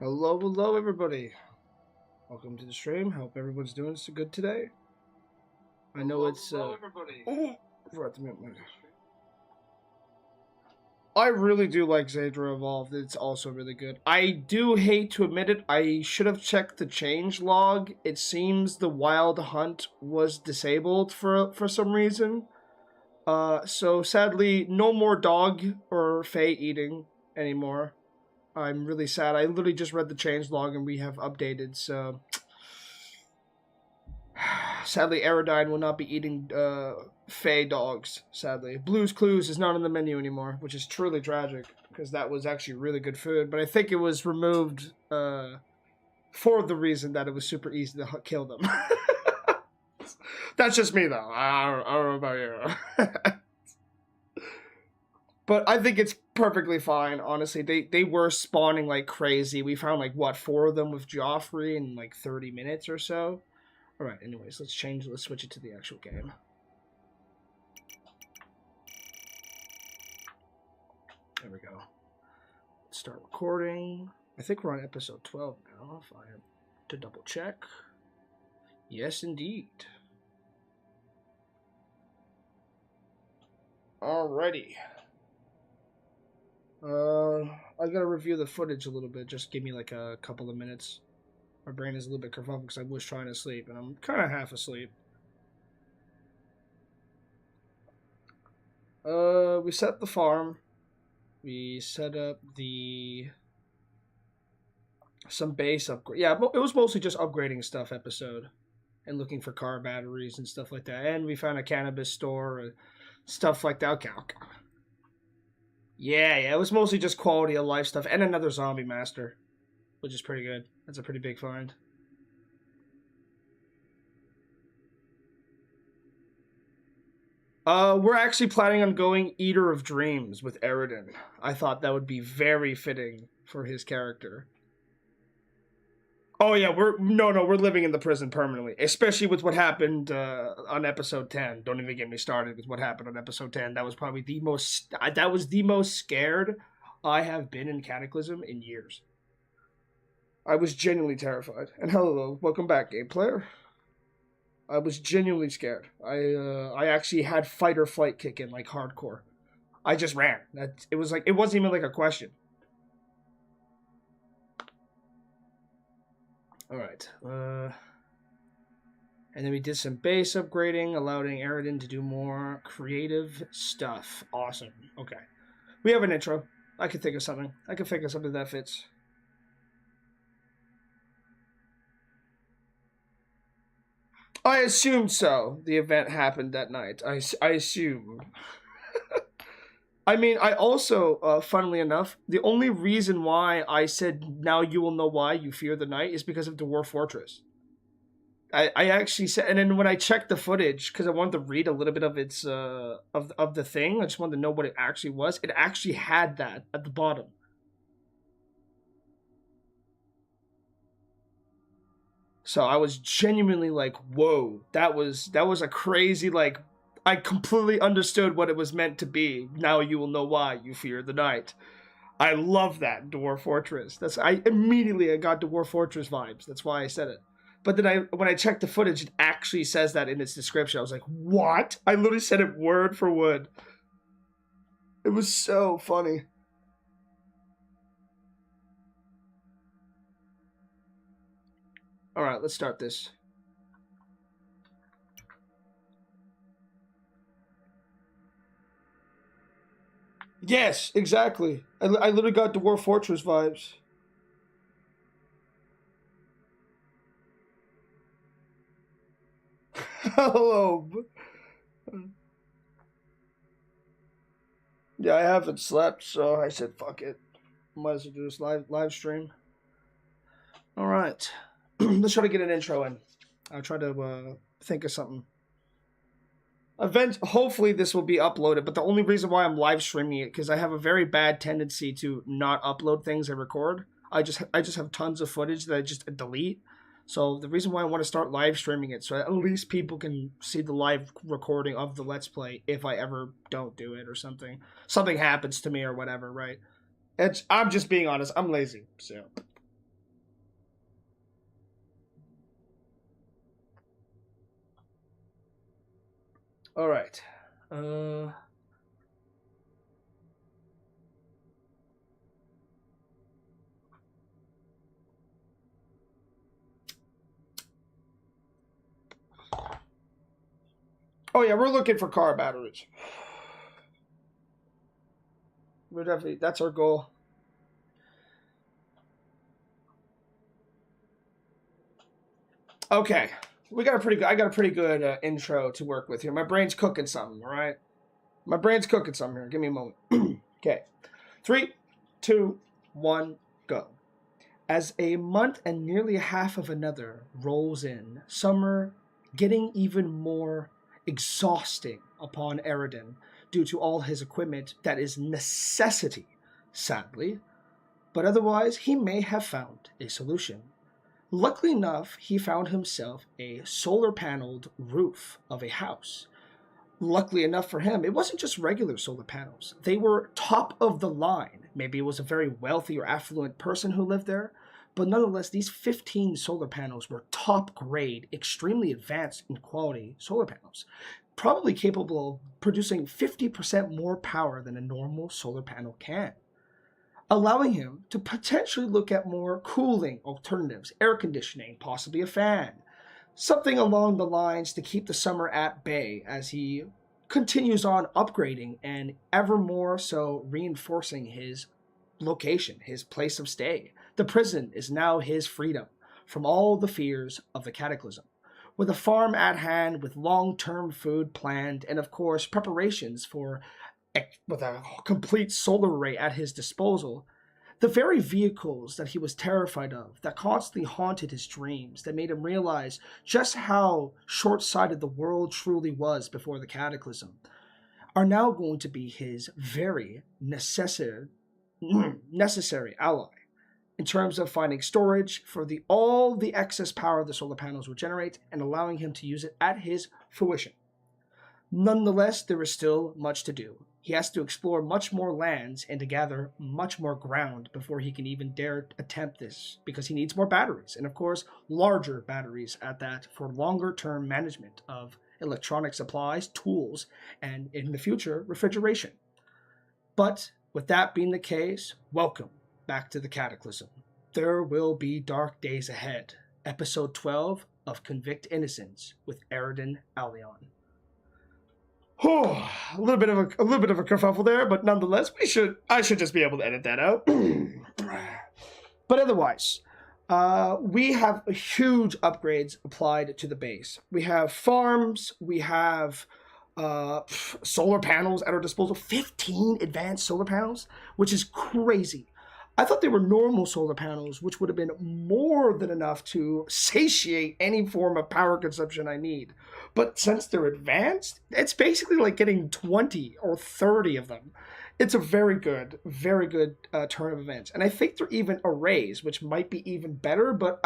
Hello, hello, everybody. Welcome to the stream. Hope everyone's doing so good today. I know it's everybody. Oh, forgot to mute my. I really do like Zadra Evolved. It's also really good. I do hate to admit it. I should have checked the change log. It seems the wild hunt was disabled for some reason. So sadly, no more dog or Fae eating anymore. I'm really sad. I literally just read the change log and we have updated, so sadly Eradine will not be eating Fae dogs, sadly. Blue's Clues is not on the menu anymore, which is truly tragic, because that was actually really good food, but I think it was removed for the reason that it was super easy to kill them. That's just me, though. I don't know about you. But I think it's perfectly fine, honestly. They were spawning like crazy. We found like what, 4 of them with Joffrey in like 30 minutes or so. Alright, anyways, let's switch it to the actual game. There we go. Let's start recording. I think we're on episode 12 now, if I have to double check. Yes, indeed. Alrighty. I gotta review the footage a little bit. Just give me like a couple of minutes. My brain is a little bit kerfuffled because I was trying to sleep, and I'm kind of half asleep. We set up the farm. We set up some base upgrade. Yeah, it was mostly just upgrading stuff episode, and looking for car batteries and stuff like that. And we found a cannabis store, stuff like that. Okay. Yeah, it was mostly just quality of life stuff, and another zombie master, which is pretty good. That's a pretty big find. We're actually planning on going Eater of Dreams with Eradine. I thought that would be very fitting for his character. Oh yeah, we're living in the prison permanently, especially with what happened on episode 10. Don't even get me started with what happened on episode 10. That was probably the most scared I have been in Cataclysm in years. I was genuinely terrified. And hello, welcome back, game player. I was genuinely scared. I actually had fight or flight kick in like hardcore. I just ran. It wasn't even like a question. All right. And then we did some base upgrading, allowing Eradine to do more creative stuff. Awesome. Okay. We have an intro. I can think of something. That fits. I assume so. The event happened that night. I assume. I mean, I also, funnily enough, the only reason why I said now you will know why you fear the night is because of Dwarf Fortress. I actually said, and then when I checked the footage, because I wanted to read a little bit of its of the thing, I just wanted to know what it actually was. It actually had that at the bottom. So I was genuinely like, "Whoa, that was a crazy like." I completely understood what it was meant to be. Now you will know why you fear the night. I love that Dwarf Fortress. I got Dwarf Fortress vibes. That's why I said it. But then when I checked the footage, it actually says that in its description. I was like, what? I literally said it word for word. It was so funny. All right, let's start this. Yes, exactly. I literally got Dwarf Fortress vibes. Hello. Yeah, I haven't slept, so I said, fuck it. Might as well do this live stream. All right. Let's try to get an intro in. I'll try to think of something. Hopefully this will be uploaded, but the only reason why I'm live streaming it because I have a very bad tendency to not upload things I record. I just have tons of footage that I just delete. So the reason why I want to start live streaming it, so at least people can see the live recording of the Let's Play if I ever don't do it or something happens to me or whatever, right? I'm just being honest. I'm lazy, so All right. Oh yeah, we're looking for car batteries. We're definitely, that's our goal. Okay, we got a pretty good. I got a pretty good intro to work with here. My brain's cooking something. All right, my brain's cooking something here. Give me a moment. Okay, 3, 2, 1, go. As a month and nearly half of another rolls in, summer getting even more exhausting upon Eradine due to all his equipment that is necessity, sadly. But otherwise, he may have found a solution. Luckily enough, he found himself a solar paneled roof of a house. Luckily enough for him, it wasn't just regular solar panels. They were top of the line. Maybe it was a very wealthy or affluent person who lived there, but nonetheless, these 15 solar panels were top grade, extremely advanced in quality solar panels, probably capable of producing 50% more power than a normal solar panel can, allowing him to potentially look at more cooling alternatives, air conditioning, possibly a fan, something along the lines to keep the summer at bay as he continues on upgrading and ever more so reinforcing his location, his place of stay. The prison is now his freedom from all the fears of the Cataclysm. With a farm at hand, with long term food planned, and of course, preparations for with a complete solar array at his disposal, the very vehicles that he was terrified of, that constantly haunted his dreams, that made him realize just how short sighted the world truly was before the Cataclysm, are now going to be his very necessary ally in terms of finding storage for all the excess power the solar panels will generate and allowing him to use it at his fruition. Nonetheless, there is still much to do. He has to explore much more lands and to gather much more ground before he can even dare attempt this, because he needs more batteries, and of course, larger batteries at that, for longer term management of electronic supplies, tools, and in the future, refrigeration. But with that being the case, welcome back to the Cataclysm. There will be dark days ahead. Episode 12 of Convict Innocence with Eradine Allion. Oh, a little bit of a kerfuffle there, but nonetheless, I should just be able to edit that out. But otherwise, we have huge upgrades applied to the base. We have farms, we have solar panels at our disposal. 15 advanced solar panels, which is crazy. I thought they were normal solar panels, which would have been more than enough to satiate any form of power consumption I need. But since they're advanced, it's basically like getting 20 or 30 of them. It's a very good turn of events. And I think they're even arrays, which might be even better, but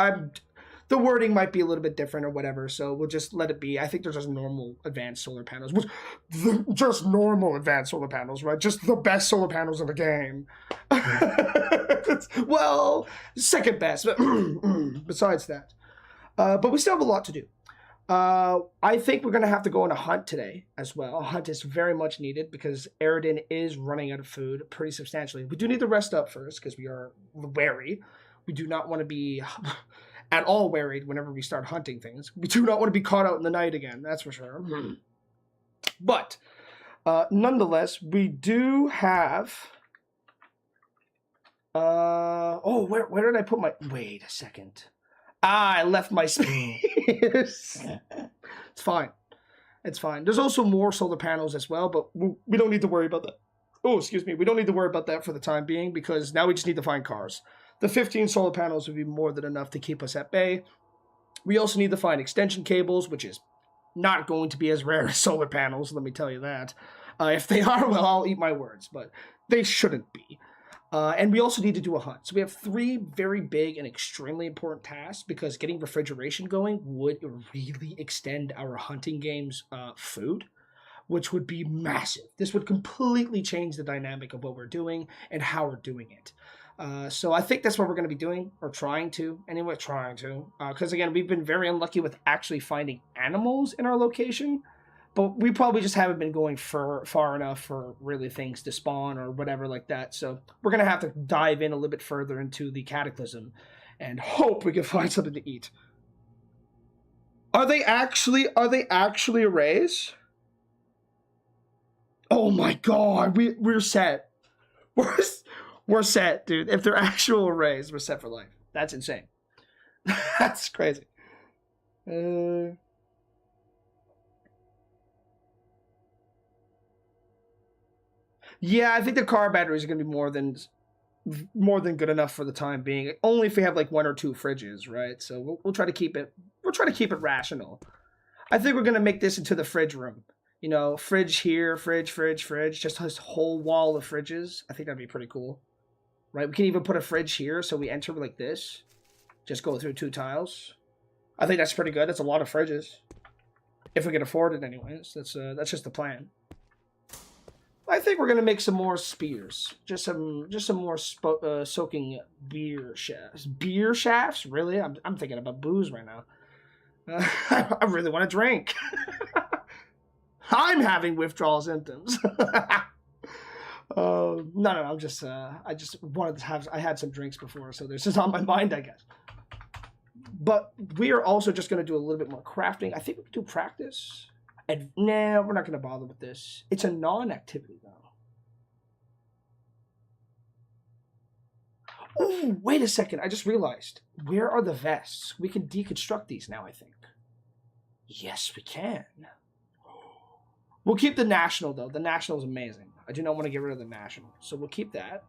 the wording might be a little bit different or whatever, so we'll just let it be. I think they're just normal advanced solar panels. Just normal advanced solar panels, right? Just the best solar panels in the game. Well, second best, but besides that. But we still have a lot to do. I think we're going to have to go on a hunt today as well. A hunt is very much needed because Eradine is running out of food pretty substantially. We do need to rest up first because we are wary. We do not want to be at all worried whenever we start hunting things. We do not want to be caught out in the night again, that's for sure. But nonetheless, we do have... where did I put my... Wait a second. I left my space. It's fine. It's fine. There's also more solar panels as well, but we don't need to worry about that. Oh, excuse me. We don't need to worry about that for the time being because now we just need to find cars. The 15 solar panels would be more than enough to keep us at bay. We also need to find extension cables, which is not going to be as rare as solar panels, let me tell you that. If they are, well, I'll eat my words, but they shouldn't be. And we also need to do a hunt. So we have 3 very big and extremely important tasks because getting refrigeration going would really extend our hunting game's food, which would be massive. This would completely change the dynamic of what we're doing and how we're doing it. So I think that's what we're going to be doing, or trying to. Anyway, trying to. Because again, we've been very unlucky with actually finding animals in our location. But we probably just haven't been going far enough for really things to spawn or whatever like that. So we're going to have to dive in a little bit further into the Cataclysm and hope we can find something to eat. Are they actually arrays? Oh my god, we're set. We're set, dude. If they're actual arrays, we're set for life. That's insane. That's crazy. Yeah, I think the car batteries are gonna be more than good enough for the time being. Only if we have like 1 or 2 fridges, right? So we'll try to keep it. We'll try to keep it rational. I think we're gonna make this into the fridge room. You know, fridge here, fridge, just this whole wall of fridges. I think that'd be pretty cool, right? We can even put a fridge here, so we enter like this. Just go through 2 tiles. I think that's pretty good. That's a lot of fridges, if we can afford it, anyways. That's just the plan. I think we're gonna make some more spears. Just some more soaking beer shafts. Beer shafts? Really? I'm thinking about booze right now. I really want to drink. I'm having withdrawal symptoms. No, I'm just I just wanted to have. I had some drinks before, so this is on my mind, I guess. But we are also just gonna do a little bit more crafting. I think we can do practice. And nah, we're not going to bother with this. It's a non-activity, though. Oh, wait a second. I just realized. Where are the vests? We can deconstruct these now, I think. Yes, we can. We'll keep the National, though. The National is amazing. I do not want to get rid of the National. So we'll keep that.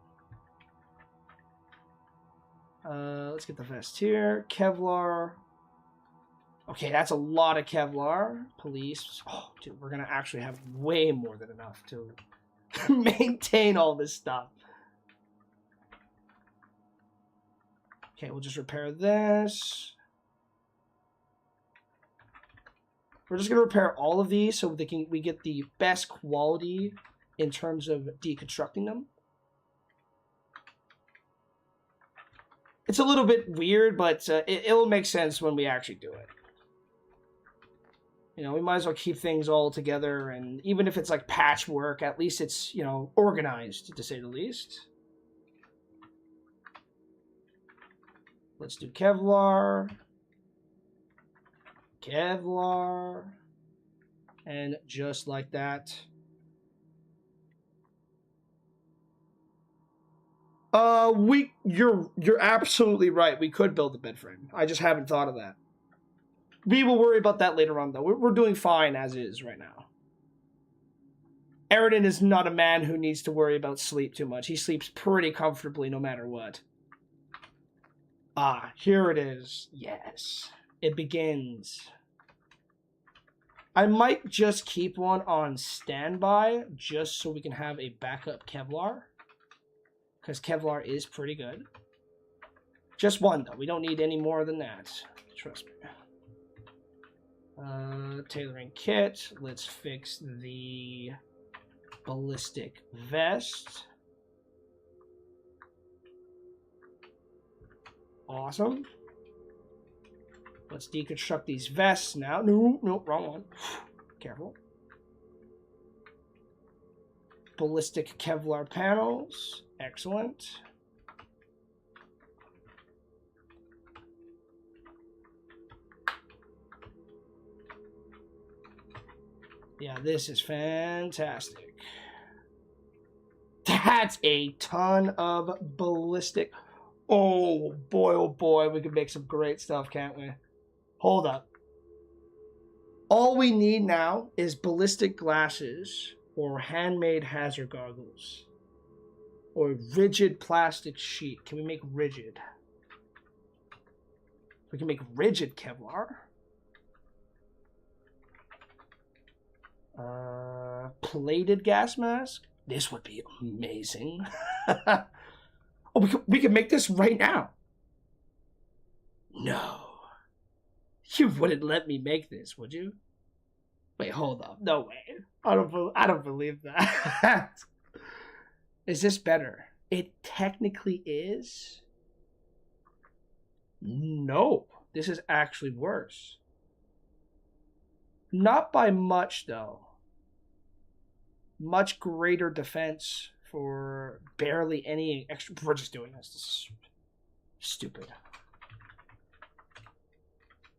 Let's get the vest here. Kevlar. Okay, that's a lot of Kevlar. Police. Oh, dude, we're going to actually have way more than enough to maintain all this stuff. Okay, we'll just repair this. We're just going to repair all of these so we get the best quality in terms of deconstructing them. It's a little bit weird, but it'll make sense when we actually do it. You know, we might as well keep things all together, and even if it's like patchwork, at least it's, you know, organized, to say the least. Let's do Kevlar. Kevlar. And just like that. You're absolutely right. We could build a bed frame. I just haven't thought of that. We will worry about that later on, though. We're doing fine as is right now. Eradine is not a man who needs to worry about sleep too much. He sleeps pretty comfortably no matter what. Ah, here it is. Yes. It begins. I might just keep one on standby just so we can have a backup Kevlar. Because Kevlar is pretty good. Just one, though. We don't need any more than that. Trust me. Tailoring kit. Let's fix the ballistic vest. Awesome. Let's deconstruct these vests now. No, wrong one. Careful. Ballistic Kevlar panels. Excellent. Yeah, this is fantastic. That's a ton of ballistic. Oh boy, we can make some great stuff, can't we? Hold up. All we need now is ballistic glasses or handmade hazard goggles or rigid plastic sheet. Can we make rigid? We can make rigid Kevlar. Plated gas mask. This would be amazing. Oh, we could make this right now. No. You wouldn't let me make this, would you? Wait, hold up. No way. I don't believe that. Is this better? It technically is. No. This is actually worse. Not by much, though. Much greater defense for barely any extra. We're just doing this. This is stupid.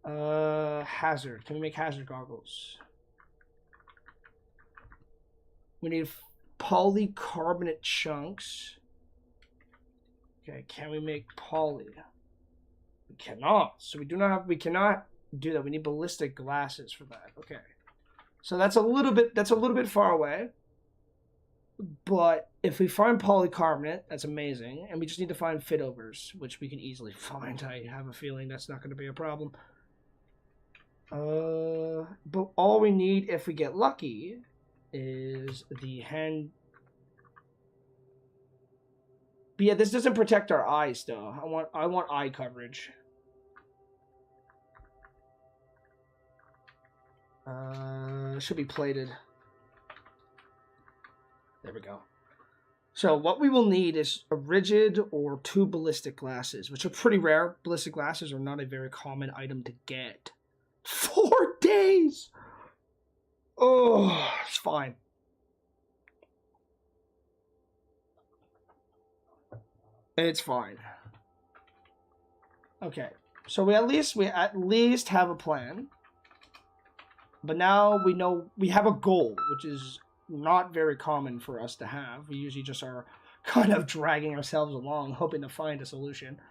Hazard. Can we make hazard goggles? We need polycarbonate chunks. Okay, can we make poly? We cannot. So we cannot do that. We need ballistic glasses for that. Okay. So that's a little bit far away. But if we find polycarbonate, that's amazing. And we just need to find fit overs, which we can easily find. I have a feeling that's not going to be a problem. But all we need, if we get lucky, is the hand. But yeah, this doesn't protect our eyes though. I want eye coverage. Should be plated. There we go. So what we will need is a rigid or 2 ballistic glasses, which are pretty rare. Ballistic glasses are not a very common item to get. 4 days! Oh, it's fine. It's fine. Okay, so we at least have a plan. But now we know we have a goal, which is not very common for us to have. We usually just are kind of dragging ourselves along, hoping to find a solution.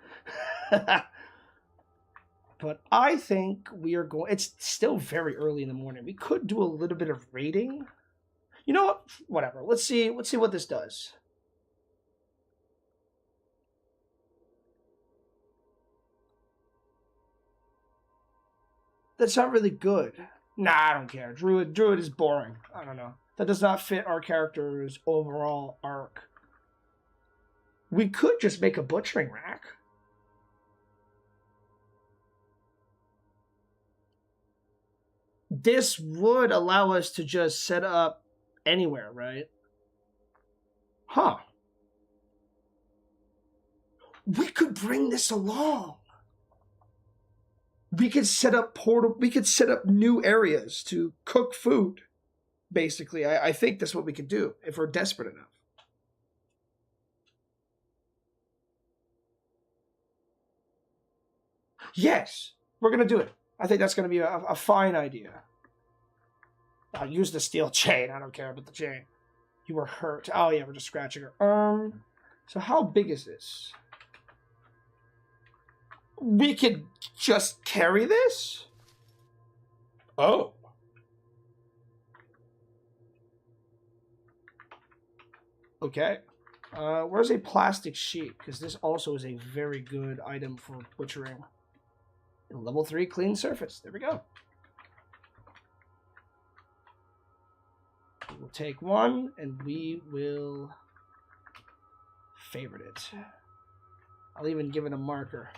But I think we are going. It's still very early in the morning. We could do a little bit of raiding. You know what? Whatever. Let's see what this does. That's not really good. Nah, I don't care. Druid is boring. I don't know. That does not fit our character's overall arc. We could just make a butchering rack. This would allow us to just set up anywhere, right? Huh. We could bring this along. We could set up new areas to cook food. Basically, I think that's what we could do if we're desperate enough. Yes, we're going to do it. I think that's going to be a fine idea. I'll use the steel chain. I don't care about the chain. You were hurt. Oh, yeah, we're just scratching her arm. So how big is this? We could just carry this? Oh. Okay. Where's a plastic sheet? Because this also is a very good item for butchering. Level 3 clean surface. There we go. We'll take one and we will favorite it. I'll even give it a marker.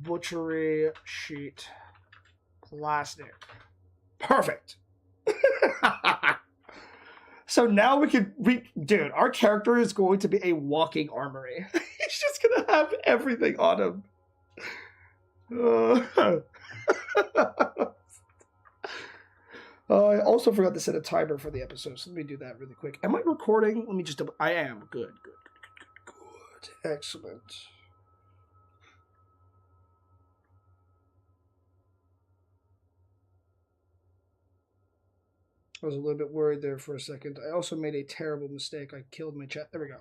Butchery sheet. Plastic. Perfect. So now dude, our character is going to be a walking armory. He's just gonna have everything on him. I also forgot to set a timer for the episode, so let me do that really quick. Am I recording? Let me just I am. Good. Excellent. I was a little bit worried there for a second. I also made a terrible mistake. I killed my chat. There we go.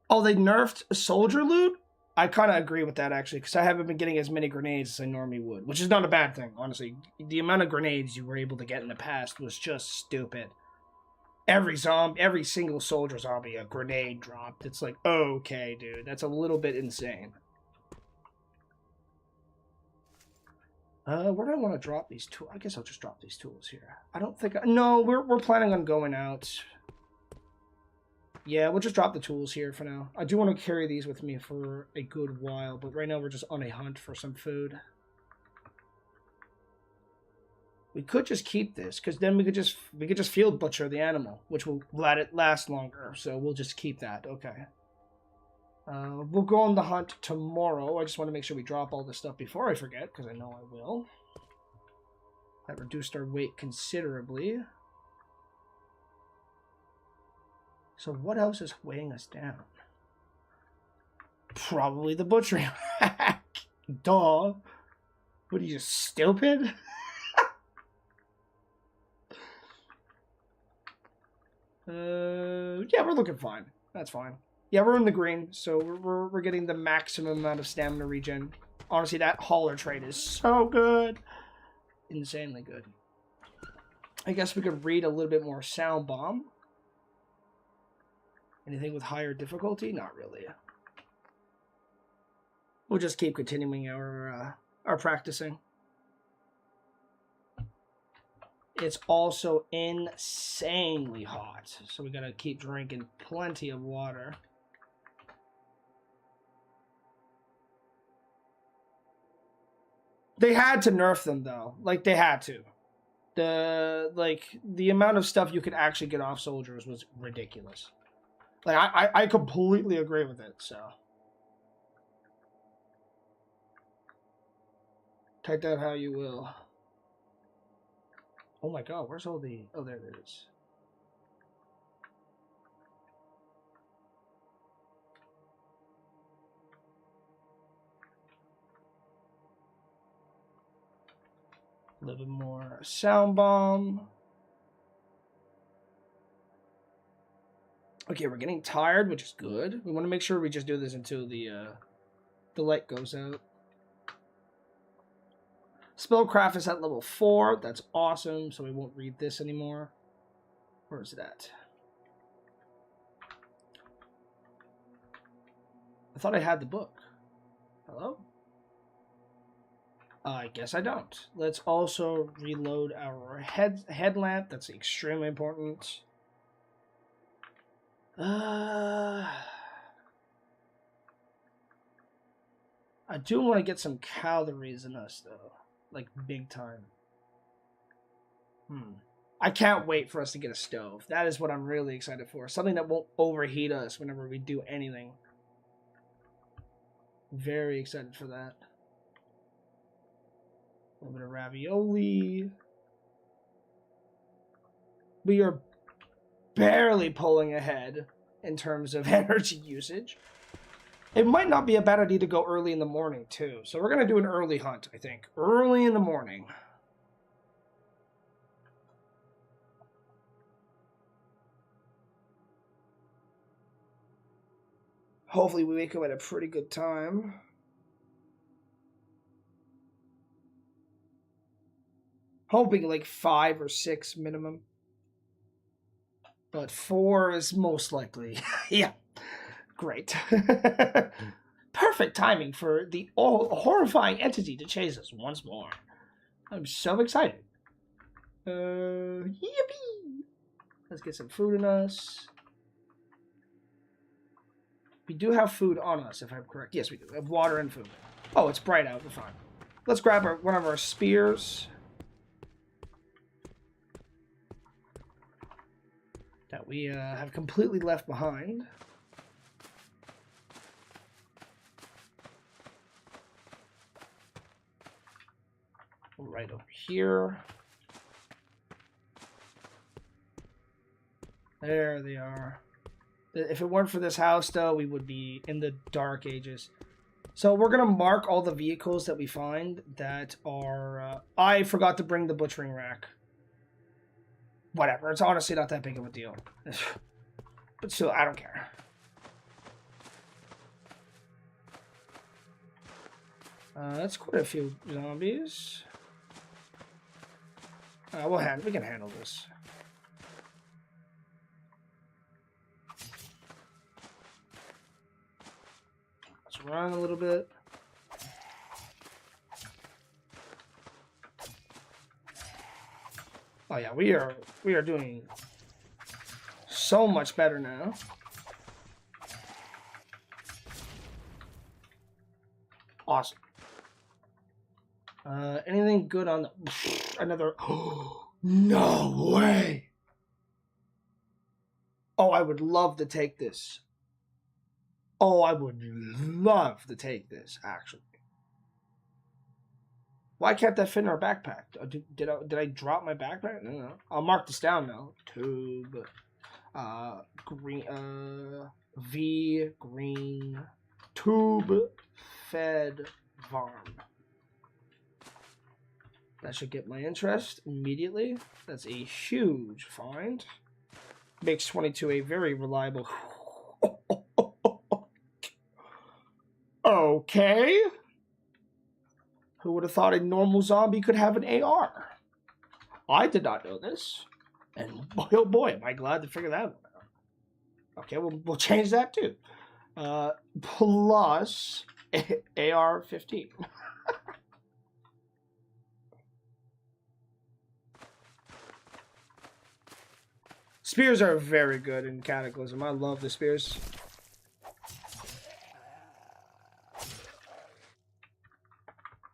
Oh, they nerfed soldier loot? I kind of agree with that, actually, because I haven't been getting as many grenades as I normally would, which is not a bad thing, honestly. The amount of grenades you were able to get in the past was just stupid. Every single soldier zombie, a grenade dropped. It's like, okay, dude, that's a little bit insane. Where do I want to drop these tools? I guess I'll just drop these tools here. I don't think... No, we're planning on going out. Yeah, we'll just drop the tools here for now. I do want to carry these with me for a good while, but right now we're just on a hunt for some food. We could just keep this, because then we could just field butcher the animal, which will let it last longer. So we'll just keep that. Okay. We'll go on the hunt tomorrow. I just want to make sure we drop all this stuff before I forget, because I know I will. That reduced our weight considerably. So what else is weighing us down? Probably the butchering rack. Duh. What are you, just stupid? Yeah, we're looking fine. That's fine. Yeah, we're in the green, so we're getting the maximum amount of stamina regen. Honestly, that hauler trait is so good. Insanely good. I guess we could read a little bit more sound bomb. Anything with higher difficulty? Not really. We'll just keep continuing our practicing. It's also insanely hot, so we gotta keep drinking plenty of water. They had to nerf them though, like they had to. The amount of stuff you could actually get off soldiers was ridiculous. Like I completely agree with it. So take that how you will. Oh my god, where's all the... Oh, there it is. A little bit more sound bomb. Okay, we're getting tired, which is good. We want to make sure we just do this until the light goes out. Spellcraft is at level 4. That's awesome, so we won't read this anymore. Where is it at? I thought I had the book. Hello? I guess I don't. Let's also reload our headlamp. That's extremely important. I do want to get some calories in us, though. Like, big time. I can't wait for us to get a stove. That is what I'm really excited for. Something that won't overheat us whenever we do anything. Very excited for that. A little bit of ravioli. We are barely pulling ahead in terms of energy usage. It might not be a bad idea to go early in the morning, too. So we're going to do an early hunt, I think. Early in the morning. Hopefully we wake up at a pretty good time. Hoping like 5 or 6 minimum. But 4 is most likely. Yeah. Great. Perfect timing for the horrifying entity to chase us once more. I'm so excited. Yippee! Let's get some food in us. We do have food on us, if I'm correct. Yes, we do. We have water and food. Oh, it's bright out. We're fine. Let's grab one of our spears. That we have completely left behind. Right over here. There they are. If it weren't for this house, though, we would be in the dark ages. So we're going to mark all the vehicles that we find that are... I forgot to bring the butchering rack. Whatever, it's honestly not that big of a deal. But still, I don't care. That's quite a few zombies. We can handle this. Let's run a little bit. Oh yeah, we are doing so much better now. Awesome. Anything good on the... Another... No way! Oh, I would love to take this. Oh, I would love to take this, actually. Why can't that fit in our backpack? Did I drop my backpack? No. I'll mark this down now. Tube. Green. V. Green. Tube. Fed. Varm. That should get my interest immediately. That's a huge find. Makes 22 a very reliable. Okay. Who would have thought a normal zombie could have an AR? I did not know this. And oh boy, am I glad to figure that one out. Okay, we'll change that too. Plus AR-15. Spears are very good in Cataclysm. I love the spears.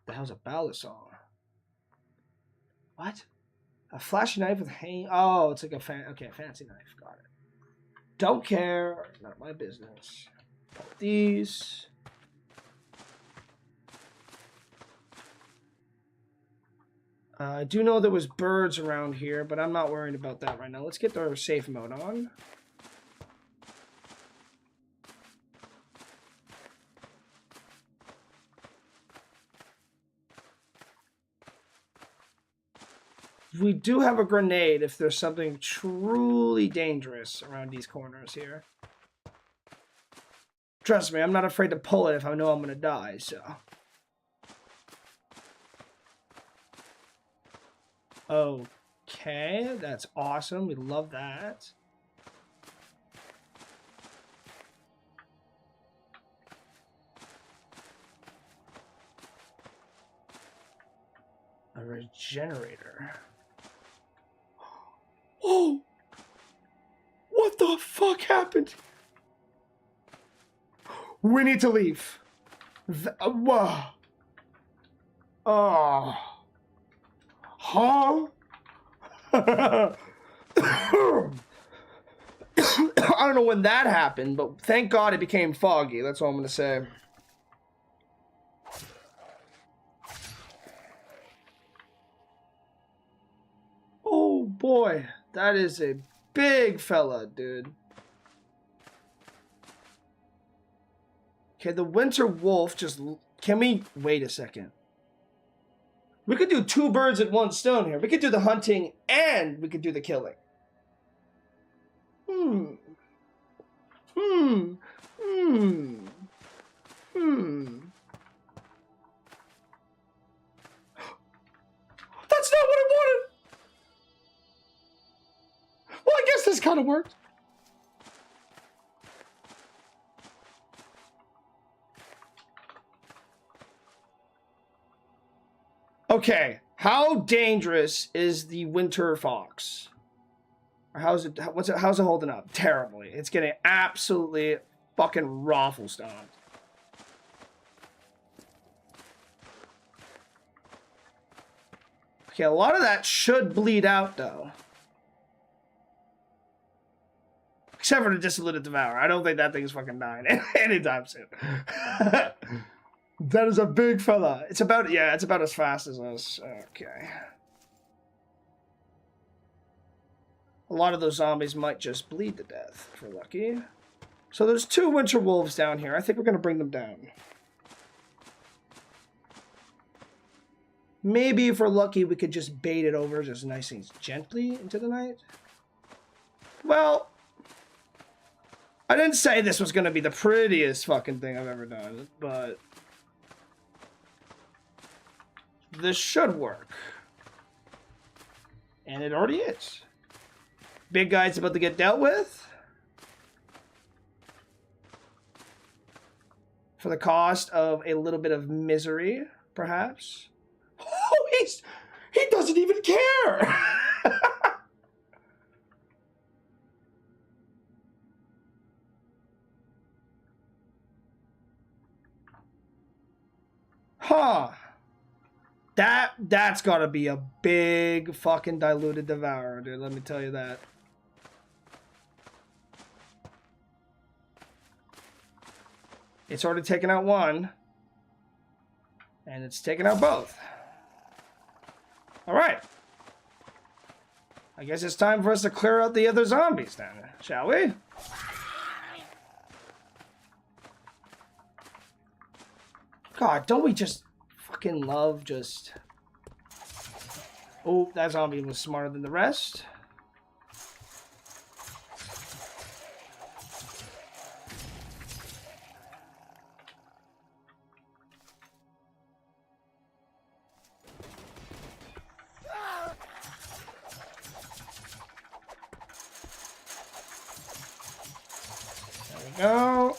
The hell's a balisong? What? A flashy knife with hang. Oh, it's like a fancy knife. Got it. Don't care. Not my business. Put these. I do know there was birds around here, but I'm not worried about that right now. Let's get our safe mode on. We do have a grenade if there's something truly dangerous around these corners here. Trust me, I'm not afraid to pull it if I know I'm going to die, so... Okay, that's awesome. We love that. A regenerator. Oh! What the fuck happened? We need to leave. Whoa. Oh. Huh? I don't know when that happened, but thank God it became foggy. That's all I'm going to say. Oh boy, that is a big fella, dude. Okay, the winter wolf just... Can we... Wait a second. We could do 2 birds at 1 stone here. We could do the hunting and we could do the killing. That's not what I wanted! Well, I guess this kind of worked. Okay, how dangerous is the winter fox? Or how's it holding up? Terribly. It's getting absolutely fucking raffle stomped. Okay, a lot of that should bleed out though. Except for the Dissolute Devourer. I don't think that thing is fucking dying anytime soon. That is a big fella. It's about, yeah, it's about as fast as us. Okay. A lot of those zombies might just bleed to death, if we're lucky. So there's 2 winter wolves down here. I think we're going to bring them down. Maybe if we're lucky, we could just bait it over just nice and gently into the night. Well, I didn't say this was going to be the prettiest fucking thing I've ever done, but this should work. And it already is. Big guy's about to get dealt with. For the cost of a little bit of misery, perhaps. Oh, he doesn't even care. Huh. That's gotta be a big fucking diluted devourer, dude. Let me tell you that. It's already taken out one. And it's taken out both. Alright. I guess it's time for us to clear out the other zombies then, shall we? God, don't we just fucking love just... Oh, that zombie was smarter than the rest. There we go.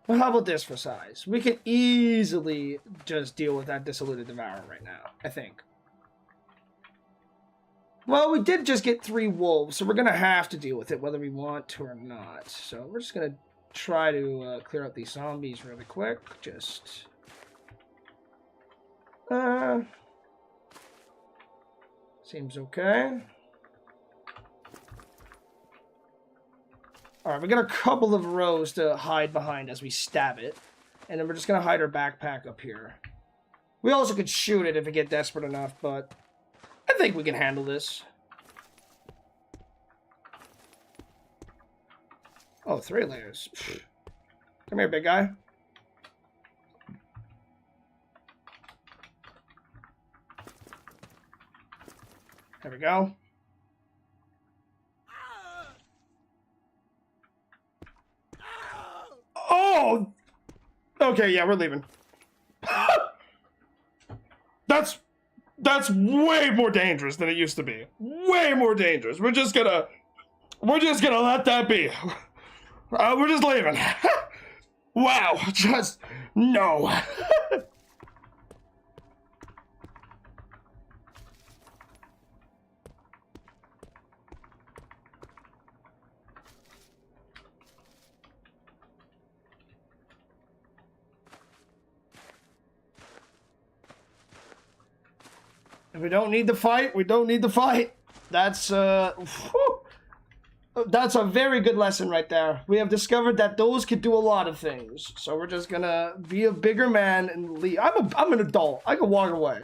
Well, how about this for size? We can easily just deal with that Disillusioned Devourer right now, I think. Well, we did just get 3 wolves, so we're going to have to deal with it whether we want to or not. So we're just going to try to clear out these zombies really quick. Just... seems okay. Alright, we got a couple of rows to hide behind as we stab it. And then we're just going to hide our backpack up here. We also could shoot it if we get desperate enough, but I think we can handle this. Oh, 3 layers. Come here, big guy. There we go. Oh! Okay, yeah, we're leaving. That's way more dangerous than it used to be. Way more dangerous. We're just gonna let that be. We're just leaving. Wow, just no. If we don't need to fight, we don't need to fight. That's a very good lesson right there. We have discovered that those could do a lot of things. So we're just gonna be a bigger man and leave. I'm an adult. I can walk away.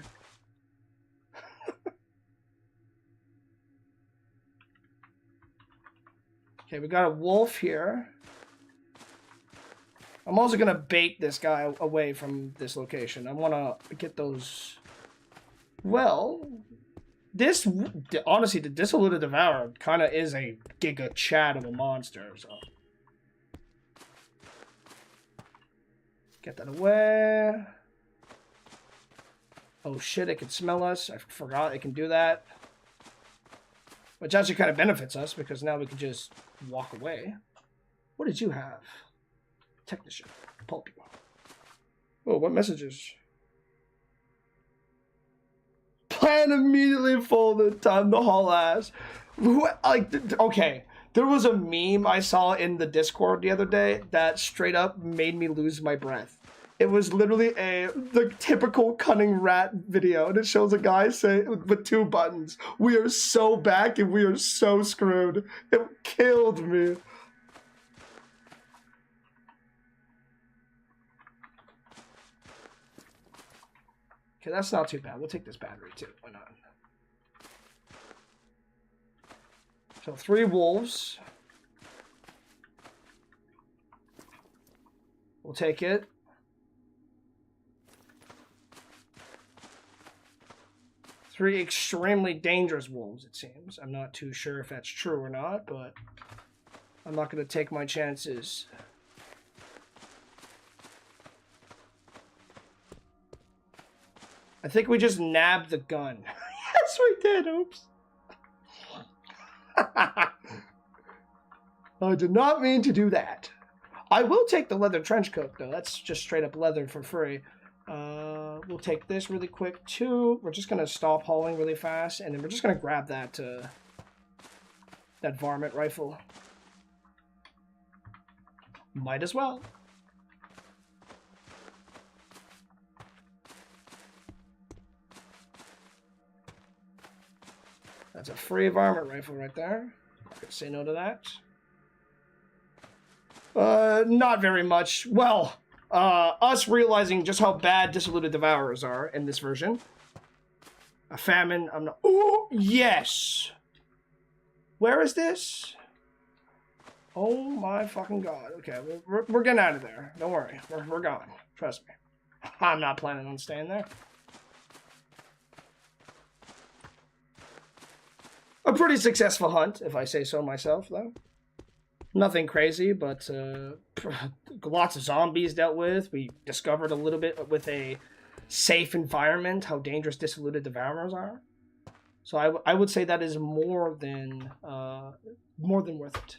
Okay, we got a wolf here. I'm also gonna bait this guy away from this location. I wanna get those... Well, this, honestly, the Disillusioned Devourer kind of is a giga chat of a monster, so. Get that away. Oh shit, it can smell us. I forgot it can do that. Which actually kind of benefits us, because now we can just walk away. What did you have? Technician. Pulpy. Oh, what messages? Plan immediately folded. Time to haul ass. Like, okay, there was a meme I saw in the Discord the other day that straight up made me lose my breath. It was literally the typical CunningRat video, and it shows a guy saying with 2 buttons, "We are so back and we are so screwed." It killed me. Okay, that's not too bad. We'll take this battery too. Why not? So 3 wolves. We'll take it. Three extremely dangerous wolves, it seems. I'm not too sure if that's true or not, but I'm not going to take my chances. I think we just nabbed the gun. Yes, we did. Oops. I did not mean to do that. I will take the leather trench coat, though. That's just straight up leather for free. We'll take this really quick, too. We're just going to stop hauling really fast, and then we're just going to grab that, that varmint rifle. Might as well. That's a free varmint rifle right there. I could say no to that. Not very much. Well, us realizing just how bad Dissolute Devourers are in this version. A famine, I'm not... Ooh, yes! Where is this? Oh my fucking god. Okay, we're getting out of there. Don't worry. We're gone. Trust me. I'm not planning on staying there. A pretty successful hunt, if I say so myself, though. Nothing crazy, but lots of zombies dealt with. We discovered a little bit with a safe environment how dangerous Dissolute Devourers are. So I would say that is more than worth it.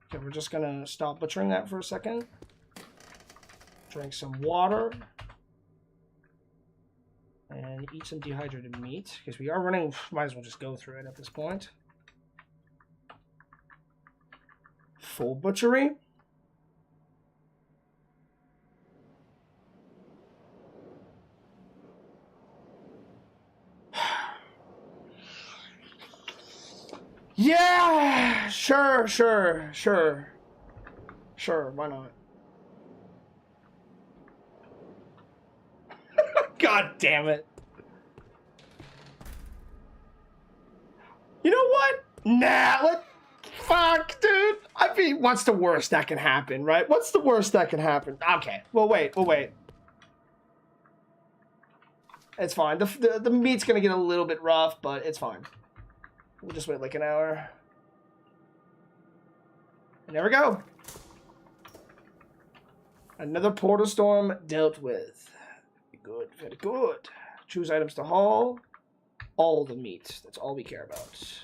Okay, we're just gonna stop butchering that for a second. Drink some water. And eat some dehydrated meat, because we are running, might as well just go through it at this point. Full butchery. Yeah! Sure, why not? God damn it. You know what? Nah, fuck, dude. I mean, what's the worst that can happen, right? What's the worst that can happen? Okay, we'll wait. It's fine. The meat's gonna get a little bit rough, but it's fine. We'll just wait like an hour. And there we go. Another portal storm dealt with. Good, very good. Choose items to haul. All the meat. That's all we care about.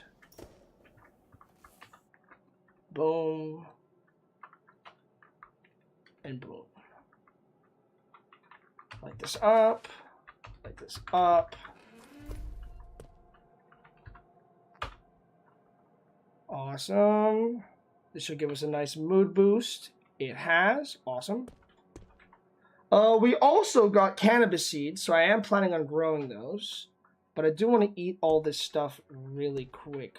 Boom. And boom. Light this up. Light this up. Awesome. This should give us a nice mood boost. It has. Awesome. We also got cannabis seeds, so I am planning on growing those. But I do want to eat all this stuff really quick.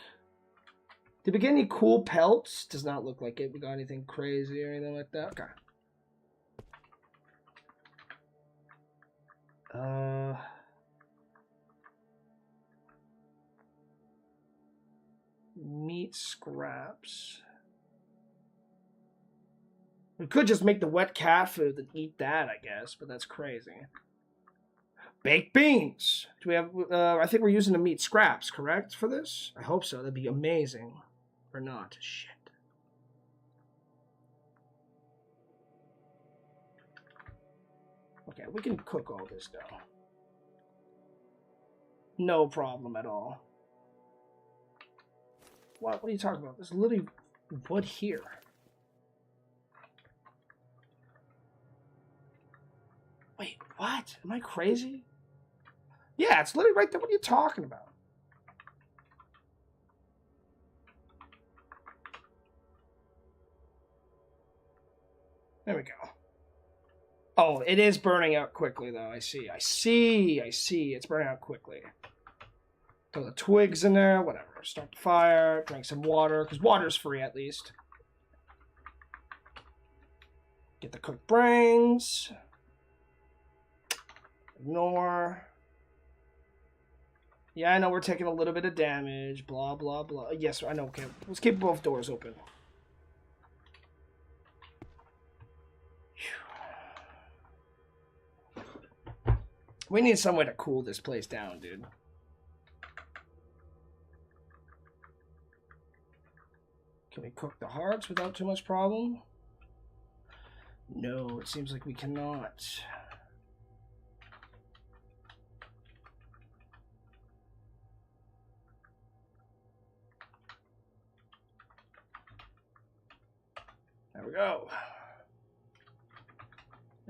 Did we get any cool pelts? Does not look like it. We got anything crazy or anything like that? Okay. Meat scraps. We could just make the wet cat food and eat that, I guess, but that's crazy. Baked beans. Do we have? I think we're using the meat scraps, correct, for this? I hope so. That'd be amazing. Or not. Shit. Okay, we can cook all this dough. No problem at all. What are you talking about? There's literally wood here. Wait, what? Am I crazy? Yeah, it's literally right there. What are you talking about? There we go. Oh, it is burning out quickly, though. I see. It's burning out quickly. Throw the twigs in there, whatever. Start the fire, drink some water, because water's free at least. Get the cooked brains. Ignore. Yeah, I know we're taking a little bit of damage. Blah, blah, blah. Yes, I know. Okay, let's keep both doors open. We need some way to cool this place down, dude. Can we cook the hearts without too much problem? No, it seems like we cannot. There we go.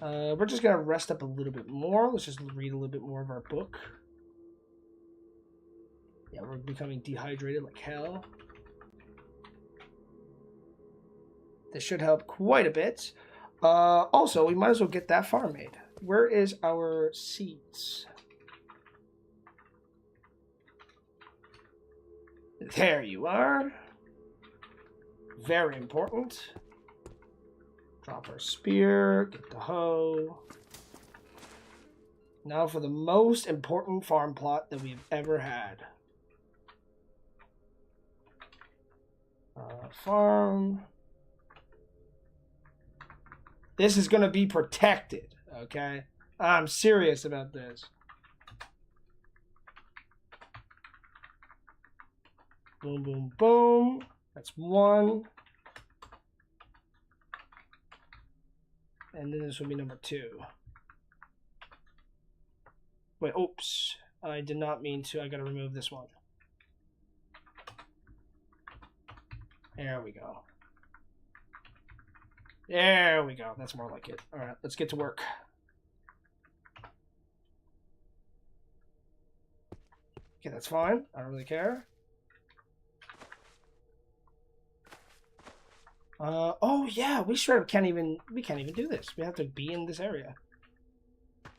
We're just gonna rest up a little bit more. Let's just read a little bit more of our book. Yeah, we're becoming dehydrated like hell. This should help quite a bit. Also, we might as well get that farm made. Where is our seeds? There you are. Very important. Drop our spear, get the hoe. Now for the most important farm plot that we've ever had. Farm. This is going to be protected, okay? I'm serious about this. Boom, boom, boom. That's one. And then this will be number 2. Wait, oops. I did not mean to. I gotta remove this one. There we go. There we go. That's more like it. Alright, let's get to work. Okay, that's fine. I don't really care. Oh yeah, we can't even do this. We have to be in this area.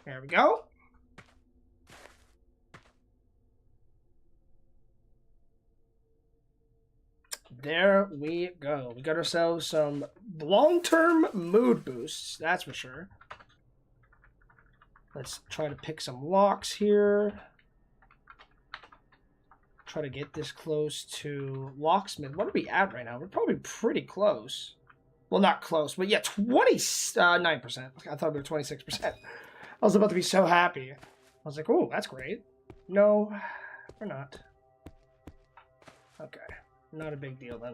There we go. There we go. We got ourselves some long-term mood boosts, that's for sure. Let's try to pick some locks here. Try to get this close to locksmith. What are we at right now? We're probably pretty close. Well, not close, but yeah, 29%. I thought we were 26%. I was about to be so happy. I was like, oh, that's great. No, we're not. Okay, not a big deal then.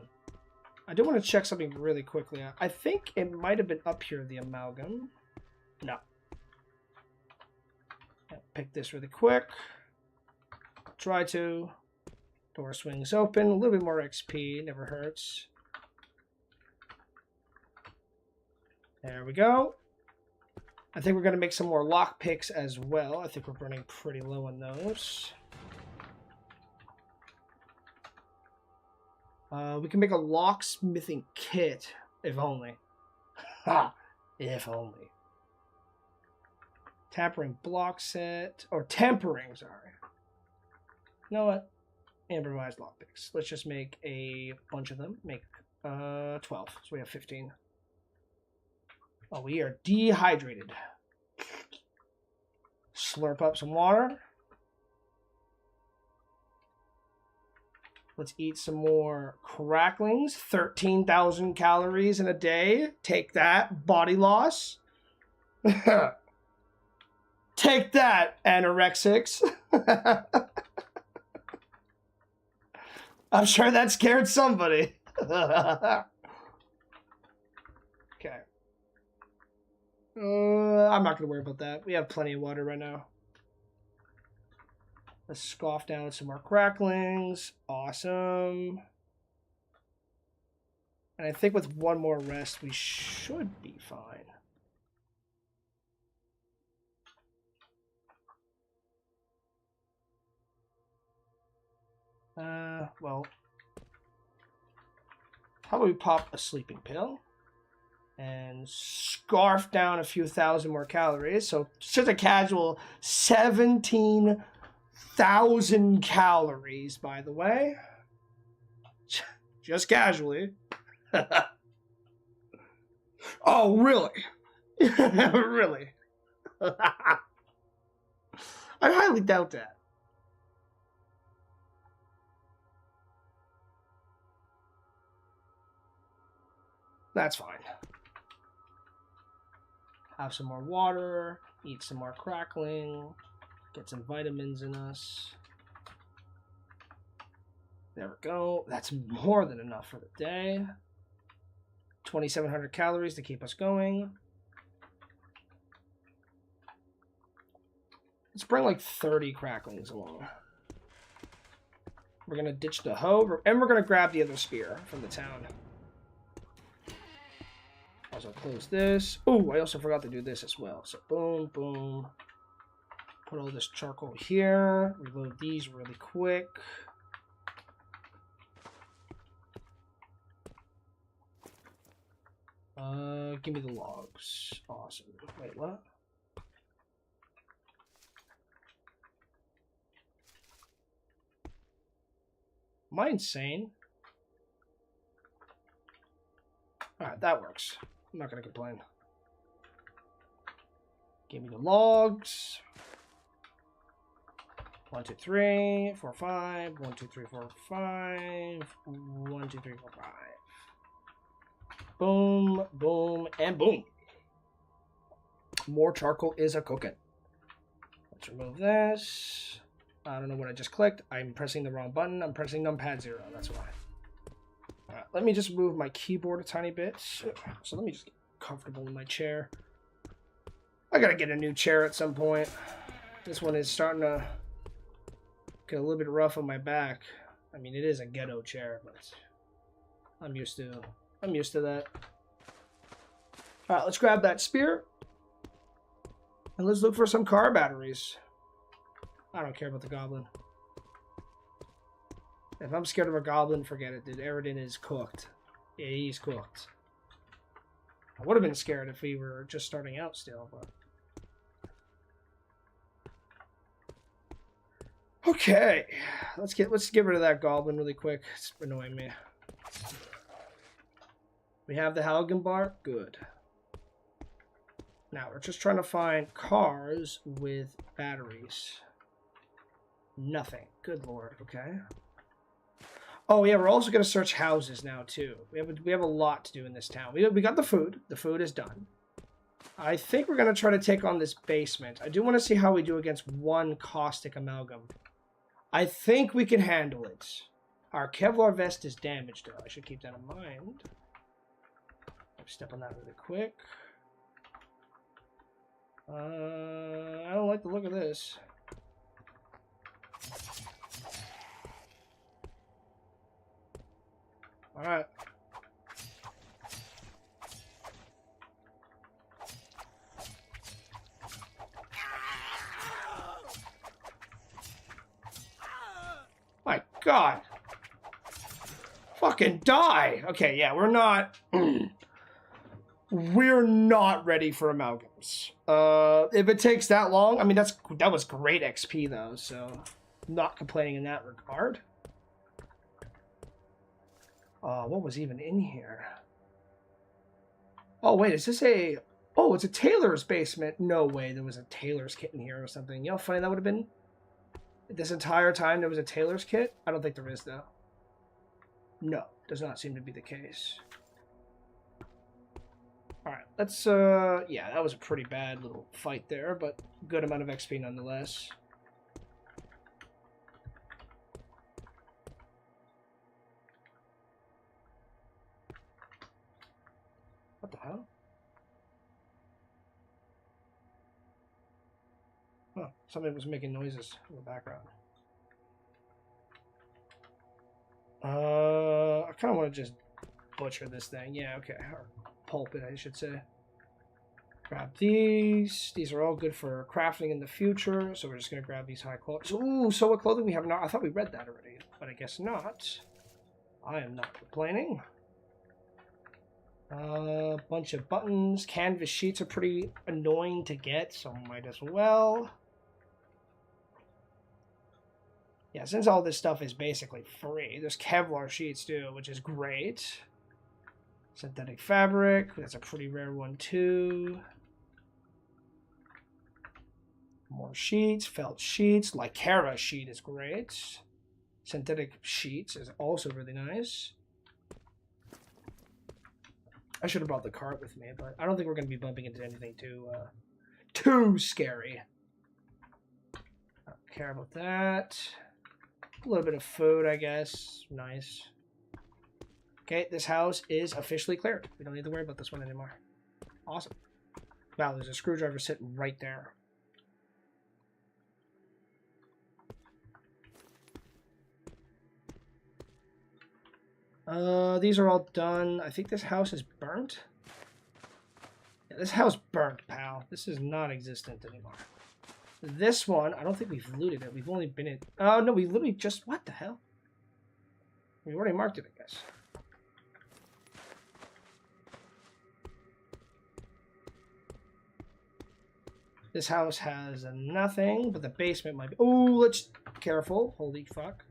I do want to check something really quickly. I think it might have been up here, the amalgam. No. Pick this really quick. Try to. Door swings open, a little bit more XP, never hurts. There we go. I think we're going to make some more lock picks as well. I think we're running pretty low on those. We can make a locksmithing kit, if only. Ha! If only. Tampering block set, or tempering, sorry. You know what? Improvised lockpicks. Let's just make a bunch of them. Make 12, so we have 15. Oh, we are dehydrated. Slurp up some water. Let's eat some more cracklings. 13,000 calories in a day. Take that, body loss. Take that, anorexics. I'm sure that scared somebody. Okay. I'm not going to worry about that. We have plenty of water right now. Let's scoff down some more cracklings. Awesome. And I think with one more rest, we should be fine. Well, how about we pop a sleeping pill and scarf down a few thousand more calories. So just a casual 17,000 calories, by the way. Just casually. Oh, really? Really? I highly doubt that. That's fine. Have some more water, eat some more crackling, get some vitamins in us. There we go. That's more than enough for the day. 2,700 calories to keep us going. Let's bring like 30 cracklings along. We're going to ditch the hoe, and we're going to grab the other spear from the town. Also close this. Oh, I also forgot to do this as well. So boom, boom. Put all this charcoal here. Reload these really quick. Give me the logs. Awesome. Wait, what? Am I insane? Alright, that works. I'm not gonna complain. Give me the logs. 1, 2, 3, 4, 5. 1, 2, 3, 4, 5. 1, 2, 3, 4, 5. Boom, boom, and boom. More charcoal is a cooking. Let's remove this. I don't know what I just clicked. I'm pressing the wrong button. I'm pressing numpad 0. That's why. All right, let me just move my keyboard a tiny bit. So let me just get comfortable in my chair. I gotta get a new chair at some point. This one is starting to get a little bit rough on my back. I mean, it is a ghetto chair, but I'm used to that. All right, let's grab that spear. And let's look for some car batteries. I don't care about the goblin. If I'm scared of a goblin, forget it, dude. Eradine is cooked. Yeah, he's cooked. I would have been scared if we were just starting out still, but... Okay. Let's get rid of that goblin really quick. It's annoying me. We have the Halligan bar. Good. Now, we're just trying to find cars with batteries. Nothing. Good lord. Okay. Oh, yeah, we're also going to search houses now, too. We have a lot to do in this town. We got the food. The food is done. I think we're going to try to take on this basement. I do want to see how we do against one caustic amalgam. I think we can handle it. Our Kevlar vest is damaged, though. I should keep that in mind. Step on that really quick. I don't like the look of this. Alright. My God. Fucking die. Okay, yeah, we're not... We're not ready for amalgams. If it takes that long, I mean, that was great XP, though, so not complaining in that regard. What was even in here? Oh, wait, is this a... Oh, it's a tailor's basement. No way there was a tailor's kit in here or something. You know how funny that would have been? This entire time there was a tailor's kit? I don't think there is, though. No, does not seem to be the case. Alright, let's, yeah, that was a pretty bad little fight there, but good amount of XP nonetheless. What the hell? Huh, somebody was making noises in the background. I kind of want to just butcher this thing. Yeah, okay, or pulp it, I should say. Grab these. These are all good for crafting in the future, so we're just going to grab these high quality. Ooh, so what clothing we have not? I thought we read that already, but I guess not. I am not complaining. Bunch of buttons. Canvas sheets are pretty annoying to get, so might as well. Yeah, since all this stuff is basically free, there's Kevlar sheets too, which is great. Synthetic fabric, that's a pretty rare one too. More sheets, felt sheets, Lycara sheet is great. Synthetic sheets is also really nice. I should have brought the cart with me, but I don't think we're going to be bumping into anything too scary. I don't care about that. A little bit of food, I guess. Nice. Okay, this house is officially cleared. We don't need to worry about this one anymore. Awesome. Wow, there's a screwdriver sitting right there. These are all done. I think this house is burnt. This house burnt, pal. This is not existent anymore. This one, I don't think we've looted it. We've only been in... Oh, no, we literally just... What the hell? We already marked it, I guess. This house has nothing, but the basement might be... Oh, let's... Careful. Holy fuck.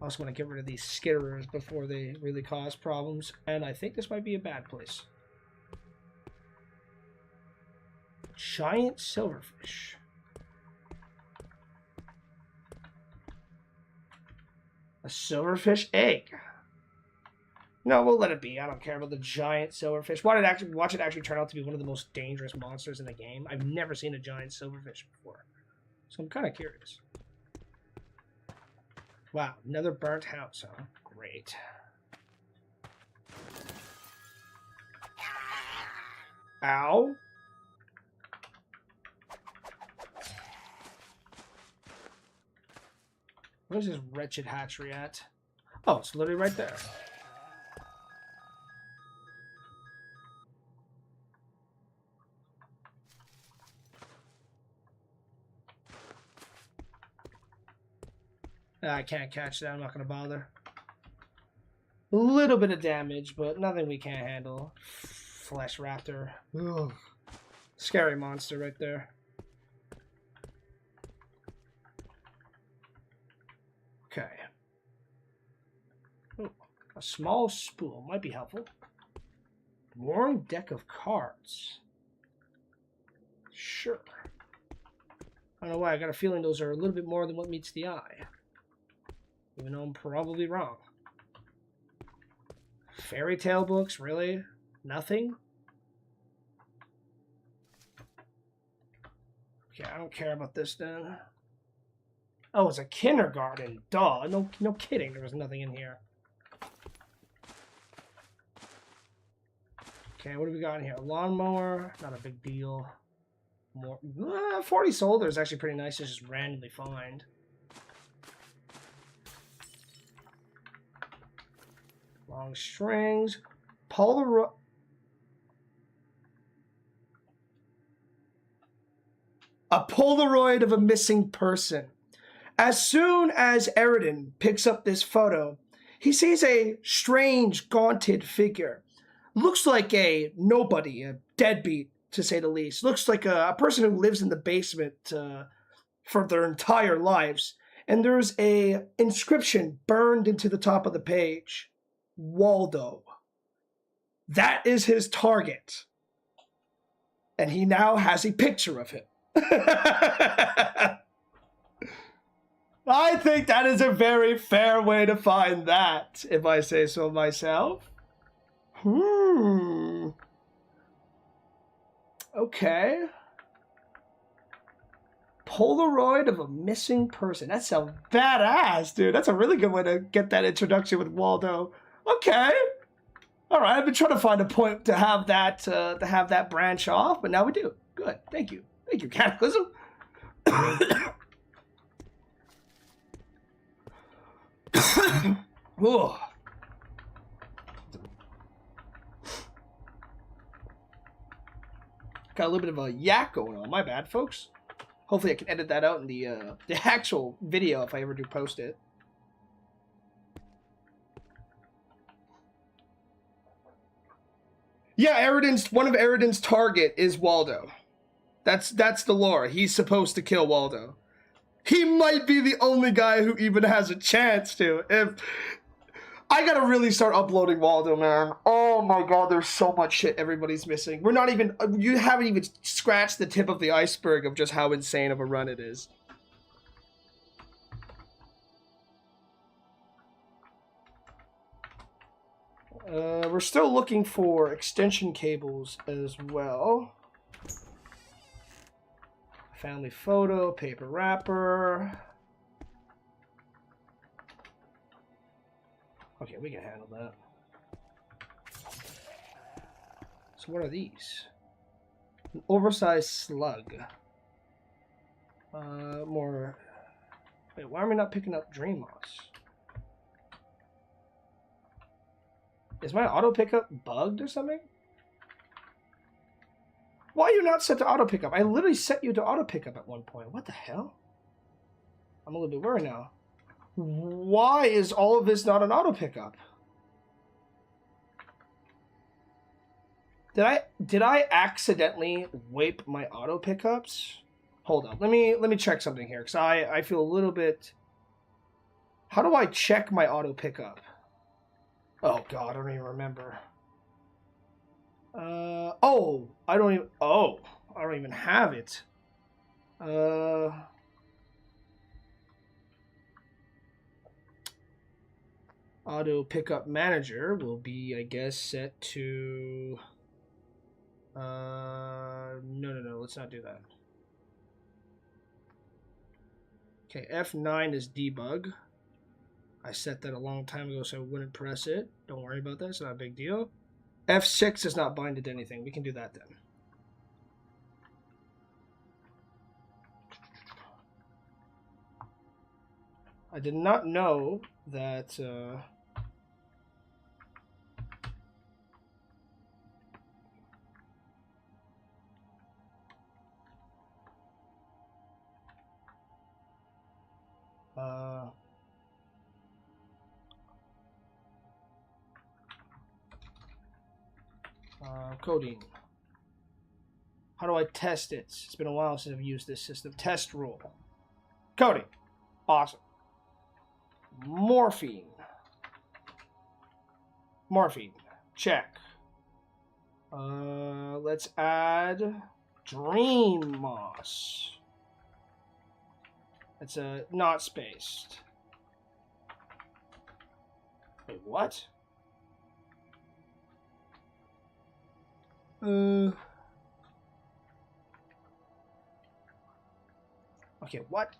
I also want to get rid of these skitterers before they really cause problems. And I think this might be a bad place. Giant silverfish. A silverfish egg. No, we'll let it be. I don't care about the giant silverfish. Watch it actually turn out to be one of the most dangerous monsters in the game. I've never seen a giant silverfish before. So I'm kind of curious. Wow, another burnt house, huh? Great. Ow. Where's this wretched hatchery at? Oh, it's literally right there. I can't catch that. I'm not going to bother. A little bit of damage, but nothing we can't handle. Flesh raptor. Ugh. Scary monster right there. Okay. Ooh, a small spool might be helpful. Worn deck of cards. Sure. I don't know why. I got a feeling those are a little bit more than what meets the eye. Even though I'm probably wrong. Fairy tale books? Really? Nothing? Okay, I don't care about this then. Oh, it's a kindergarten. Duh. No kidding. There was nothing in here. Okay, what do we got in here? A lawnmower. Not a big deal. More 40 solder is actually pretty nice to just randomly find. Long strings. Polaroid. A Polaroid of a missing person. As soon as Eradine picks up this photo, he sees a strange, gaunted figure. Looks like a nobody, a deadbeat, to say the least. Looks like a person who lives in the basement for their entire lives. And there's a inscription burned into the top of the page. Waldo. That is his target. And he now has a picture of him. I think that is a very fair way to find that, if I say so myself. Okay. Polaroid of a missing person. That sounds badass, dude. That's a really good way to get that introduction with Waldo. Okay. All right. I've been trying to find a point to have that branch off, but now we do. Good. Thank you. Thank you, Cataclysm. Got a little bit of a yak going on. My bad, folks. Hopefully I can edit that out in the actual video if I ever do post it. Yeah, one of Eradine's target is Waldo. That's the lore. He's supposed to kill Waldo. He might be the only guy who even has a chance to. If I gotta really start uploading Waldo, man. Oh my god, there's so much shit everybody's missing. We're not even, you haven't even scratched the tip of the iceberg of just how insane of a run it is. We're still looking for extension cables as well. Family photo, paper wrapper. Okay, we can handle that. So what are these? An oversized slug. More... Wait, why am I not picking up dream moss? Is my auto pickup bugged or something? Why are you not set to auto pickup? I literally set you to auto pickup at one point. What the hell? I'm a little bit worried now. Why is all of this not an auto pickup? Did I accidentally wipe my auto pickups? Hold up. Let me check something here, because I feel a little bit. How do I check my auto pickup? Oh god, I don't even remember. I don't even have it. Auto pickup manager will be, I guess, set to no, let's not do that. Okay, F9 is debug. I set that a long time ago so I wouldn't press it. Don't worry about that, it's not a big deal. F6 is not binded to anything. We can do that then. I did not know that coding. How do I test it? It's been a while since I've used this system. Test rule. Coding. Awesome. Morphine. Morphine. Check. Let's add dream moss. It's not spaced. Wait, what? Okay, what?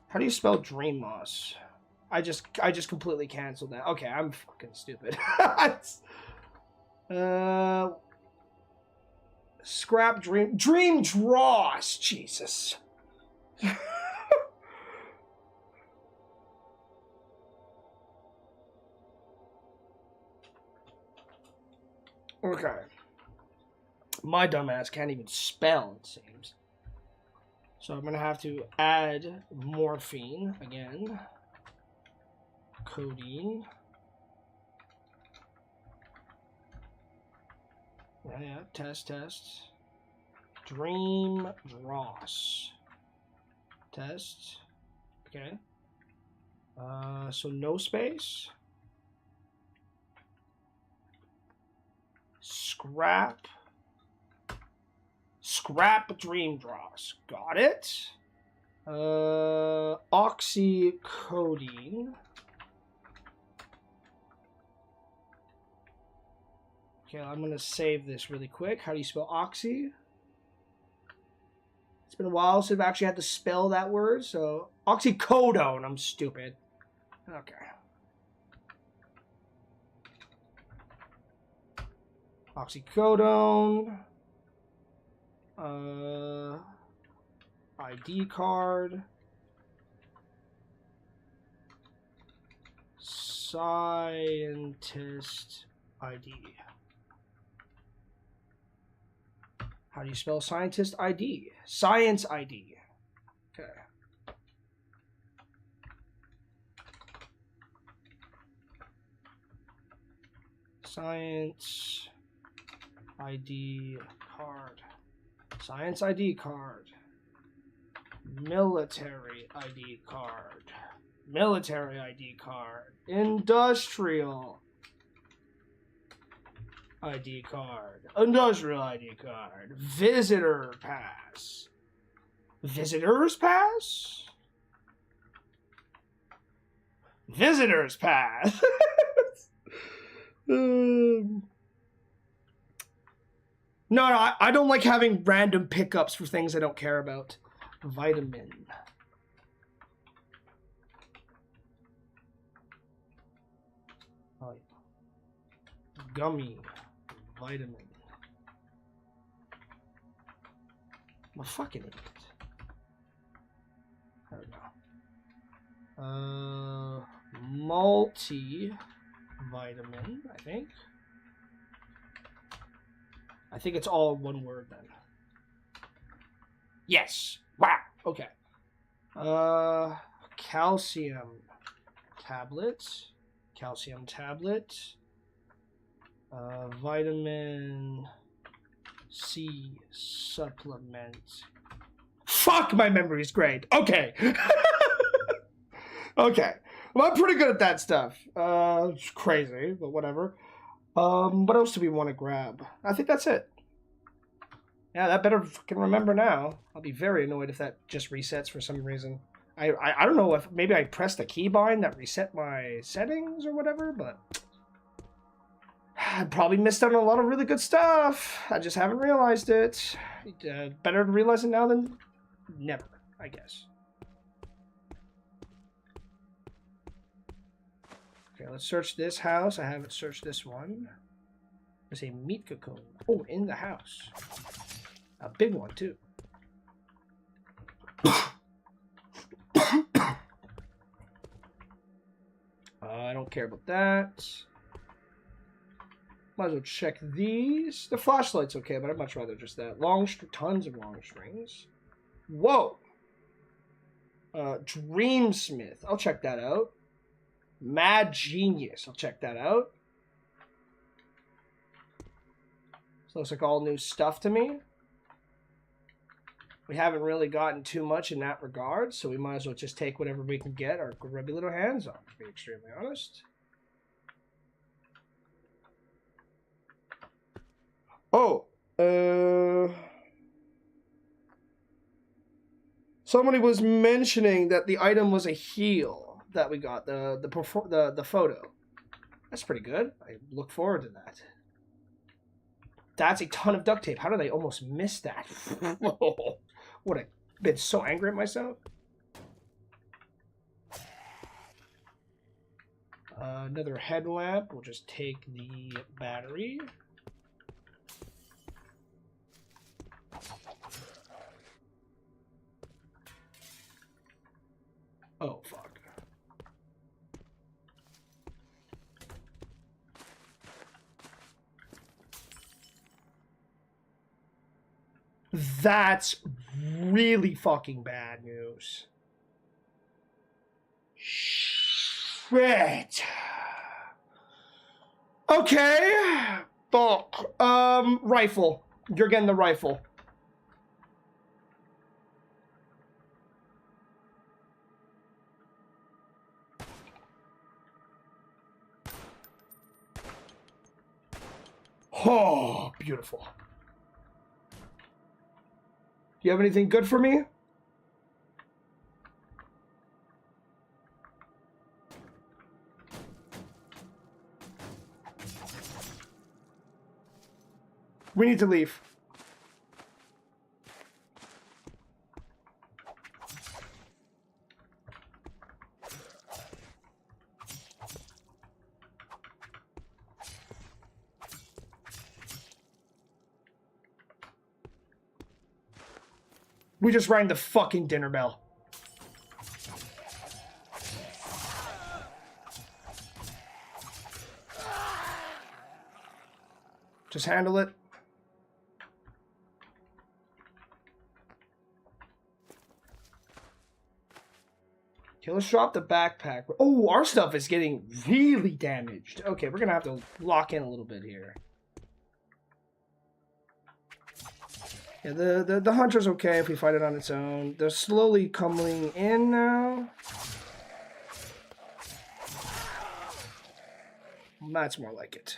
How do you spell dream moss? I just completely canceled that. Okay, I'm fucking stupid. Scrap dream dross. Jesus. Okay. My dumbass can't even spell, it seems. So I'm gonna have to add morphine again. Codeine. Yeah, test. Dream dross. Test. Okay. So no space. Scrap dream dross. Got it. Oxycodone. Okay, I'm gonna save this really quick. How do you spell oxy? It's been a while since I've actually had to spell that word, so oxycodone. I'm stupid. Okay. Oxycodone. ID card. Scientist ID. How do you spell scientist ID? Science ID. Okay. Science ID card. Science ID card. Military ID card. Military ID card. Industrial ID card. Industrial ID card. Visitor pass. Visitors pass? Visitors pass. No, I don't like having random pickups for things I don't care about. Vitamin. Oh, yeah. Gummy. Vitamin. I'm a fucking idiot. There we go. multivitamin, I think it's all one word then. Yes. Wow. Okay. Calcium tablet. Vitamin C supplement. Fuck, my memory's great. Okay. Okay. Well, I'm pretty good at that stuff. It's crazy, but whatever. What else do we want to grab? I think that's it. Yeah, that better fucking remember now. I'll be very annoyed if that just resets for some reason. I don't know if maybe I pressed a keybind that reset my settings or whatever, but I probably missed out on a lot of really good stuff. I just haven't realized it. Better to realize it now than never, I guess. Okay, let's search this house. I haven't searched this one. There's a meat cocoon. Oh, in the house. A big one, too. I don't care about that. Might as well check these. The flashlight's okay, but I'd much rather just that. Tons of long strings. Whoa! Dreamsmith. I'll check that out. Mad Genius. I'll check that out. This looks like all new stuff to me. We haven't really gotten too much in that regard, so we might as well just take whatever we can get our grubby little hands on, to be extremely honest. Oh, somebody was mentioning that the item was a heal that we got, the photo. That's pretty good. I look forward to that. That's a ton of duct tape. How did I almost miss that? What, I've been so angry at myself. Another headlamp. We'll just take the battery. Oh, fuck. That's really fucking bad news. Shit. Okay. Fuck. Rifle. You're getting the rifle. Oh, beautiful. Do you have anything good for me? We need to leave. We just rang the fucking dinner bell. Just handle it. Okay, let's drop the backpack. Oh, our stuff is getting really damaged. Okay, we're gonna have to lock in a little bit here. Yeah, the hunter's okay if we fight it on its own. They're slowly coming in now. That's more like it.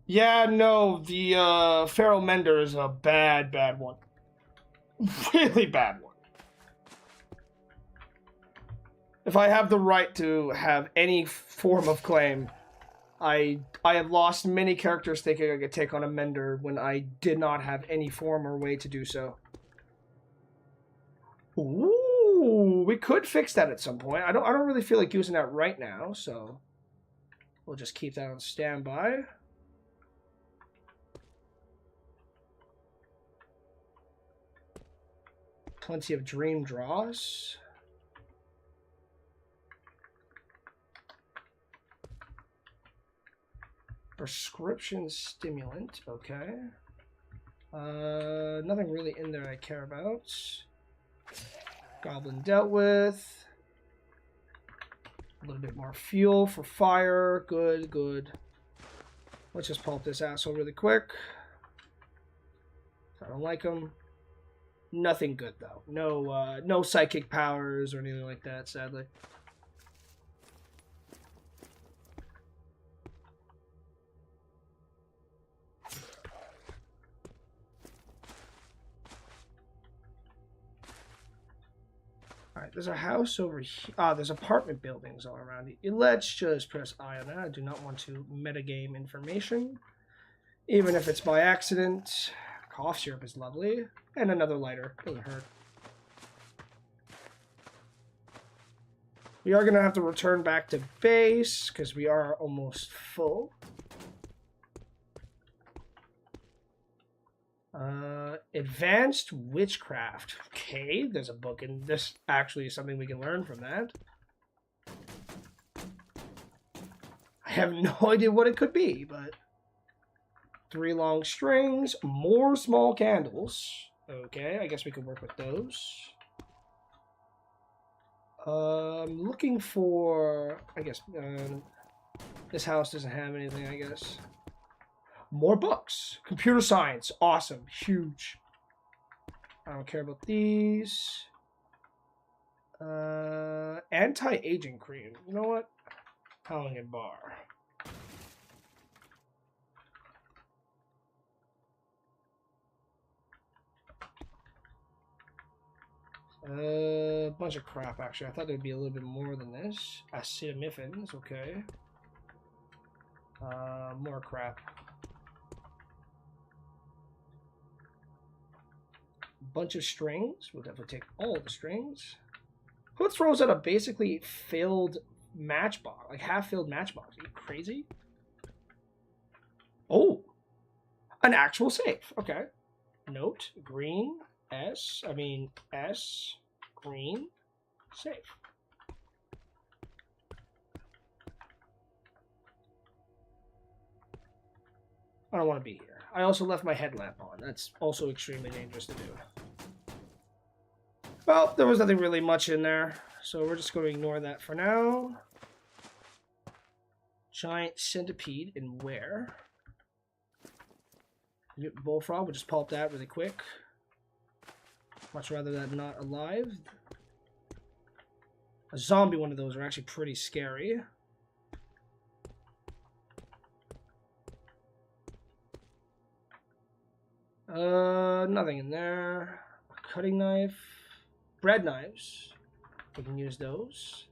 Yeah, no, the Feral Mender is a bad one. Really bad one. If I have the right to have any form of claim, I have lost many characters thinking I could take on a Mender when I did not have any form or way to do so. Ooh, we could fix that at some point. I don't really feel like using that right now, so we'll just keep that on standby. Plenty of dream draws. Prescription stimulant, okay. Nothing really in there I care about. Goblin dealt with. A little bit more fuel for fire. Good, good. Let's just pulp this asshole really quick. I don't like him. Nothing good though. No psychic powers or anything like that, sadly. Alright, there's a house over here. Ah, there's apartment buildings all around it. Let's just press I on that. I do not want to metagame information. Even if it's by accident. Cough syrup is lovely. And another lighter. Doesn't hurt. We are going to have to return back to base because we are almost full. Advanced witchcraft. Okay, there's a book in this. Actually, something we can learn from that. I have no idea what it could be, but 3 long strings, more small candles. Okay, I guess we could work with those. Looking for, I guess, this house doesn't have anything, I guess. More books. Computer science. Awesome. Huge. I don't care about these. Anti-aging cream. You know what? Howling bar. Bunch of crap, actually. I thought there'd be a little bit more than this. Acetaminophen. Okay. More crap. Bunch of strings. We'll definitely take all the strings. Who throws out a basically filled matchbox? Like half-filled matchbox? Are you crazy? Oh! An actual safe. Okay. Note. Green. S. Green. Safe. I don't want to be here. I also left my headlamp on. That's also extremely dangerous to do. Well, there was nothing really much in there, so we're just going to ignore that for now. Giant centipede in where? Mutant bullfrog, we'll just pulp that really quick. Much rather that not alive. A zombie one of those are actually pretty scary. Nothing in there. A cutting knife. Bread knives. We can use those.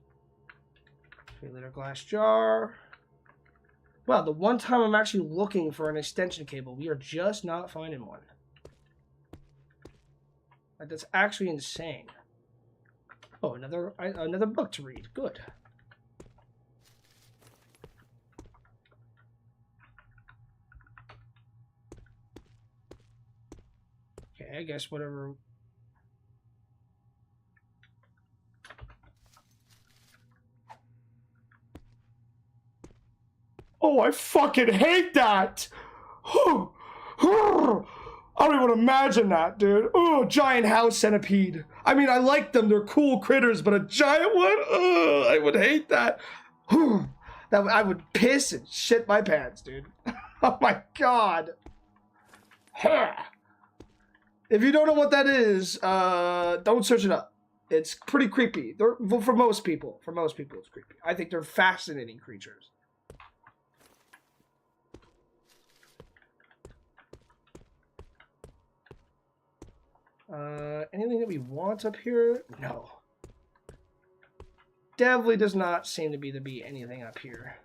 3-liter glass jar. Well, the one time I'm actually looking for an extension cable, we are just not finding one. Like, that's actually insane. Oh, another book to read. Good. Okay, I guess whatever. Oh, I fucking hate that! I don't even imagine that, dude. Oh, giant house centipede. I mean, I like them. They're cool critters, but a giant one? I would hate that. That I would piss and shit my pants, dude. Oh my god. If you don't know what that is, don't search it up. It's pretty creepy. For most people. For most people, it's creepy. I think they're fascinating creatures. Anything that we want up here? No. Definitely does not seem to be anything up here.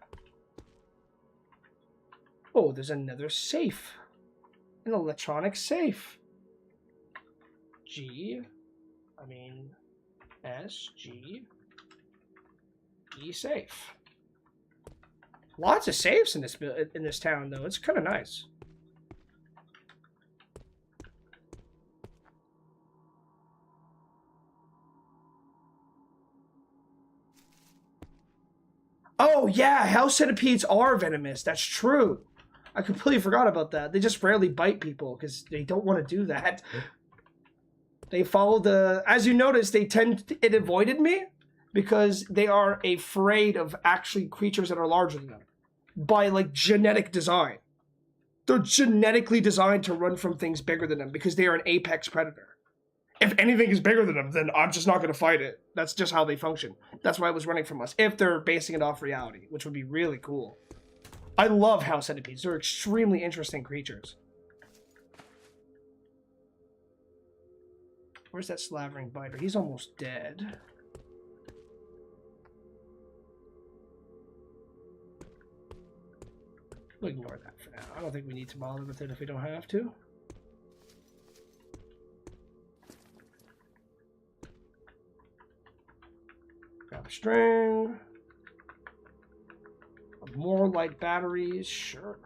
Oh, there's another safe. An electronic safe. S, G, E safe. Lots of safes in this town, though. It's kind of nice. Oh, yeah, house centipedes are venomous. That's true. I completely forgot about that. They just rarely bite people because they don't want to do that. They follow the... As you notice, it avoided me because they are afraid of actually creatures that are larger than them. By, like, genetic design. They're genetically designed to run from things bigger than them because they are an apex predator. If anything is bigger than them, then I'm just not going to fight it. That's just how they function. That's why it was running from us. If they're basing it off reality, which would be really cool. I love house centipedes. They're extremely interesting creatures. Where's that slavering biter? He's almost dead. We'll ignore that for now. I don't think we need to bother with it if we don't have to. Grab a string. More light batteries, sure.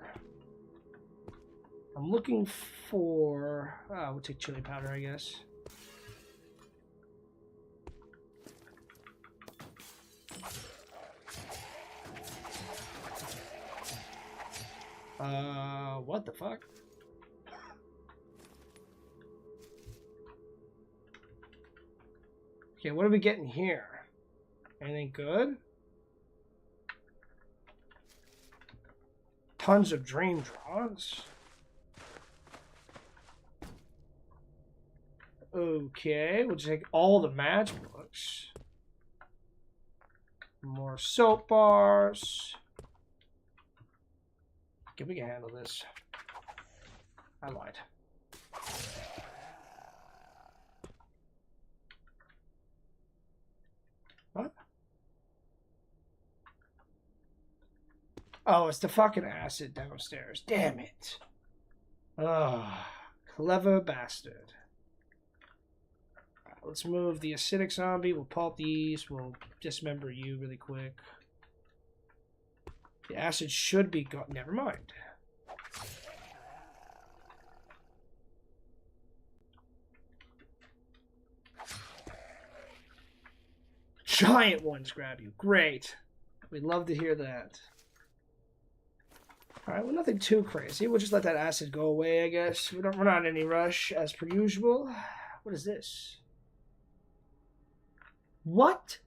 I'm looking for... we'll take chili powder, I guess. What the fuck? Okay, what are we getting here? Anything good? Tons of dream draws. Okay, we'll take all the match books. More soap bars. Okay, we can handle this. I lied. What? Oh, it's the fucking acid downstairs. Damn it. Oh, clever bastard. Right, let's move the acidic zombie. We'll pulp these. We'll dismember you really quick. The acid should be gone. Never mind. Giant ones grab you. Great. We'd love to hear that. Alright, well, nothing too crazy. We'll just let that acid go away, I guess. We're not in any rush, as per usual. What is this? What?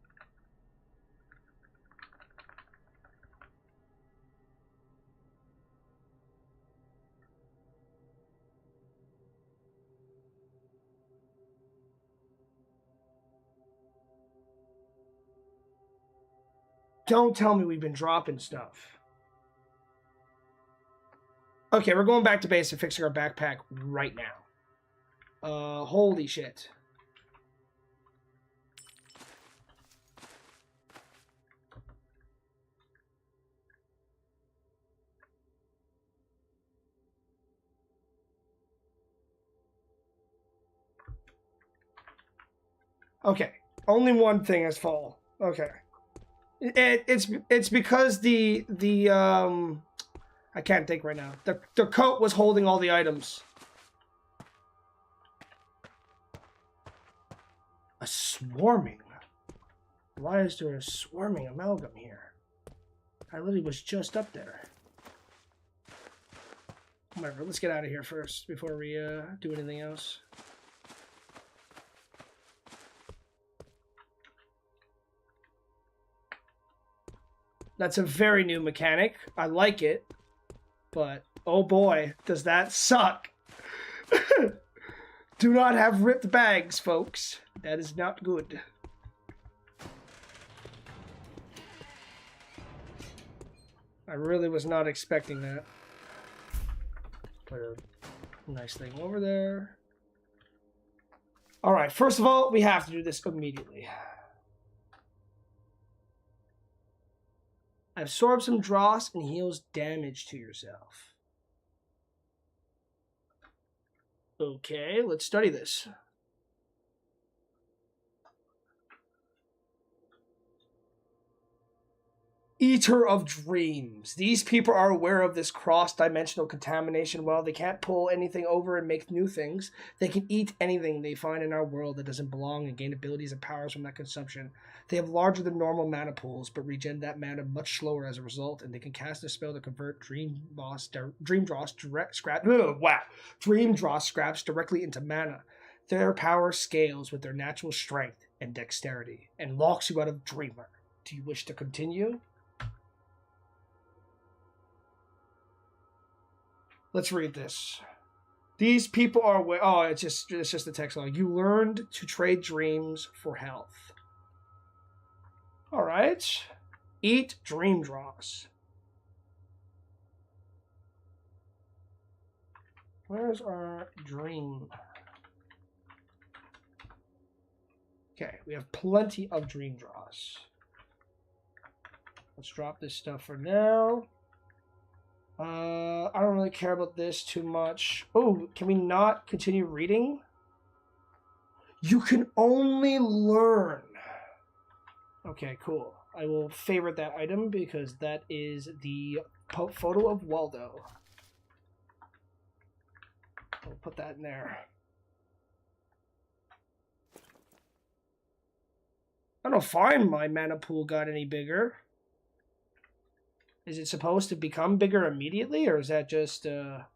Don't tell me we've been dropping stuff. Okay, we're going back to base and fixing our backpack right now. Holy shit. Okay, only one thing has fallen. Okay. It's because the I can't think right now. The coat was holding all the items. A swarming. Why is there a swarming amalgam here? I literally was just up there. Whatever, let's get out of here first before we do anything else. That's a very new mechanic. I like it. But, oh boy, does that suck. Do not have ripped bags, folks. That is not good. I really was not expecting that. Put a nice thing over there. Alright, first of all, we have to do this immediately. Absorb some dross and heals damage to yourself. Okay, let's study this. Eater of dreams. These people are aware of this cross-dimensional contamination. While they can't pull anything over and make new things, they can eat anything they find in our world that doesn't belong and gain abilities and powers from that consumption. They have larger than normal mana pools, but regen that mana much slower as a result, and they can cast a spell to convert dream draw scraps directly into mana. Their power scales with their natural strength and dexterity, and locks you out of Dreamer. Do you wish to continue? Let's read this. These people are aware. Oh, it's just the text log. You learned to trade dreams for health. All right. Eat dream draws. Where's our dream? Okay, we have plenty of dream draws. Let's drop this stuff for now. I don't really care about this too much. Oh, can we not continue reading? You can only learn. Okay, cool. I will favorite that item because that is the photo of Waldo. I'll put that in there. I don't find my mana pool got any bigger. Is it supposed to become bigger immediately, or is that just, okay.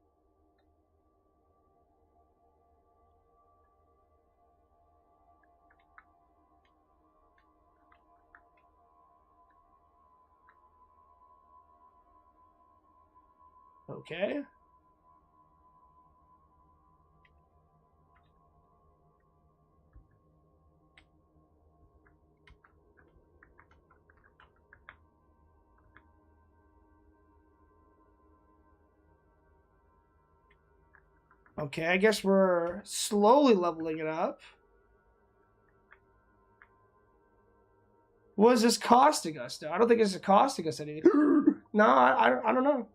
Okay, I guess we're slowly leveling it up. What is this costing us, though? I don't think it's costing us anything. No, I don't know.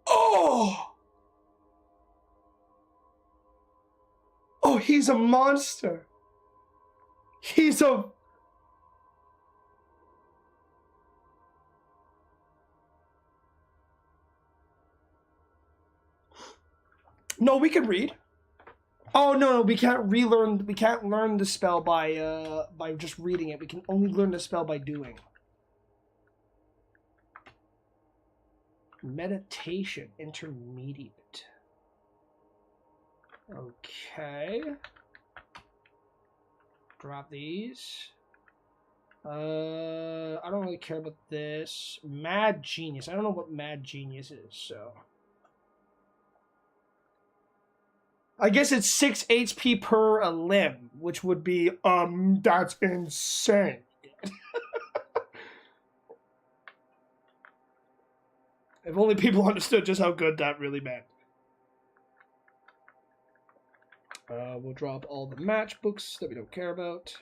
Oh! Oh, he's a monster. He's a... No, we can read. Oh no, we can't relearn. We can't learn the spell by just reading it. We can only learn the spell by doing. Meditation intermediate. Okay. Drop these. I don't really care about this. Mad Genius. I don't know what Mad Genius is, so. I guess it's 6 HP per a limb, which would be, that's insane. If only people understood just how good that really meant. We'll drop all the matchbooks that we don't care about.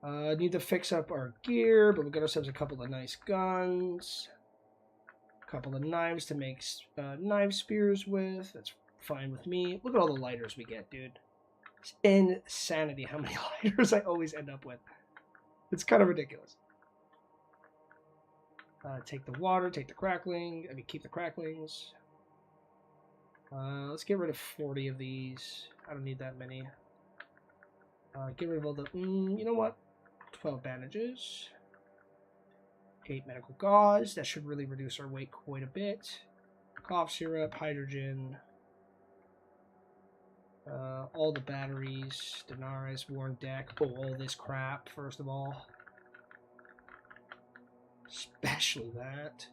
Need to fix up our gear, but we got ourselves a couple of nice guns. A couple of knives to make knife spears with. That's fine with me. Look at all the lighters we get, dude. It's insanity how many lighters I always end up with. It's kind of ridiculous. Take the water, take the crackling. I mean, keep the cracklings. Let's get rid of 40 of these. I don't need that many. Get rid of all the... you know what? 12 bandages. 8 medical gauze. That should really reduce our weight quite a bit. Cough syrup, hydrogen. All the batteries. Denaris, worn deck. Oh, all this crap, first of all. Especially that.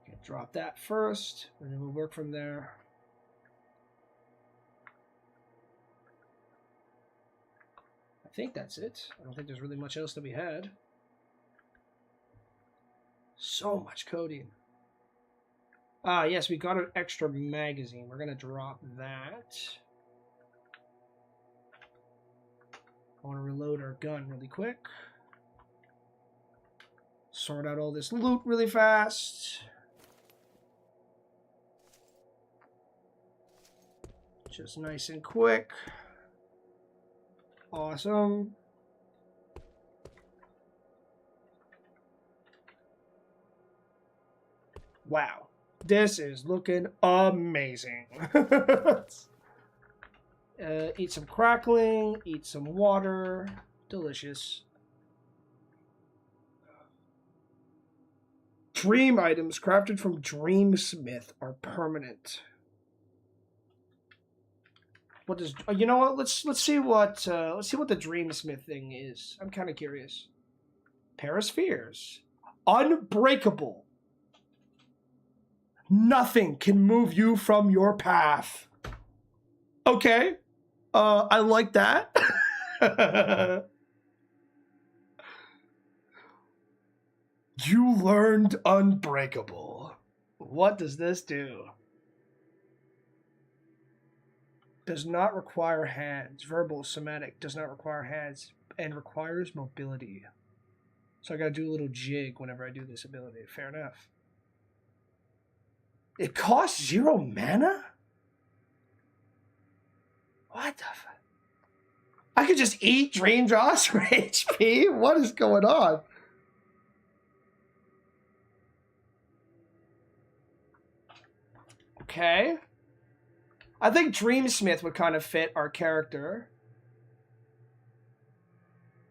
Okay, drop that first, and then we'll work from there. I think that's it. I don't think there's really much else to be had. So much codeine. Ah, yes, we got an extra magazine. We're going to drop that. I want to reload our gun really quick. Sort out all this loot really fast. Just nice and quick. Awesome. Wow. This is looking amazing. Eat some crackling, eat some water. Delicious. Dream items crafted from Dreamsmith are permanent. What does you know what? Let's see what the Dreamsmith thing is. I'm kind of curious. Paraspheres. Unbreakable. Nothing can move you from your path. Okay. I like that. You learned Unbreakable. What does this do? Does not require hands. Verbal, somatic, does not require hands, and requires mobility. So I gotta do a little jig whenever I do this ability. Fair enough. It costs 0 mana? What the fuck? I could just eat Dream Draws for HP? What is going on? Okay. I think Dreamsmith would kind of fit our character.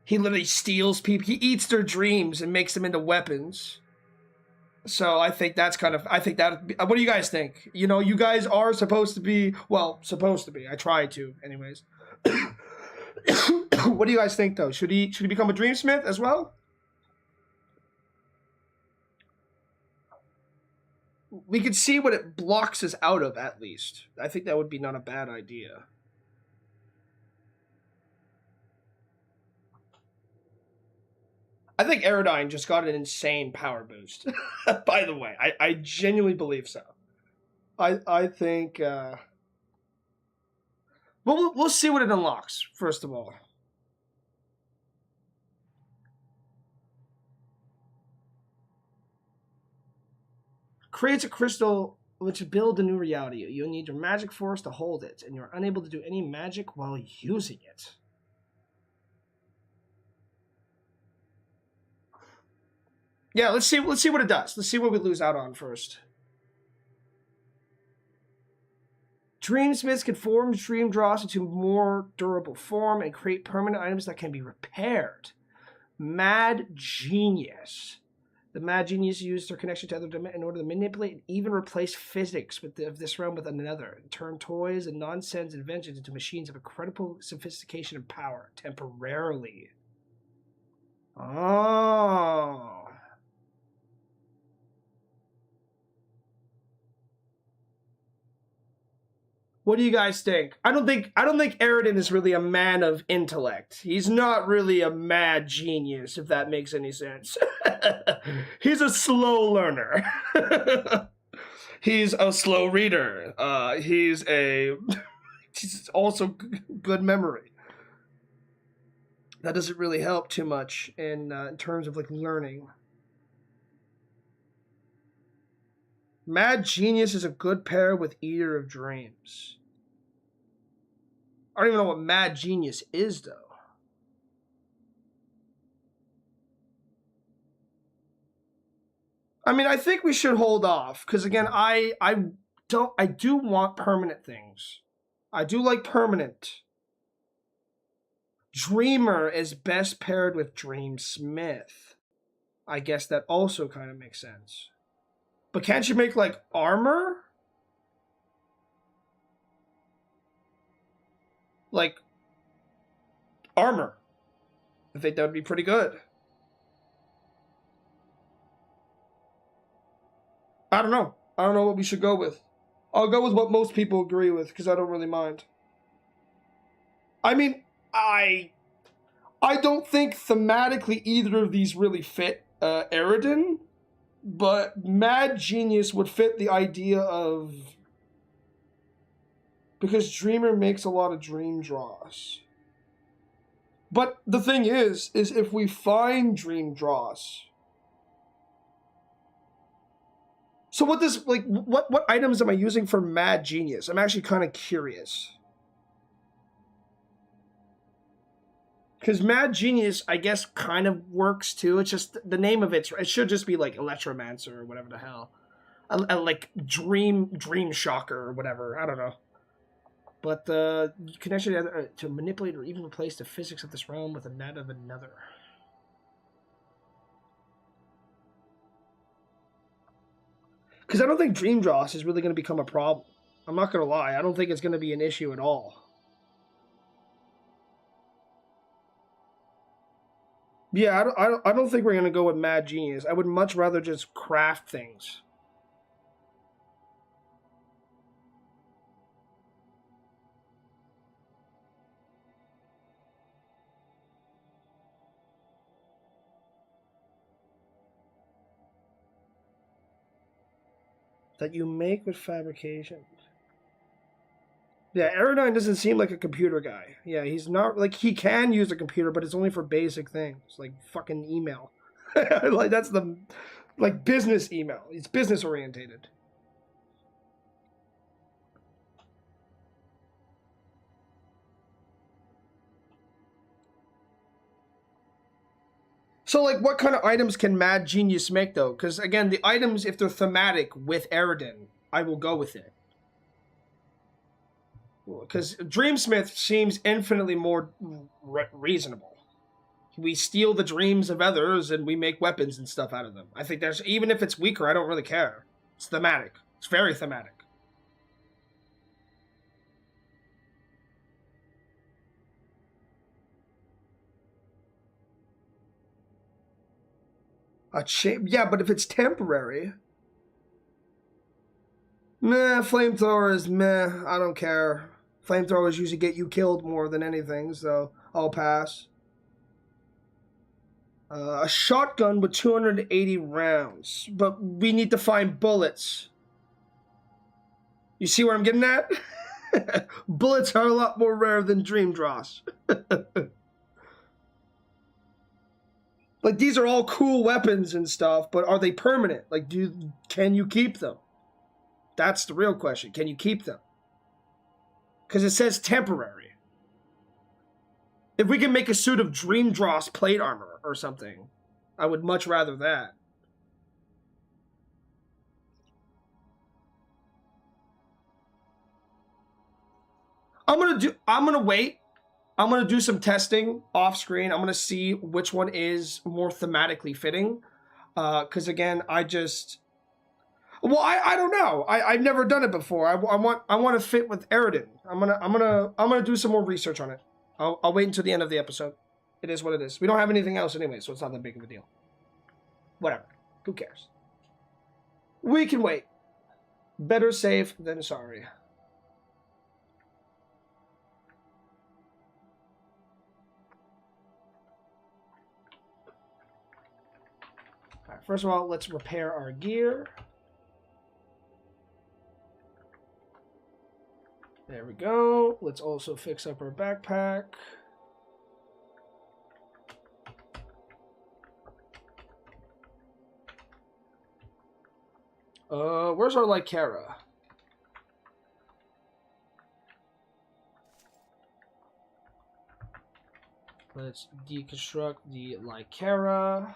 He literally steals people. He eats their dreams and makes them into weapons. So I think that's kind of, I think that, what do you guys think? You know, you guys are supposed to be, well, supposed to be. I try to, anyways. What do you guys think, though? Should he become a Dreamsmith as well? We could see what it blocks us out of, at least. I think that would be not a bad idea. I think Eradine just got an insane power boost. By the way, I genuinely believe so. I think we'll see what it unlocks first of all. Creates a crystal which builds a new reality. You'll need your magic force to hold it, and you're unable to do any magic while using it. Yeah, let's see what it does. Let's see what we lose out on first. Dreamsmiths can form dream draws into more durable form and create permanent items that can be repaired. Mad Genius. The Mad Genius used their connection to other dimensions in order to manipulate and even replace physics of this realm with another, and turn toys and nonsense inventions into machines of incredible sophistication and power, temporarily. Oh. What do you guys think? I don't think Eradine is really a man of intellect. He's not really a mad genius, if that makes any sense. He's a slow learner. He's a slow reader. He's also good memory. That doesn't really help too much in terms of like learning. Mad Genius is a good pair with Eater of Dreams. I don't even know what Mad Genius is, though. I mean, I think we should hold off, because again, I do want permanent things. I do like permanent. Dreamer is best paired with Dreamsmith. I guess that also kind of makes sense. But can't you make, like, armor? Like, armor. I think that would be pretty good. I don't know. I don't know what we should go with. I'll go with what most people agree with, because I don't really mind. I mean, I don't think thematically either of these really fit Eradine. But Mad Genius would fit the idea of... Because Dreamer makes a lot of dream draws. But the thing is if we find dream draws... So what this, like, what items am I using for Mad Genius? I'm actually kind of curious. Because Mad Genius, I guess, kind of works too. It's just the name of it should just be like Electromancer or whatever the hell. Like Dream Shocker or whatever. I don't know. But you can actually to manipulate or even replace the physics of this realm with that of another. Because I don't think Dream Dross is really going to become a problem. I'm not going to lie. I don't think it's going to be an issue at all. Yeah, I don't think we're going to go with Mad Genius. I would much rather just craft things. That you make with fabrication. Yeah, Eradine doesn't seem like a computer guy. Yeah, he's not, like, he can use a computer, but it's only for basic things, like fucking email. Like, that's the, like, business email. It's business orientated. So, like, what kind of items can Mad Genius make, though? Because, again, the items, if they're thematic with Eradine, I will go with it. Because Dreamsmith seems infinitely more reasonable. We steal the dreams of others and we make weapons and stuff out of them. I think there's, even if it's weaker, I don't really care. It's thematic. It's very thematic. Yeah, but if it's temporary... Meh, flamethrowers, meh, I don't care. Flamethrowers usually get you killed more than anything, so I'll pass. A shotgun with 280 rounds, but we need to find bullets. You see where I'm getting at? Bullets are a lot more rare than Dream Dross. Like, these are all cool weapons and stuff, but are they permanent? Like, can you keep them? That's the real question. Can you keep them? Because it says temporary. If we can make a suit of Dream Dross plate armor or something, I would much rather that. I'm gonna wait. I'm gonna do some testing off screen. I'm gonna see which one is more thematically fitting. Because again, I don't know. I've never done it before. I want to fit with Eradine. I'm gonna do some more research on it. I'll wait until the end of the episode. It is what it is. We don't have anything else anyway, so it's not that big of a deal. Whatever. Who cares? We can wait. Better safe than sorry. All right, first of all, let's repair our gear. There we go. Let's also fix up our backpack. Where's our Lycara? Let's deconstruct the Lycara.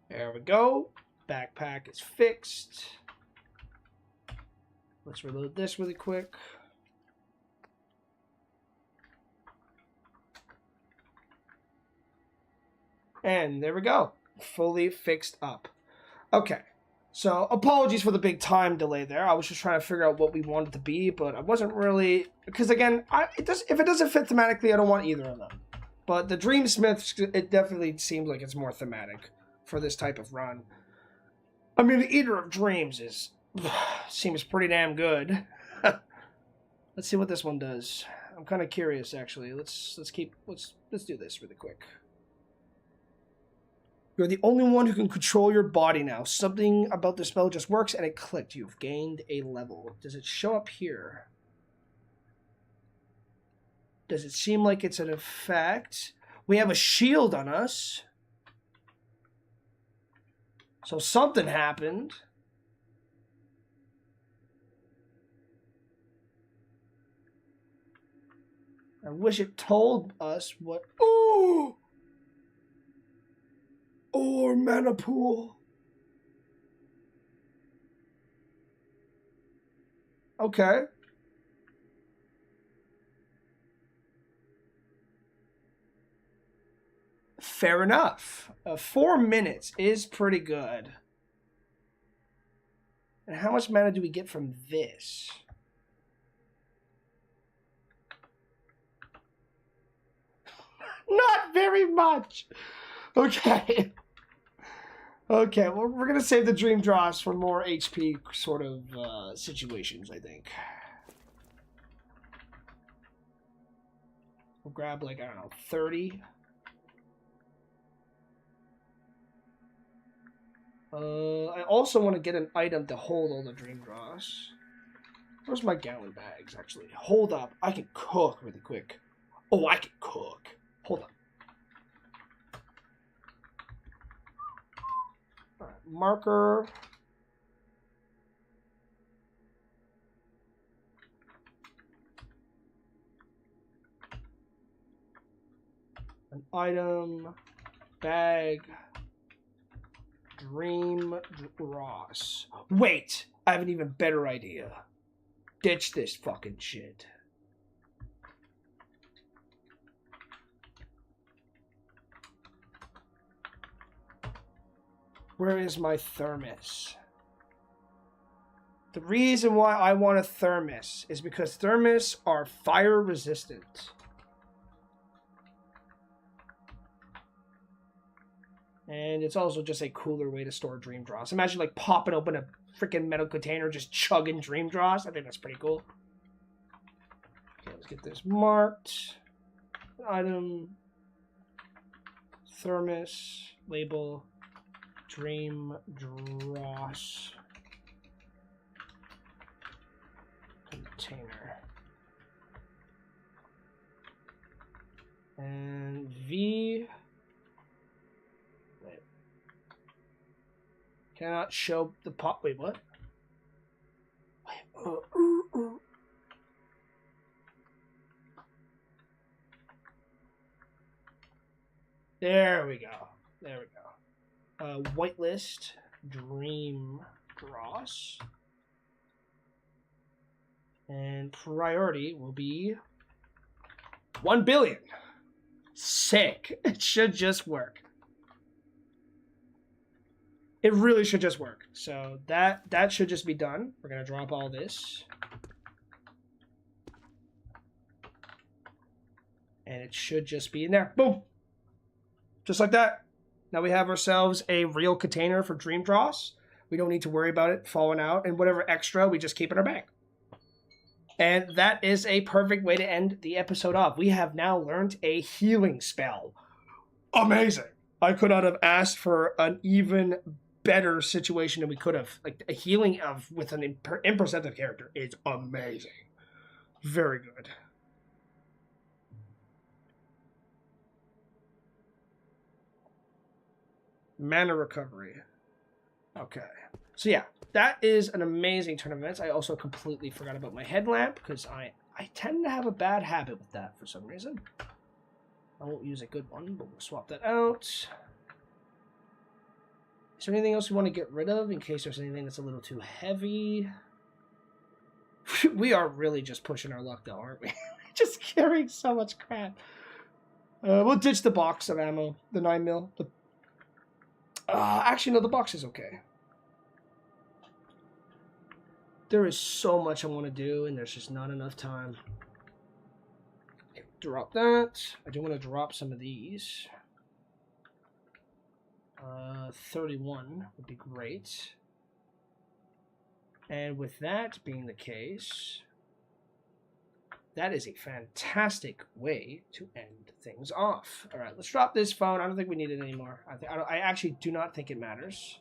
There we go. Backpack is fixed. Let's reload this really quick. And there we go. Fully fixed up. Okay. So, apologies for the big time delay there. I was just trying to figure out what we wanted to be, but I wasn't really... Because, again, if it doesn't fit thematically, I don't want either of them. But the Dreamsmith, it definitely seems like it's more thematic for this type of run. I mean, the Eater of Dreams seems pretty damn good. Let's see what this one does. I'm kind of curious, actually. Let's do this really quick. You're the only one who can control your body now. Something about the spell just works, and it clicked. You've gained a level. Does it show up here? Does it seem like it's an effect? We have a shield on us. So something happened. I wish it told us what... Ooh! Or mana pool. Okay. Fair enough. 4 minutes is pretty good. And how much mana do we get from this? Not very much. Okay. Okay, well, we're going to save the Dream Dross for more HP sort of situations, I think. We'll grab, like, I don't know, 30. I also want to get an item to hold all the Dream Dross. Where's my gallon bags, actually? Hold up. I can cook really quick. Oh, I can cook. Hold up. All right, marker. An item. Bag. Dream Dross. Wait! I have an even better idea. Ditch this fucking shit. Where is my thermos? The reason why I want a thermos is because thermos are fire resistant. And it's also just a cooler way to store Dream Dross. Imagine like popping open a freaking metal container, just chugging Dream Dross. I think that's pretty cool. Okay, let's get this marked. Item. Thermos. Label. Dream Dross. Container. And V. Cannot show the pot. Wait, what? Wait, There we go. There we go. Whitelist Dream Dross. And priority will be 1 billion. Sick. It should just work. It really should just work. So that should just be done. We're going to drop all this. And it should just be in there. Boom. Just like that. Now we have ourselves a real container for Dream Dross. We don't need to worry about it falling out. And whatever extra, we just keep in our bag. And that is a perfect way to end the episode off. We have now learned a healing spell. Amazing. I could not have asked for an even better situation than we could have. Like a healing of with an imperceptive character is amazing. Very good. Mana recovery. Okay. So yeah, that is an amazing turn of events. I also completely forgot about my headlamp because I tend to have a bad habit with that for some reason. I won't use a good one, but we'll swap that out. Is there anything else we want to get rid of in case there's anything that's a little too heavy? We are really just pushing our luck though, aren't we? Just carrying so much crap. We'll ditch the box of ammo, the 9mm. Actually, no, the box is okay. There is so much I want to do, and there's just not enough time. Okay, drop that. I do want to drop some of these. 31 would be great. And with that being the case, that is a fantastic way to end things off. All right, let's drop this phone. I don't think we need it anymore. I actually do not think it matters.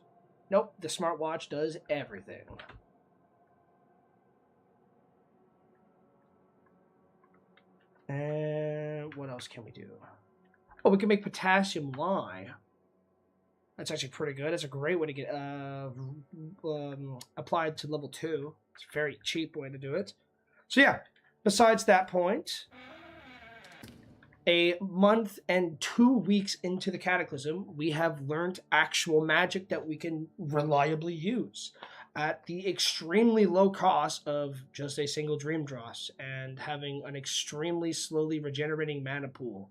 Nope, the smartwatch does everything. And else can we do? Oh, we can make potassium lye. That's actually pretty good. It's a great way to get applied to level 2. It's a very cheap way to do it. So yeah, besides that point, a month and 2 weeks into the Cataclysm, we have learned actual magic that we can reliably use at the extremely low cost of just a single Dream Dross and having an extremely slowly regenerating mana pool.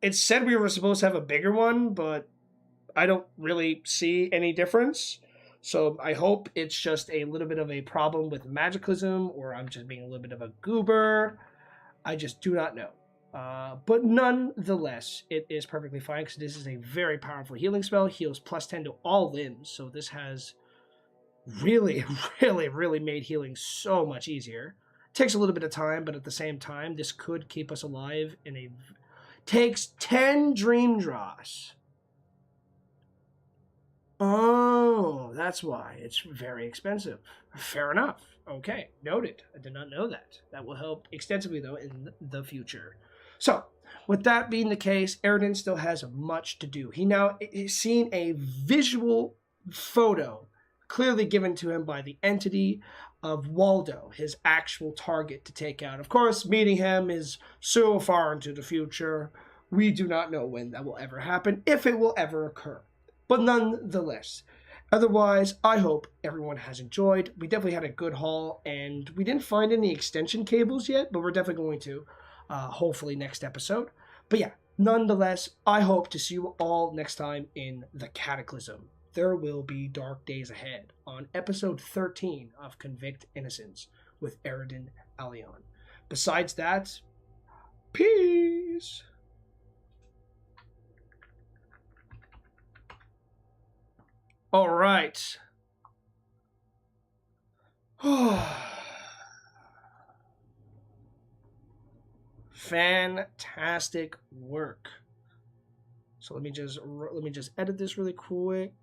It said we were supposed to have a bigger one, but I don't really see any difference. So I hope it's just a little bit of a problem with Magicalism, or I'm just being a little bit of a goober. I just do not know. But nonetheless, it is perfectly fine because this is a very powerful healing spell. Heals plus 10 to all limbs, so this has really, really made healing so much easier. Takes a little bit of time, but at the same time, this could keep us alive in a... Takes 10 Dream Dross. Oh, that's why. It's very expensive. Fair enough. Okay, noted. I did not know that. That will help extensively, though, in the future. So, with that being the case, Eradine still has much to do. He now is seen a visual photo clearly given to him by the entity of Waldo, his actual target to take out. Of course, meeting him is so far into the future, we do not know when that will ever happen, if it will ever occur. But nonetheless, otherwise, I hope everyone has enjoyed. We definitely had a good haul, and we didn't find any extension cables yet, but we're definitely going to, hopefully next episode. But yeah, nonetheless, I hope to see you all next time in the Cataclysm. There will be dark days ahead on episode 13 of Convict, Innocence with Eradine Allion. Besides that, peace! All right. Fantastic work. So let me just edit this really quick.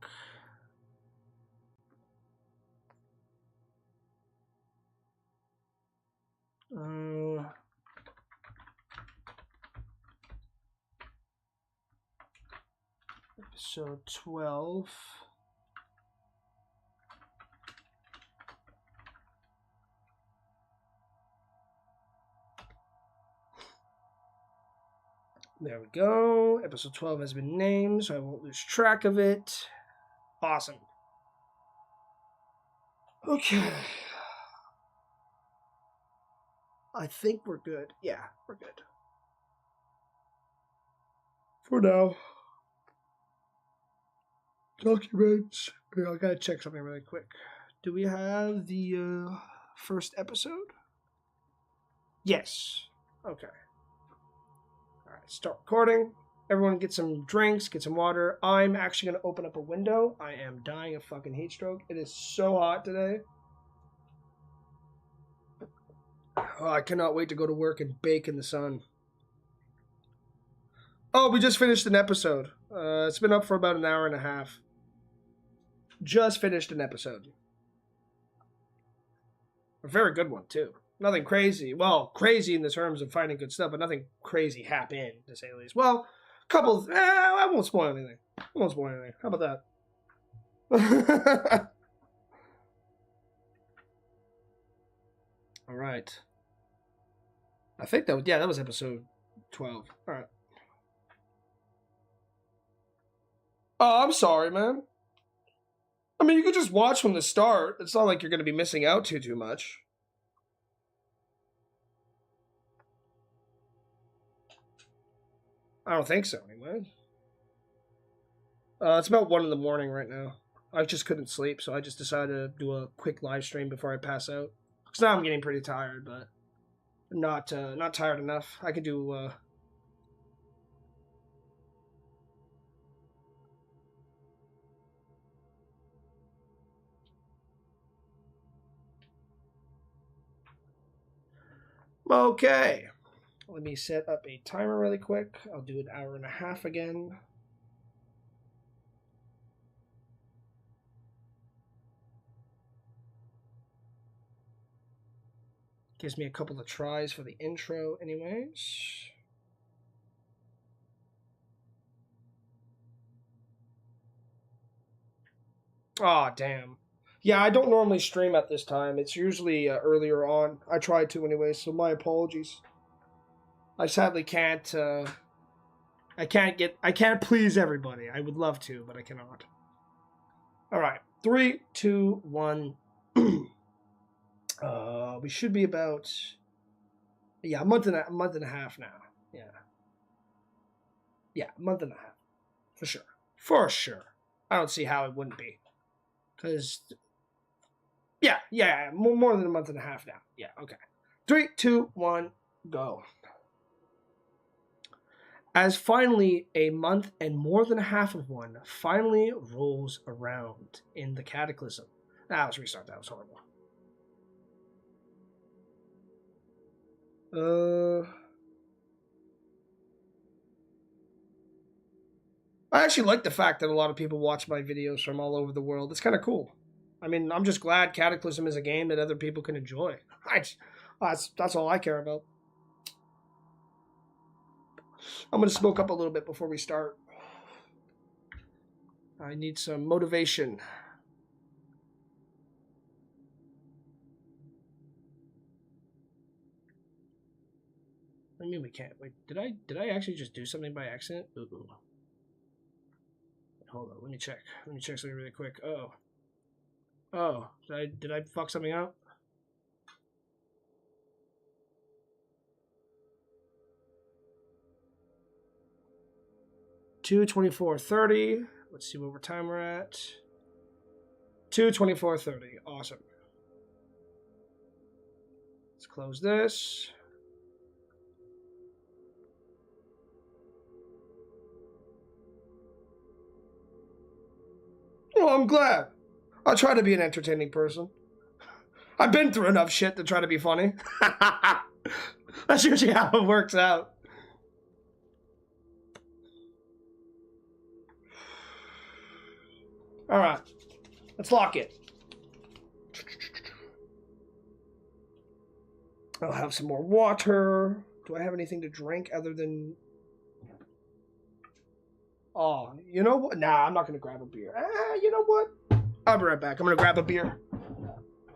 Episode 12. There we go. Episode 12 has been named, so I won't lose track of it. Awesome. Okay. I think we're good. Yeah, we're good. For now. Documents. I gotta check something really quick. Do we have the first episode? Yes. Okay. Alright, start recording. Everyone get some drinks, get some water. I'm actually going to open up a window. I am dying of fucking heat stroke. It is so hot today. Oh, I cannot wait to go to work and bake in the sun. Oh, we just finished an episode. It's been up for about an hour and a half. Just finished an episode. A very good one, too. Nothing crazy. Well, crazy in the terms of finding good stuff, but nothing crazy happened, to say the least. Well, a couple... I won't spoil anything. How about that? All right. I think that was... Yeah, that was episode 12. All right. Oh, I'm sorry, man. I mean, you could just watch from the start. It's not like you're going to be missing out too much. I don't think so, anyway. It's about 1 in the morning right now. I just couldn't sleep, so I just decided to do a quick live stream before I pass out. Because now I'm getting pretty tired, but not tired enough. I could do... Okay. Let me set up a timer really quick. I'll do an hour and a half again. Gives me a couple of tries for the intro anyways. Oh, damn. Yeah, I don't normally stream at this time. It's usually earlier on. I try to anyway, so my apologies. I sadly can't. I can't please everybody. I would love to, but I cannot. All right, 3, 2, 1. We should be about a month and a half now. Yeah, a month and a half for sure. For sure. I don't see how it wouldn't be, because yeah, more than a month and a half now. Yeah, okay. 3, 2, 1, go. As finally a month and more than a half of one finally rolls around in the Cataclysm. Let's restart. That was horrible. I actually like the fact that a lot of people watch my videos from all over the world. It's kind of cool. I mean, I'm just glad Cataclysm is a game that other people can enjoy. That's all I care about. I'm going to smoke up a little bit before we start. I need some motivation. What do you mean we can't? Wait, did I actually just do something by accident? Ooh. Hold on, let me check. Let me check something really quick. Oh, did I fuck something up? $2:24:30. Let's see what time we're at. 2:24:30. Awesome. Let's close this. Well, I'm glad. I'll try to be an entertaining person. I've been through enough shit to try to be funny. That's usually how it works out. All right, let's lock it. I'll have some more water. Do I have anything to drink other than... Oh, you know what? Nah, I'm not going to grab a beer. You know what? I'll be right back. I'm going to grab a beer.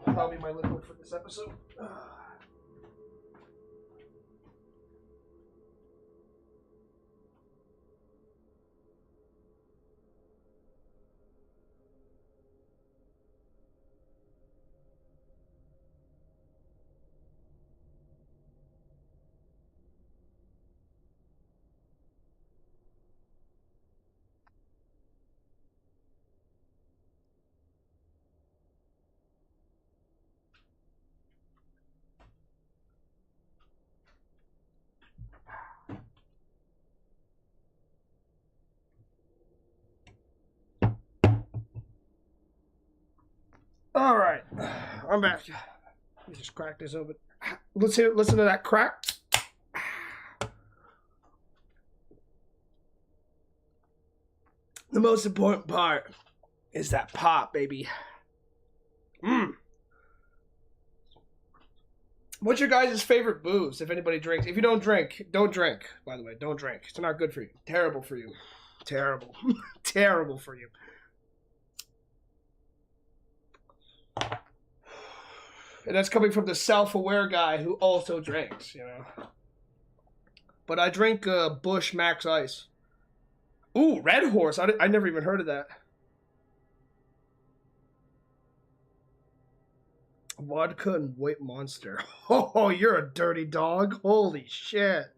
That'll be my liquid for this episode. All right, I'm back. Let me just crack this open. Listen to that crack. The most important part is that pop, baby. What's your guys' favorite booze, if anybody drinks? If you don't drink, don't drink, by the way. Don't drink. It's not good for you. Terrible for you. Terrible. Terrible for you. And that's coming from the self-aware guy who also drinks, you know. But I drink Busch Max Ice. Ooh, Red Horse. I never even heard of that. Vodka and White Monster. Oh, you're a dirty dog. Holy shit.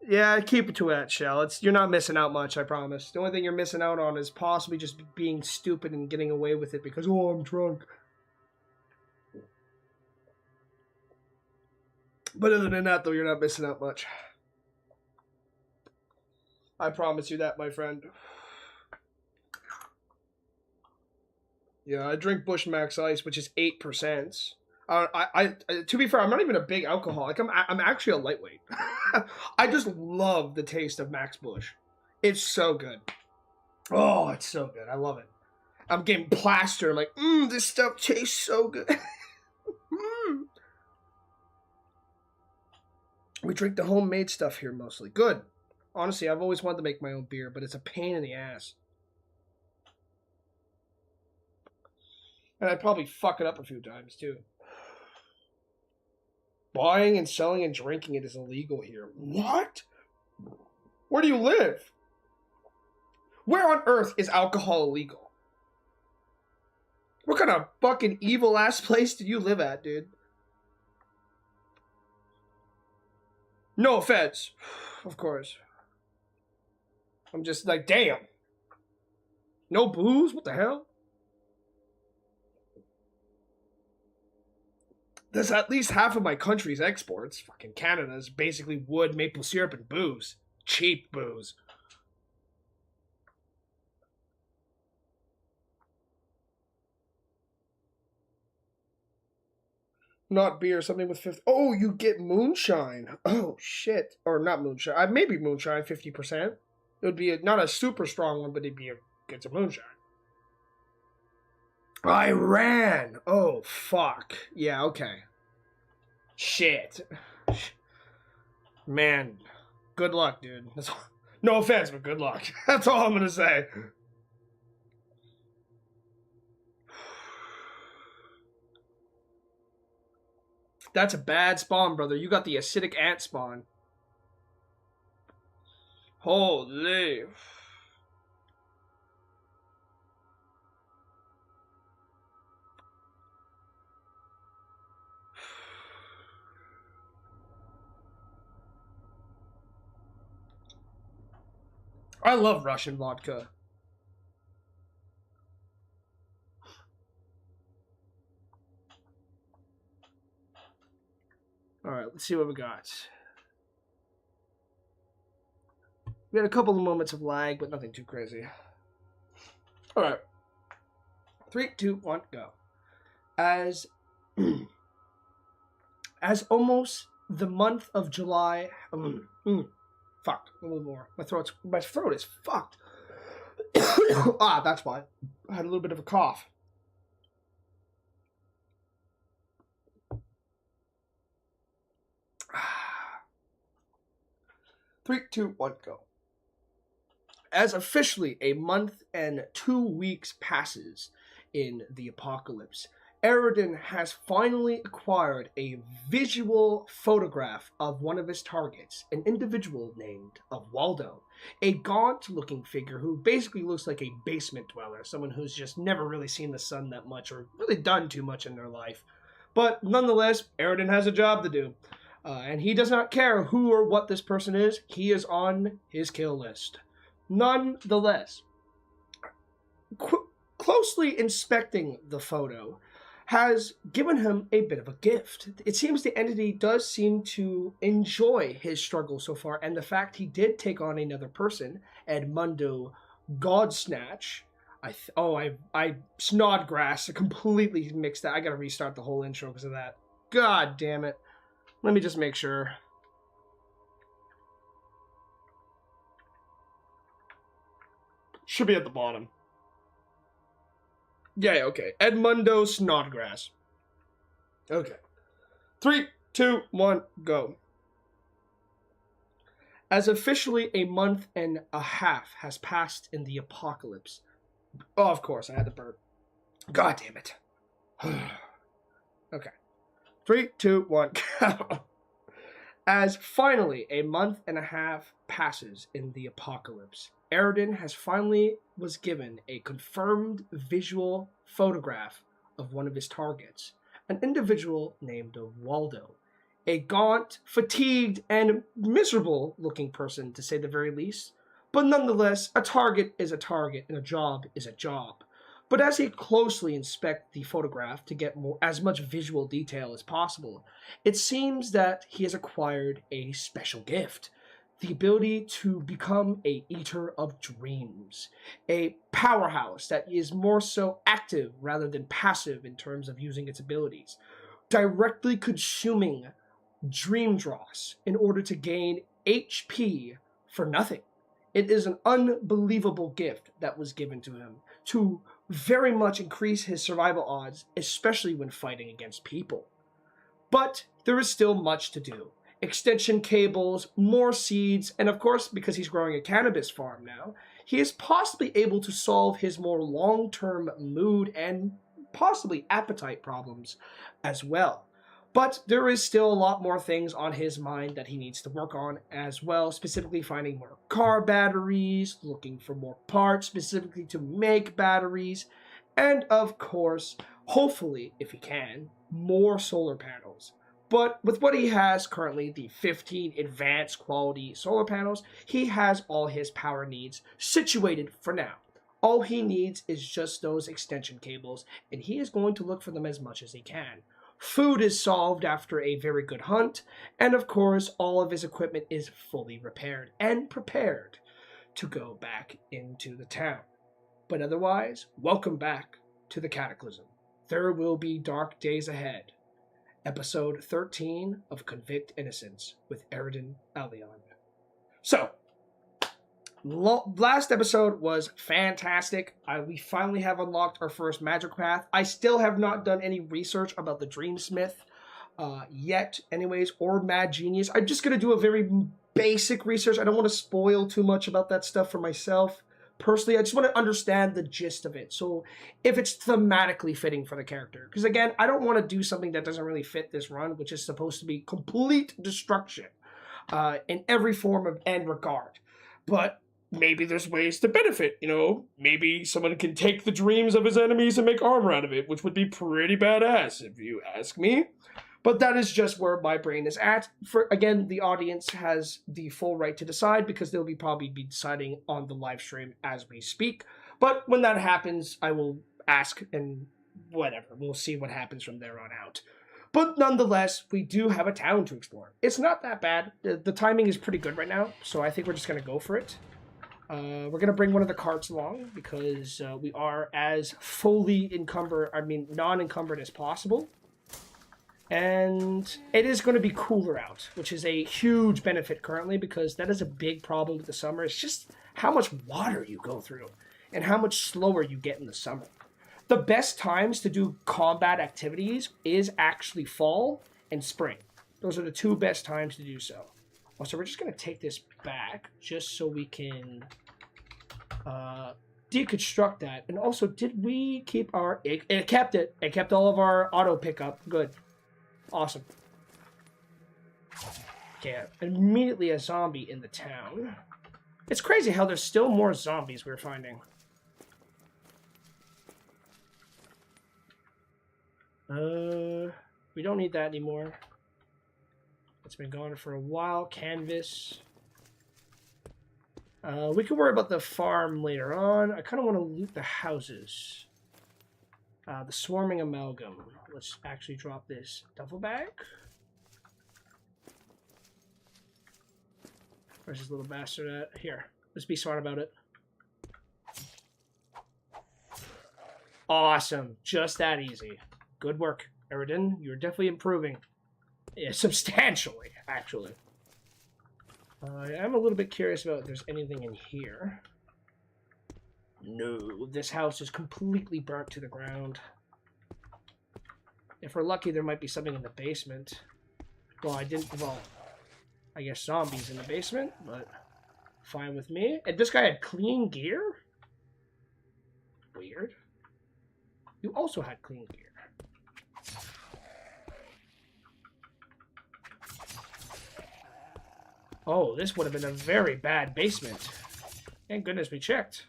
Yeah, keep it to that, Shell. You're not missing out much, I promise. The only thing you're missing out on is possibly just being stupid and getting away with it because, oh, I'm drunk. But other than that, though, you're not missing out much. I promise you that, my friend. Yeah, I drink Busch Max Ice, which is 8%. To be fair, I'm not even a big alcoholic. I'm actually a lightweight. I just love the taste of Max Busch. It's so good. Oh, it's so good. I love it. I'm getting plastered. I'm like, this stuff tastes so good. We drink the homemade stuff here mostly. Good. Honestly, I've always wanted to make my own beer, but it's a pain in the ass. And I'd probably fuck it up a few times, too. Buying and selling and drinking it is illegal here. What? Where do you live? Where on earth is alcohol illegal? What kind of fucking evil ass place do you live at, dude? No offense. Of course. I'm just like, damn. No booze? What the hell? That's at least half of my country's exports. Fucking Canada's basically wood, maple syrup, and booze. Cheap booze. Not beer, something with 50. Oh, you get moonshine. Oh, shit. Or not moonshine. Maybe moonshine, 50%. It would be not a super strong one, but it's a moonshine. Iran. Oh, fuck. Yeah, okay. Shit. Man, good luck, dude. No offense, but good luck. That's all I'm gonna say. That's a bad spawn, brother. You got the acidic ant spawn. Holy. I love Russian vodka. Alright, let's see what we got. We had a couple of moments of lag, but nothing too crazy. Alright. 3, 2, 1, go. As almost the month of July... fuck, a little more. My throat is fucked. That's why. I had a little bit of a cough. Three, two, one, go. As officially a month and 2 weeks passes in the apocalypse, Eradine has finally acquired a visual photograph of one of his targets, an individual named Waldo, a gaunt-looking figure who basically looks like a basement dweller, someone who's just never really seen the sun that much or really done too much in their life. But nonetheless, Eradine has a job to do, and he does not care who or what this person is. He is on his kill list. Nonetheless, closely inspecting the photo has given him a bit of a gift. It seems the entity does seem to enjoy his struggle so far, and the fact he did take on another person, Edmundo Godsnatch. I Snodgrass. I completely mixed that. I gotta restart the whole intro because of that. God damn it. Let me just make sure. Should be at the bottom. Yeah, okay. Edmundo Snodgrass. Okay. 3, 2, 1, go. As officially a month and a half has passed in the apocalypse. Oh, of course, I had to burp. God damn it. Okay. 3, 2, 1, go. As finally a month and a half passes in the apocalypse, Eradine has finally was given a confirmed visual photograph of one of his targets, an individual named Waldo, a gaunt, fatigued, and miserable-looking person, to say the very least. But nonetheless, a target is a target, and a job is a job. But as he closely inspects the photograph to get as much visual detail as possible, it seems that he has acquired a special gift. The ability to become a eater of dreams. A powerhouse that is more so active rather than passive in terms of using its abilities. Directly consuming dream dross in order to gain HP for nothing. It is an unbelievable gift that was given to him to very much increase his survival odds, especially when fighting against people. But there is still much to do. extension cables, more seeds, and of course, because he's growing a cannabis farm now, he is possibly able to solve his more long-term mood and possibly appetite problems as well. But there is still a lot more things on his mind that he needs to work on as well, specifically finding more car batteries, looking for more parts specifically to make batteries, and of course, hopefully, if he can, more solar panels. But with what he has currently, the 15 advanced quality solar panels, he has all his power needs situated for now. All he needs is just those extension cables, and he is going to look for them as much as he can. Food is solved after a very good hunt, and of course, all of his equipment is fully repaired and prepared to go back into the town. But otherwise, welcome back to the Cataclysm. There will be dark days ahead. Episode 13 of Convict Innocence with Eradine Allion. So, last episode was fantastic. We finally have unlocked our first magic path. I still have not done any research about the Dreamsmith yet, anyways, or Mad Genius. I'm just going to do a very basic research. I don't want to spoil too much about that stuff for myself. Personally, I just want to understand the gist of it. So if it's thematically fitting for the character. Because again, I don't want to do something that doesn't really fit this run, which is supposed to be complete destruction in every form of and regard. But maybe there's ways to benefit, you know? Maybe someone can take the dreams of his enemies and make armor out of it, which would be pretty badass, if you ask me. But that is just where my brain is at. For again, the audience has the full right to decide because they'll probably be deciding on the live stream as we speak. But when that happens, I will ask and whatever. We'll see what happens from there on out. But nonetheless, we do have a town to explore. It's not that bad. The timing is pretty good right now, so I think we're just going to go for it. We're going to bring one of the carts along because we are as non-encumbered as possible. And it is going to be cooler out, which is a huge benefit currently because that is a big problem with the summer. It's just how much water you go through and how much slower you get in the summer. The best times to do combat activities is actually fall and spring. Those are the two best times to do so. So we're just going to take this back just so we can deconstruct that. And also, did we keep our... It kept it. It kept all of our auto pickup. Good. Awesome. Okay, immediately a zombie in the town. It's crazy how there's still more zombies we're finding. We don't need that anymore. It's been gone for a while. Canvas. We can worry about the farm later on. I kind of want to loot the houses. The swarming amalgam. Let's actually drop this duffel bag. Where's this little bastard at? Here. Let's be smart about it. Awesome. Just that easy. Good work, Eradine. You're definitely improving. Yeah, substantially, actually. I am a little bit curious about if there's anything in here. No, this house is completely burnt to the ground. If we're lucky, there might be something in the basement. Well, I guess zombies in the basement, but fine with me. And this guy had clean gear? Weird. You also had clean gear. Oh, this would have been a very bad basement. Thank goodness we checked.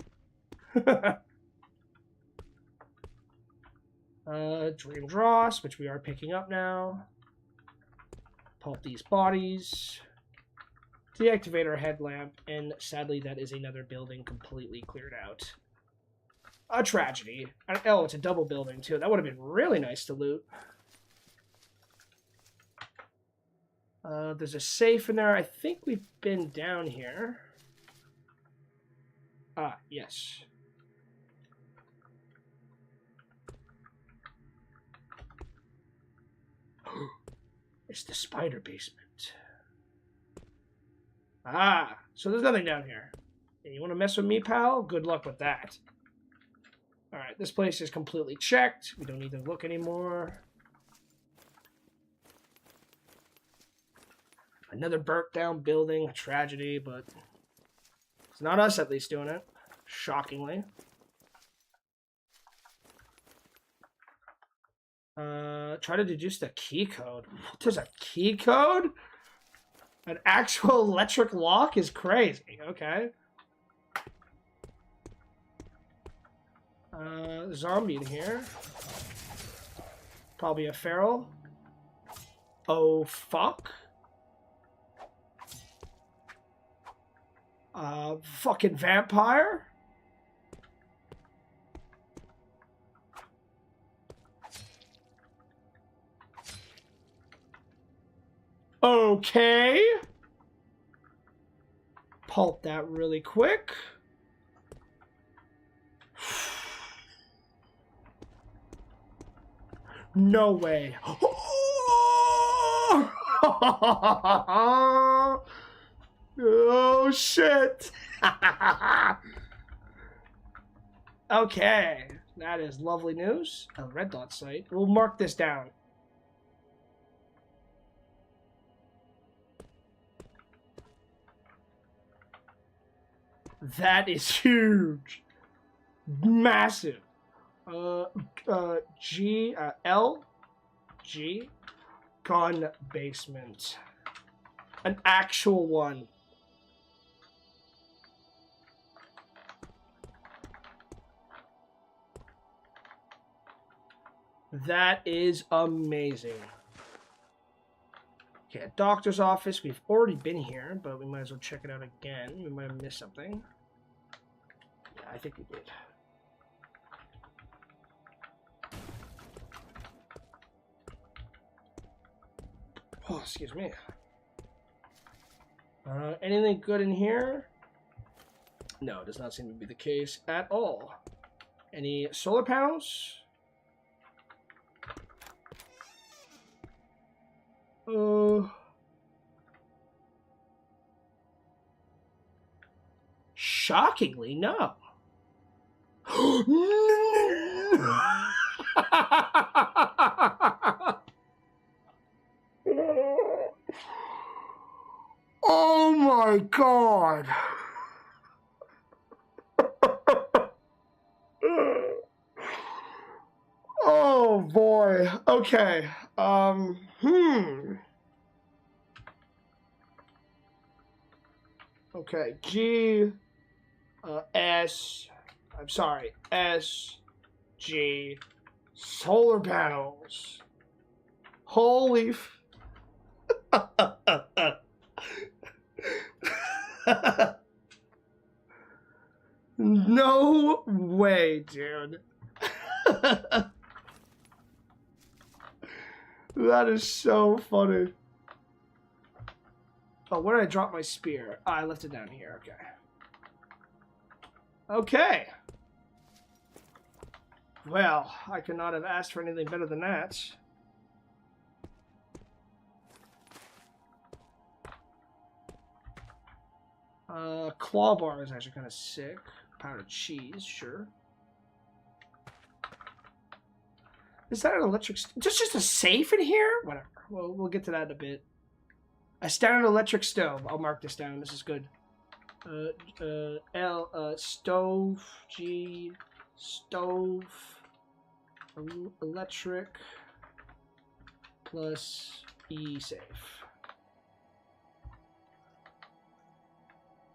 Dream Dross, which we are picking up now. Pulp these bodies. Deactivate our headlamp, and sadly that is another building completely cleared out. A tragedy. Oh, it's a double building too. That would have been really nice to loot. There's a safe in there. I think we've been down here. Ah, yes. It's the spider basement. Ah, so there's nothing down here. And you want to mess with me, pal? Good luck with that. Alright, this place is completely checked. We don't need to look anymore. Another burnt down building, a tragedy, but it's not us at least doing it. Shockingly. Try to deduce the key code. There's a key code? An actual electric lock is crazy. Okay. Zombie in here. Probably a feral. Oh, fuck. Fucking vampire? Okay. Pulp that really quick. No way. Oh, shit. Okay. That is lovely news. A red dot site. We'll mark this down. That is huge. Massive. L, G, gun basement. An actual one. That is amazing. Okay, doctor's office. We've already been here, but we might as well check it out again. We might have missed something. Yeah, I think we did. Oh, excuse me. Anything good in here? No, it does not seem to be the case at all. Any solar panels? Shockingly, no. Oh my god. Oh boy. Okay. Okay, G, S, I'm sorry, S, G, solar panels. Holy no way, dude. That is so funny. Oh, where did I drop my spear? Oh, I left it down here. Okay. Okay. Well, I could not have asked for anything better than that. Claw bar is actually kind of sick. Powdered cheese, sure. Is that an electric... Just a safe in here? Whatever. Well, we'll get to that in a bit. A standard electric stove. I'll mark this down. This is good. L, stove, G, stove, electric, plus E safe.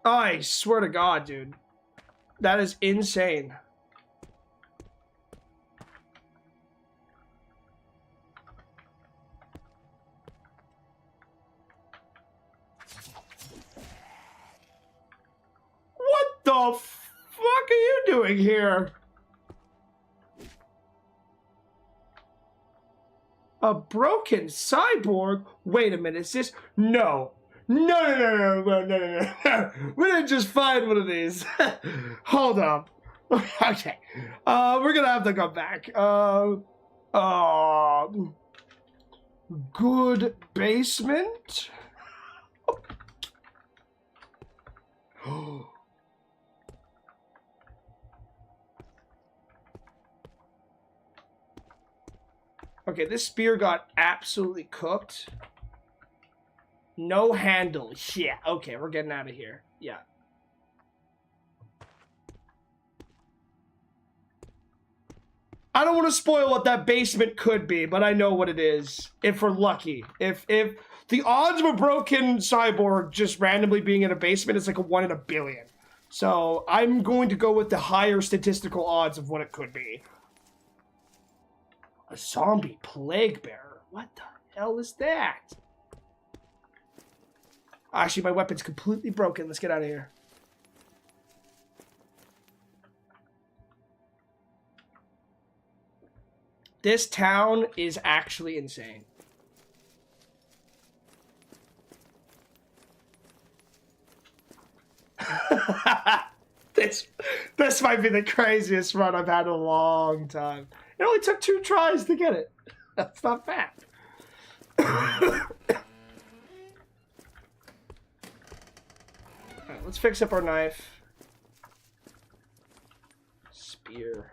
I swear to God, dude. That is insane. What the fuck are you doing here? A broken cyborg? Wait a minute, is this... No. No. We didn't just find one of these. Hold up. Okay. We're gonna have to go back. Good basement? Okay, this spear got absolutely cooked. No handle. Yeah, okay, we're getting out of here. Yeah. I don't want to spoil what that basement could be, but I know what it is. If we're lucky. If the odds of a broken cyborg just randomly being in a basement is like a 1 in a billion. So I'm going to go with the higher statistical odds of what it could be. A zombie plague bearer? What the hell is that? Actually, my weapon's completely broken. Let's get out of here. This town is actually insane. This might be the craziest run I've had in a long time. It only took 2 tries to get it. That's not bad. Alright, let's fix up our knife. Spear.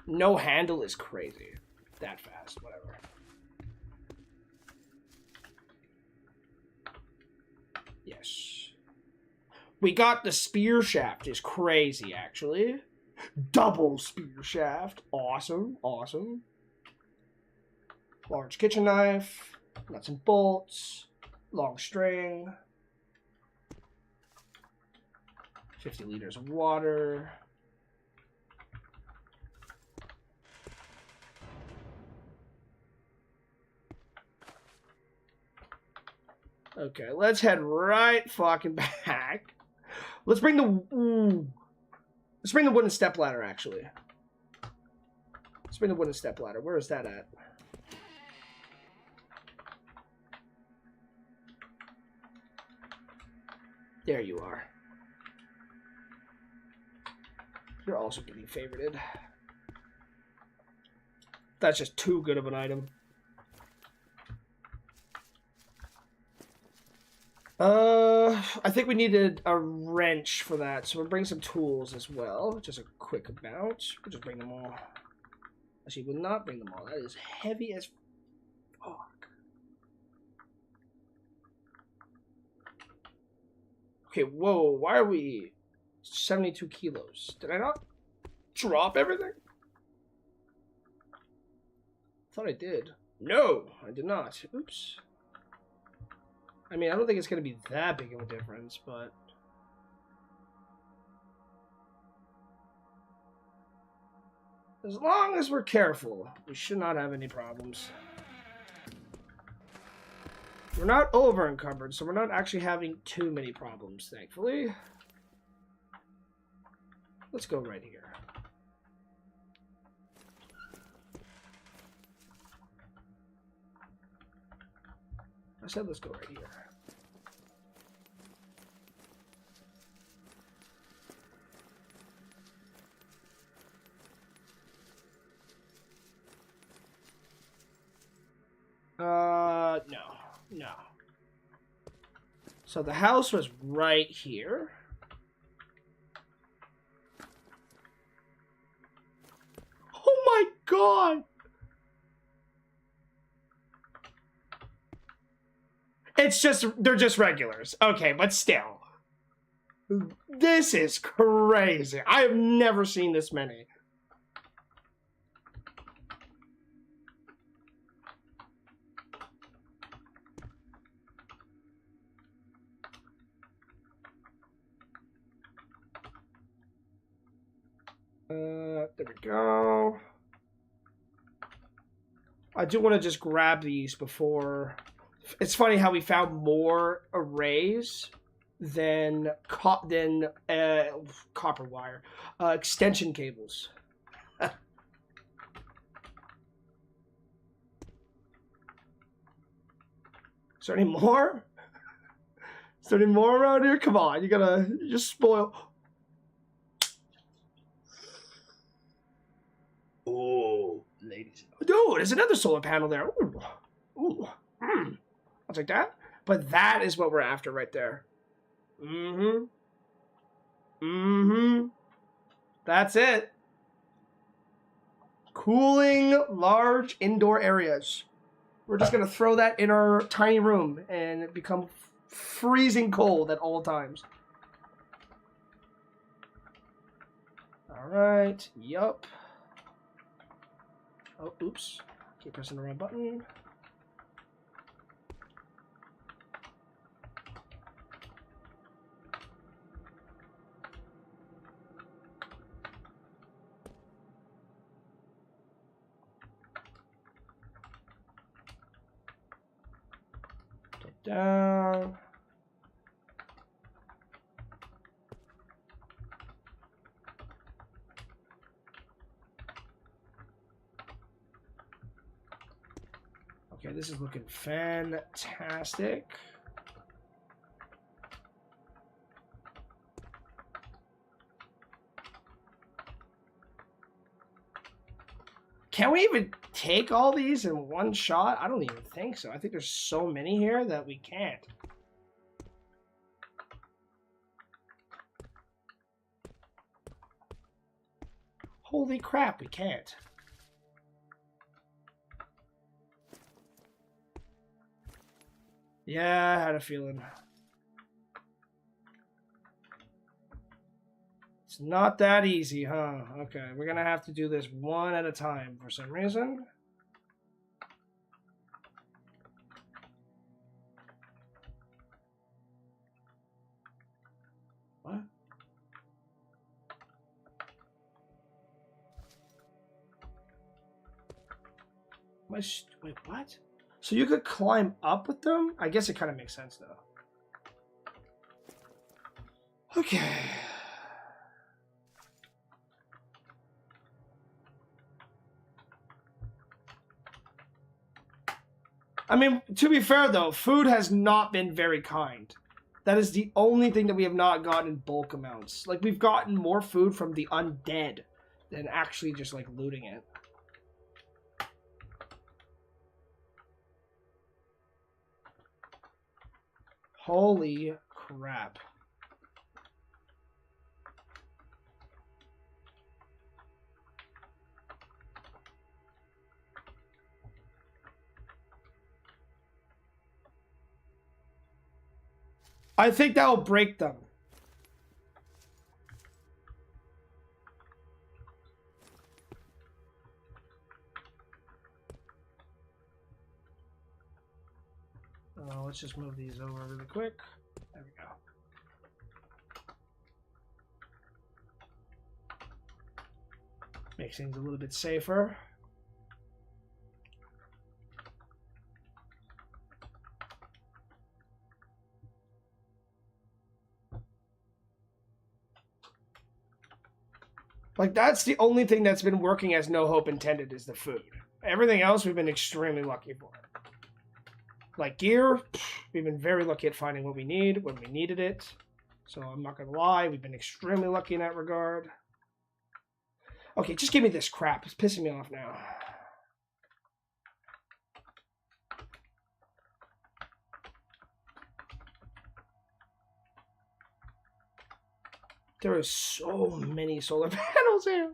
No handle is crazy. That fast, whatever. Yes. We got the spear shaft is crazy, actually. Double spear shaft. Awesome, awesome. Large kitchen knife. Nuts and bolts. Long string. 50 liters of water. Okay, let's head right fucking back. Let's bring the wooden step ladder, actually. Let's bring the wooden step ladder. Where is that at? There you are. You're also getting favorited. That's just too good of an item. I think we needed a wrench for that, so we'll bring some tools as well. Just a quick amount. We'll just bring them all. Actually, we'll not bring them all. That is heavy as fuck. Okay, whoa, why are we 72 kilos? Did I not drop everything? I thought I did. No, I did not. Oops. I mean, I don't think it's going to be that big of a difference, but... as long as we're careful, we should not have any problems. We're not over-encumbered, so we're not actually having too many problems, thankfully. Let's go right here. I said let's go right here. No. So the house was right here. Oh my god! It's just, they're just regulars. Okay, but still. This is crazy. I have never seen this many. There we go. I do want to just grab these before... It's funny how we found more arrays than copper wire. Extension cables. Is there any more? Is there any more around here? Come on, you just spoil... Oh, ladies. Dude, there's another solar panel there. Ooh. Ooh. I'll take that. But that is what we're after right there. That's it. Cooling large indoor areas. We're just going to throw that in our tiny room and become freezing cold at all times. Alright, yup. Oh, oops. Keep pressing the right button. Get down. Okay, this is looking fantastic. Can we even take all these in one shot? I don't even think so. I think there's so many here that we can't. Holy crap, we can't. Yeah, I had a feeling. It's not that easy, huh? Okay, we're gonna have to do this one at a time for some reason. What? Wait, what? So you could climb up with them? I guess it kind of makes sense, though. Okay. I mean, to be fair, though, food has not been very kind. That is the only thing that we have not gotten in bulk amounts. Like, we've gotten more food from the undead than actually just, like, looting it. Holy crap. I think that will break them. Let's just move these over really quick. There we go. Makes things a little bit safer. Like, that's the only thing that's been working as no hope intended is the food. Everything else we've been extremely lucky for. Like gear, we've been very lucky at finding what we need when we needed it. So I'm not gonna lie, we've been extremely lucky in that regard. Okay, just give me this crap. It's pissing me off now. There are so many solar panels here.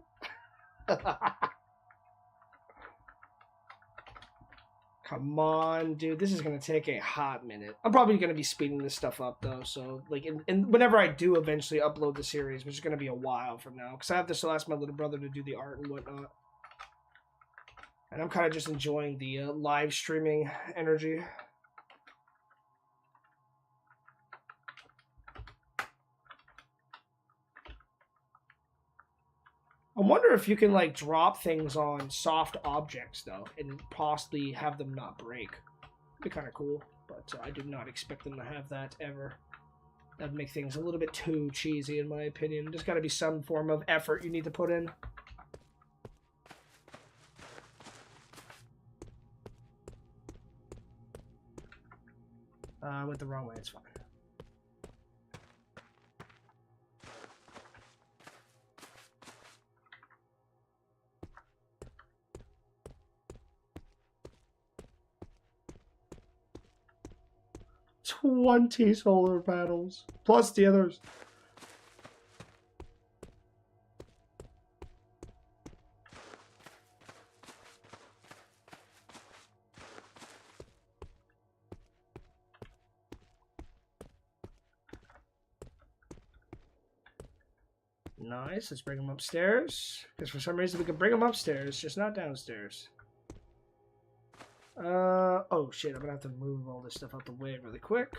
Come on, dude. This is going to take a hot minute. I'm probably going to be speeding this stuff up, though. So, like, and whenever I do eventually upload the series, which is going to be a while from now, because I have to still ask my little brother to do the art and whatnot. And I'm kind of just enjoying the live streaming energy. I wonder if you can, like, drop things on soft objects, though, and possibly have them not break. It'd be kind of cool, but I do not expect them to have that ever. That'd make things a little bit too cheesy, in my opinion. There's got to be some form of effort you need to put in. I went the wrong way, it's fine. $20 solar panels plus the others. Nice. Let's bring him upstairs. Because for some reason we can bring him upstairs, just not downstairs. Oh shit, I'm gonna have to move all this stuff out the way really quick.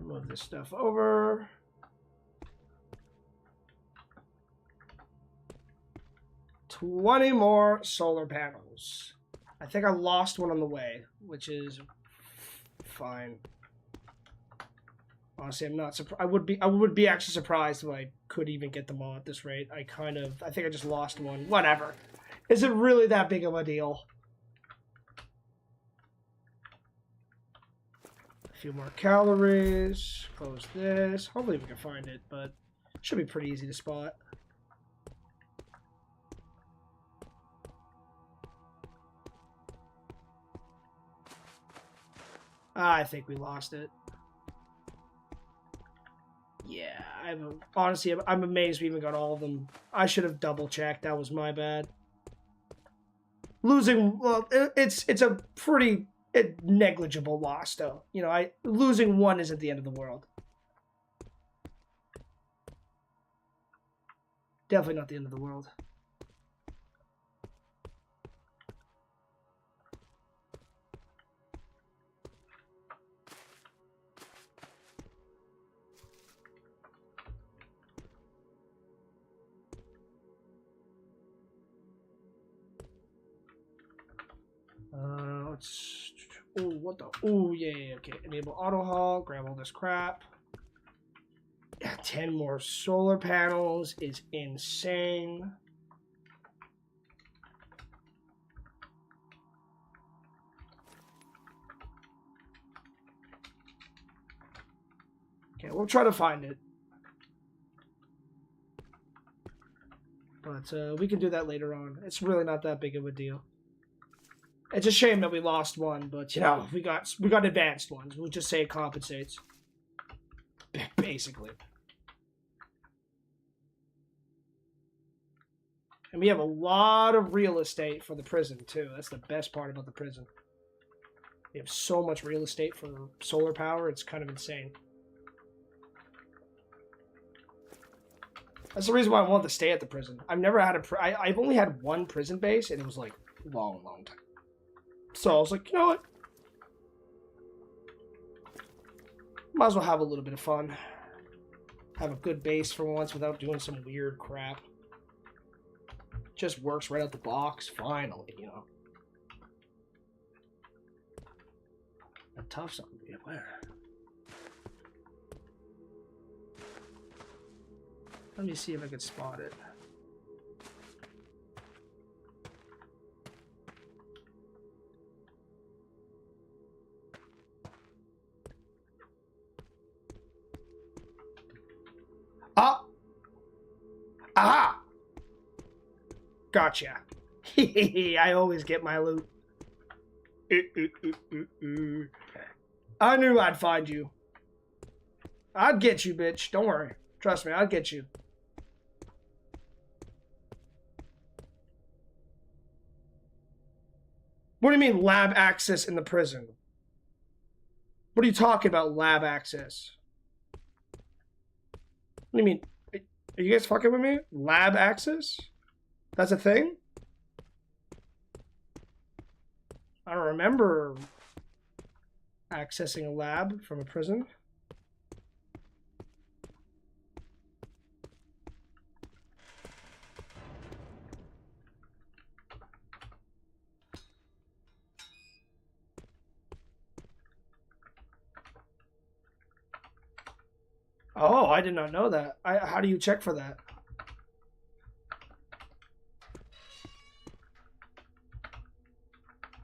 Move this stuff over. $20 more solar panels. I think I lost one on the way, which is fine. Honestly, I'm not surprised. I would be actually surprised if I could even get them all at this rate. I think I just lost one. Whatever. Is it really that big of a deal? A few more calories. Close this. Hopefully we can find it, but it should be pretty easy to spot. I think we lost it. Yeah, honestly, I'm amazed we even got all of them. I should have double checked. That was my bad. Losing, well, it's a pretty negligible loss, though. You know, losing one isn't the end of the world. Definitely not the end of the world. Oh, what the? Oh, yeah, okay. Enable auto haul. Grab all this crap. Yeah, 10 more solar panels is insane. Okay, we'll try to find it. But we can do that later on. It's really not that big of a deal. It's a shame that we lost one, but you know, we got advanced ones. We'll just say it compensates. Basically. And we have a lot of real estate for the prison, too. That's the best part about the prison. We have so much real estate for solar power, it's kind of insane. That's the reason why I wanted to stay at the prison. I've never had I've only had one prison base, and it was like long time. So I was like, you know what? Might as well have a little bit of fun. Have a good base for once without doing some weird crap. Just works right out the box, finally, you know. A tough something to get where? Let me see if I can spot it. Ah! Aha! Gotcha. I always get my loot. I knew I'd find you. I'd get you, bitch. Don't worry. Trust me, I'd get you. What do you mean lab access in the prison? What are you talking about, lab access? What do you mean? Are you guys fucking with me? Lab access? That's a thing? I don't remember accessing a lab from a prison. Oh, I did not know that. How do you check for that?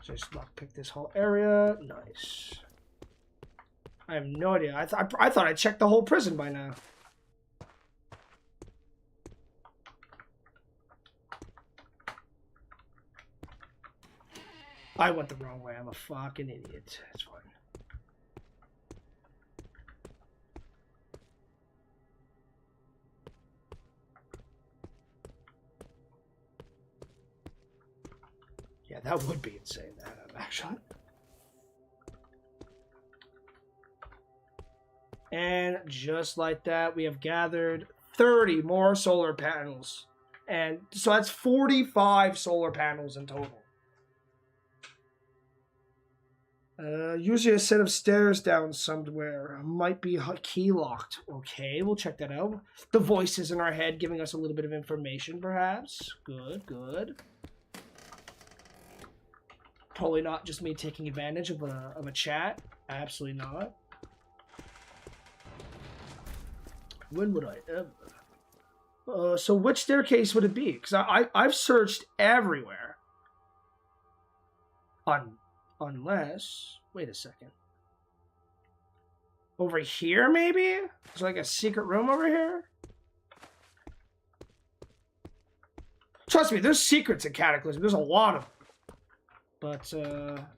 Just lockpick this whole area. Nice. I have no idea. I thought I checked the whole prison by now. I went the wrong way. I'm a fucking idiot. That's fine. Yeah, that would be insane, that, actually. And just like that, we have gathered 30 more solar panels. And so that's 45 solar panels in total. Usually a set of stairs down somewhere. Might be key locked. Okay, we'll check that out. The voices in our head giving us a little bit of information, perhaps. Good, good. Totally not just me taking advantage of a chat. Absolutely not. When would I ever? So which staircase would it be? Because I've searched everywhere. Unless... Wait a second. Over here, maybe? Is there like a secret room over here? Trust me, there's secrets in Cataclysm. There's a lot of them. But,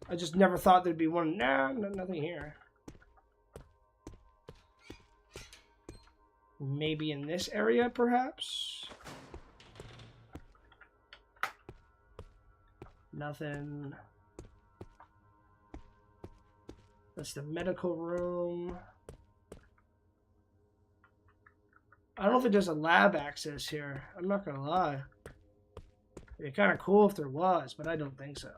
I just never thought there'd be one. Nah, nothing here. Maybe in this area, perhaps? Nothing. That's the medical room. I don't think there's a lab access here. I'm not gonna lie. It'd be kind of cool if there was, but I don't think so.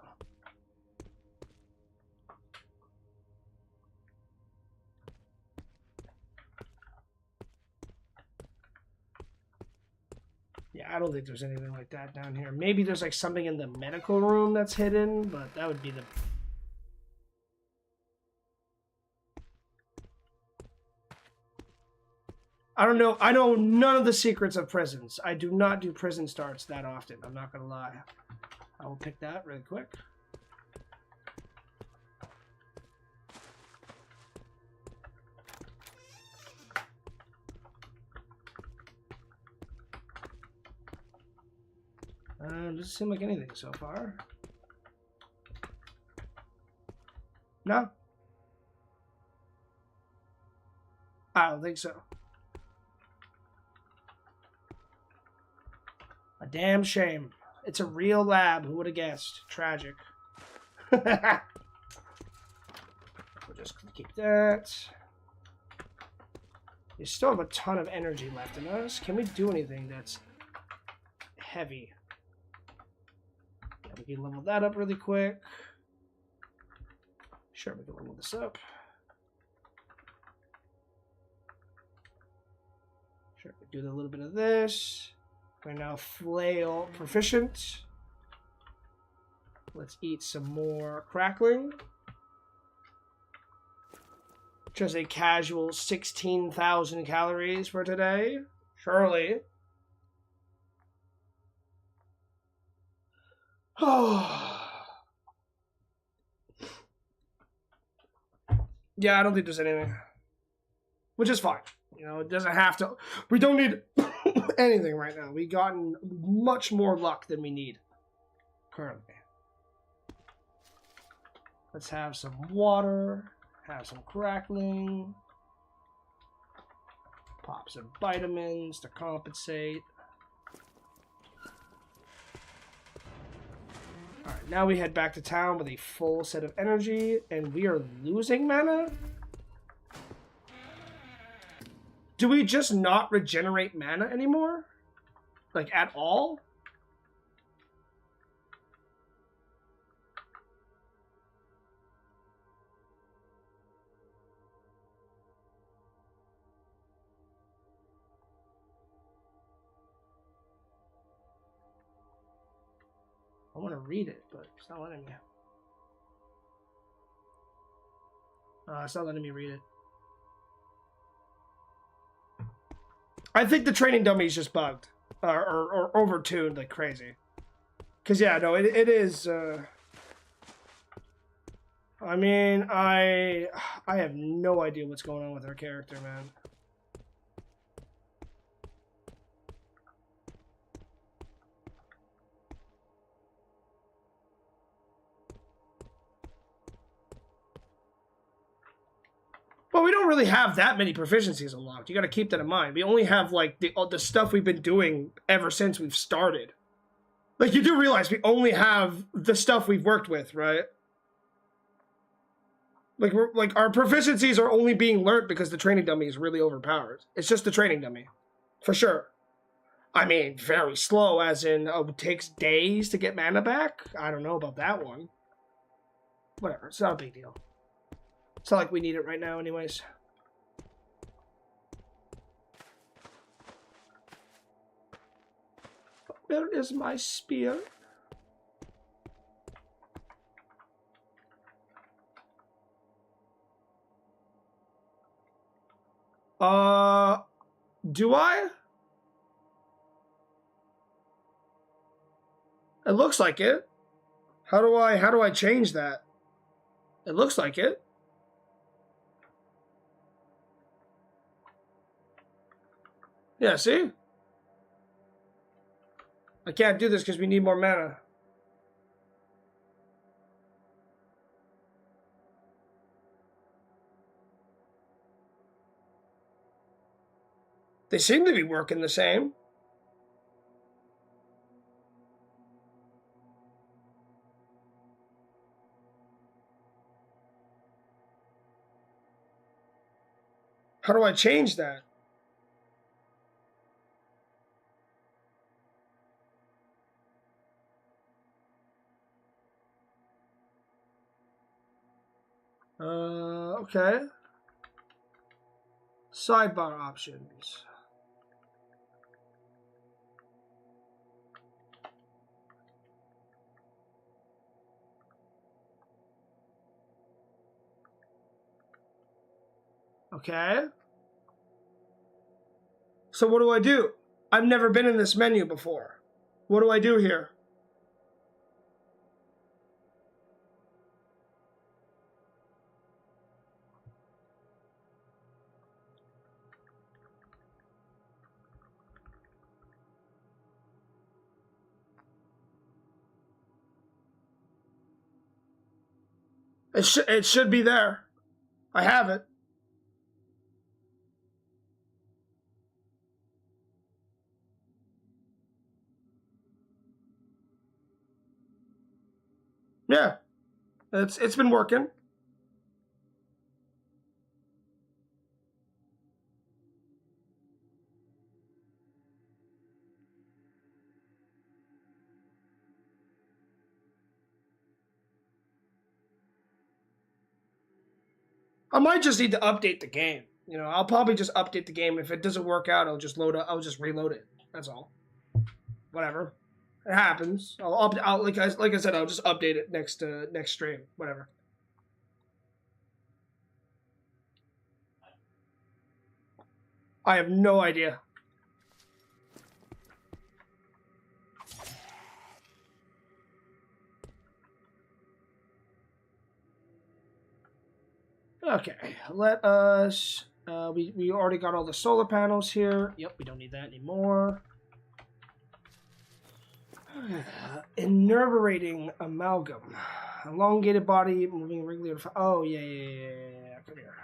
Yeah, I don't think there's anything like that down here. Maybe there's like something in the medical room that's hidden, but that would be the... I don't know. I know none of the secrets of prisons. I do not do prison starts that often. I'm not going to lie. I will pick that really quick. Doesn't seem like anything so far. No? I don't think so. A damn shame. It's a real lab. Who would have guessed? Tragic. We'll just keep that. We still have a ton of energy left in us. Can we do anything that's heavy? Yeah, we can level that up really quick. Sure, we can level this up. Sure, we do a little bit of this. We're now flail proficient. Let's eat some more crackling. Just a casual 16,000 calories for today. Surely. Yeah, I don't think there's anything. Which is fine. You know, it doesn't have to. We don't need anything right now. We've gotten much more luck than we need currently. Let's have some water. Have some crackling. Pop some vitamins to compensate. Alright, now we head back to town with a full set of energy, and we are losing mana? Do we just not regenerate mana anymore? Like, at all? I want to read it, but it's not letting me. It's not letting me read it. I think the training dummy is just bugged. Or overtuned like crazy. Because, yeah, no, it is... I mean, I have no idea what's going on with our character, man. Well, we don't really have that many proficiencies unlocked. You got to keep that in mind. We only have, like, the stuff we've been doing ever since we've started. Like, you do realize we only have the stuff we've worked with, right? Like, our proficiencies are only being learned because the training dummy is really overpowered. It's just the training dummy. For sure. I mean, very slow, as in, it takes days to get mana back? I don't know about that one. Whatever, it's not a big deal. It's not like we need it right now anyways. Where is my spear? Do I? It looks like it. How do I change that? It looks like it. Yeah, see? I can't do this because we need more mana. They seem to be working the same. How do I change that? Okay. Sidebar options. Okay. So what do I do? I've never been in this menu before. What do I do here? It should be there. I have it. Yeah. It's been working. I might just need to update the game. You know, I'll probably just update the game. If it doesn't work out, I'll just reload it. That's all. Whatever. It happens. Like I said, I'll just update it next stream. Whatever. I have no idea. Okay, let us. We already got all the solar panels here. Yep, we don't need that anymore. Enervating amalgam. Elongated body, moving regularly. Oh, yeah. Come here.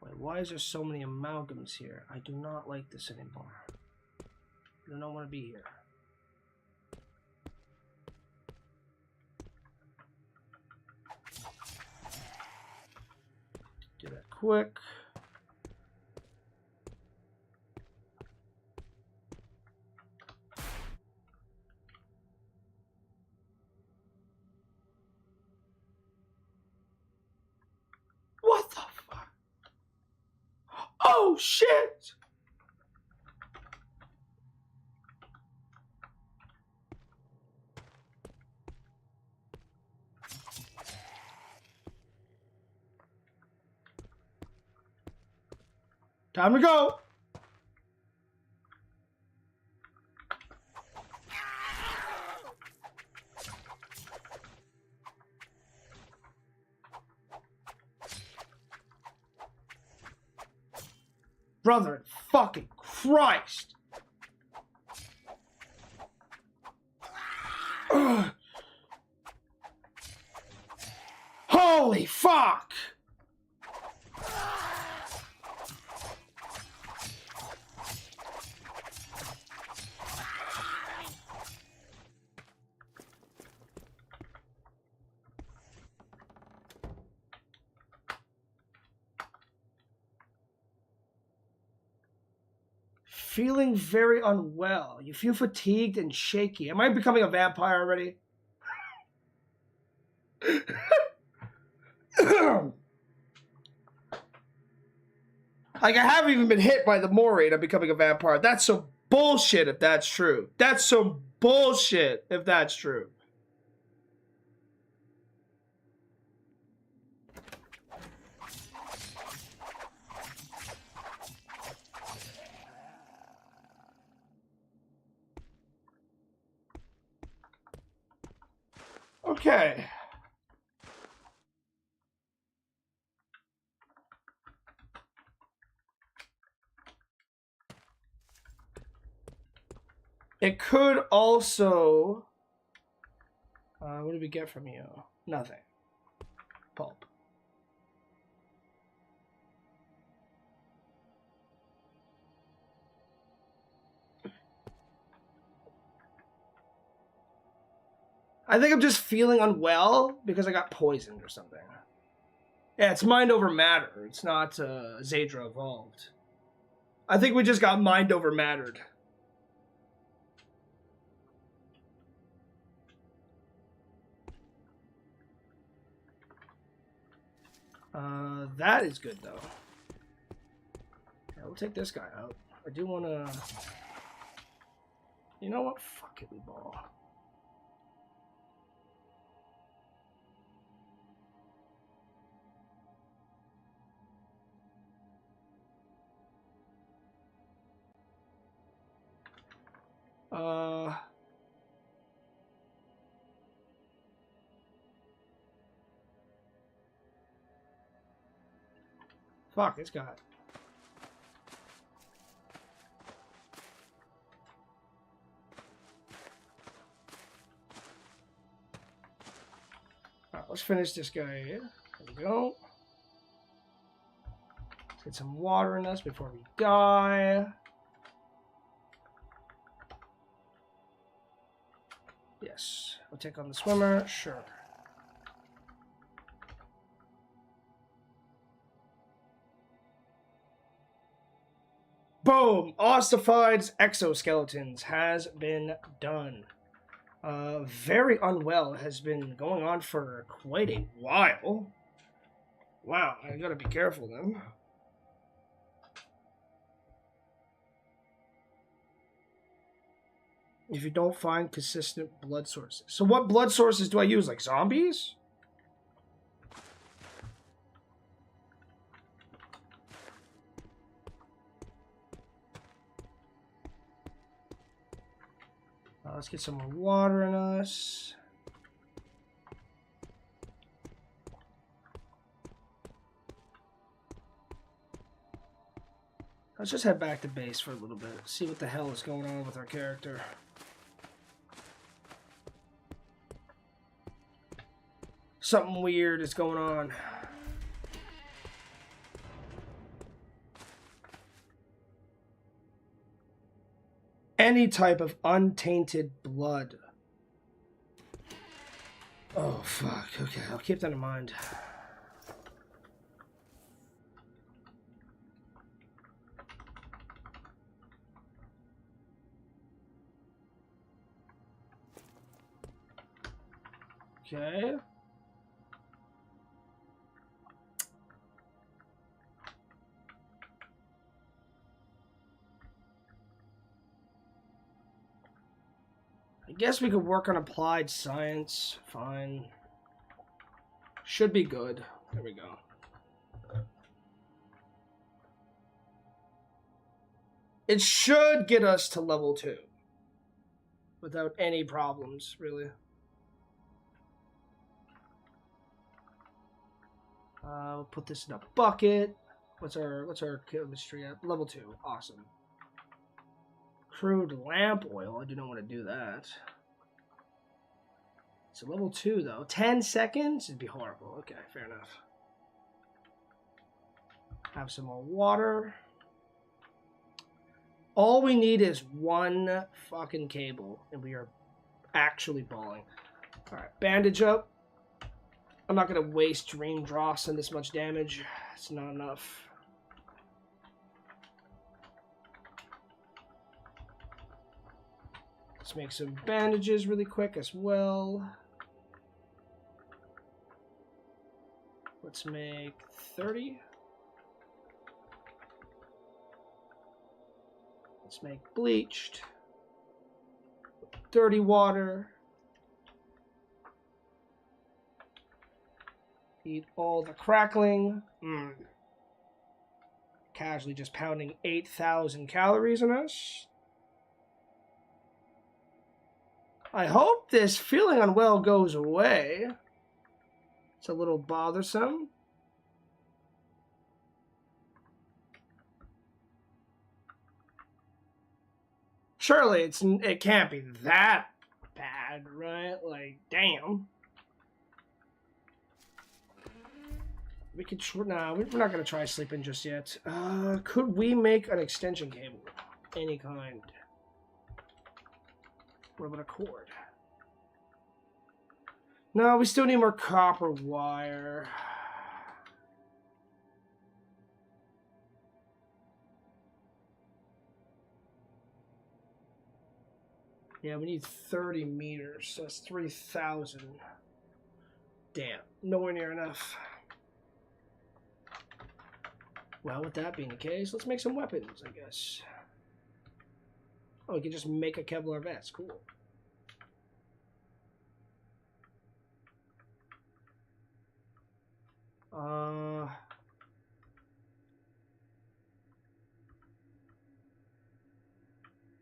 Wait, why is there so many amalgams here? I do not like this anymore. I do not want to be here. Do that quick. What the fuck? Oh shit! Time to go! Brother fucking Christ! Ugh. Holy fuck! Feeling very unwell. You feel fatigued and shaky. Am I becoming a vampire already? Like, I haven't even been hit by the Moray and I'm becoming a vampire. That's some bullshit if that's true. That's some bullshit if that's true. Okay. It could also... what did we get from you? Nothing. Pulp. I think I'm just feeling unwell because I got poisoned or something. Yeah, it's mind over matter. It's not Zadra evolved. I think we just got mind over mattered. That is good, though. Yeah, we'll take this guy out. I do want to... You know what? Fuck it, we ball. Fuck, it's got... Alright, let's finish this guy here. There we go. Let's get some water in us before we die. Yes. We'll take on the swimmer. Sure. Boom! Ossified exoskeletons has been done. Very unwell has been going on for quite a while. Wow, I gotta be careful then. If you don't find consistent blood sources. So what blood sources do I use? Like zombies? Let's get some more water in us. Let's just head back to base for a little bit. See what the hell is going on with our character. Something weird is going on. Any type of untainted blood. Oh, fuck. Okay, I'll keep that in mind. Okay. I guess we could work on applied science. Fine. Should be good. There we go. It should get us to level 2. Without any problems, really. We'll put this in a bucket. What's our chemistry at? Level 2. Awesome. Crude lamp oil. I do not want to do that. So level 2 though. 10 seconds? It'd be horrible. Okay, fair enough. Have some more water. All we need is one fucking cable, and we are actually balling. Alright, bandage up. I'm not going to waste Dream Dross on this much damage. It's not enough. Let's make some bandages really quick as well. Let's make 30. Let's make bleached. Dirty water. Eat all the crackling. Casually just pounding 8,000 calories in us. I hope this feeling unwell goes away. It's a little bothersome. Surely it can't be that bad, right? Like, damn. We could nah, we're not gonna try sleeping just yet. Could we make an extension cable? Any kind. What about a cord? No, we still need more copper wire. Yeah, we need 30 meters, so that's 3,000. Damn, nowhere near enough. Well, with that being the case, let's make some weapons, I guess. Oh, we can just make a Kevlar vest. Cool.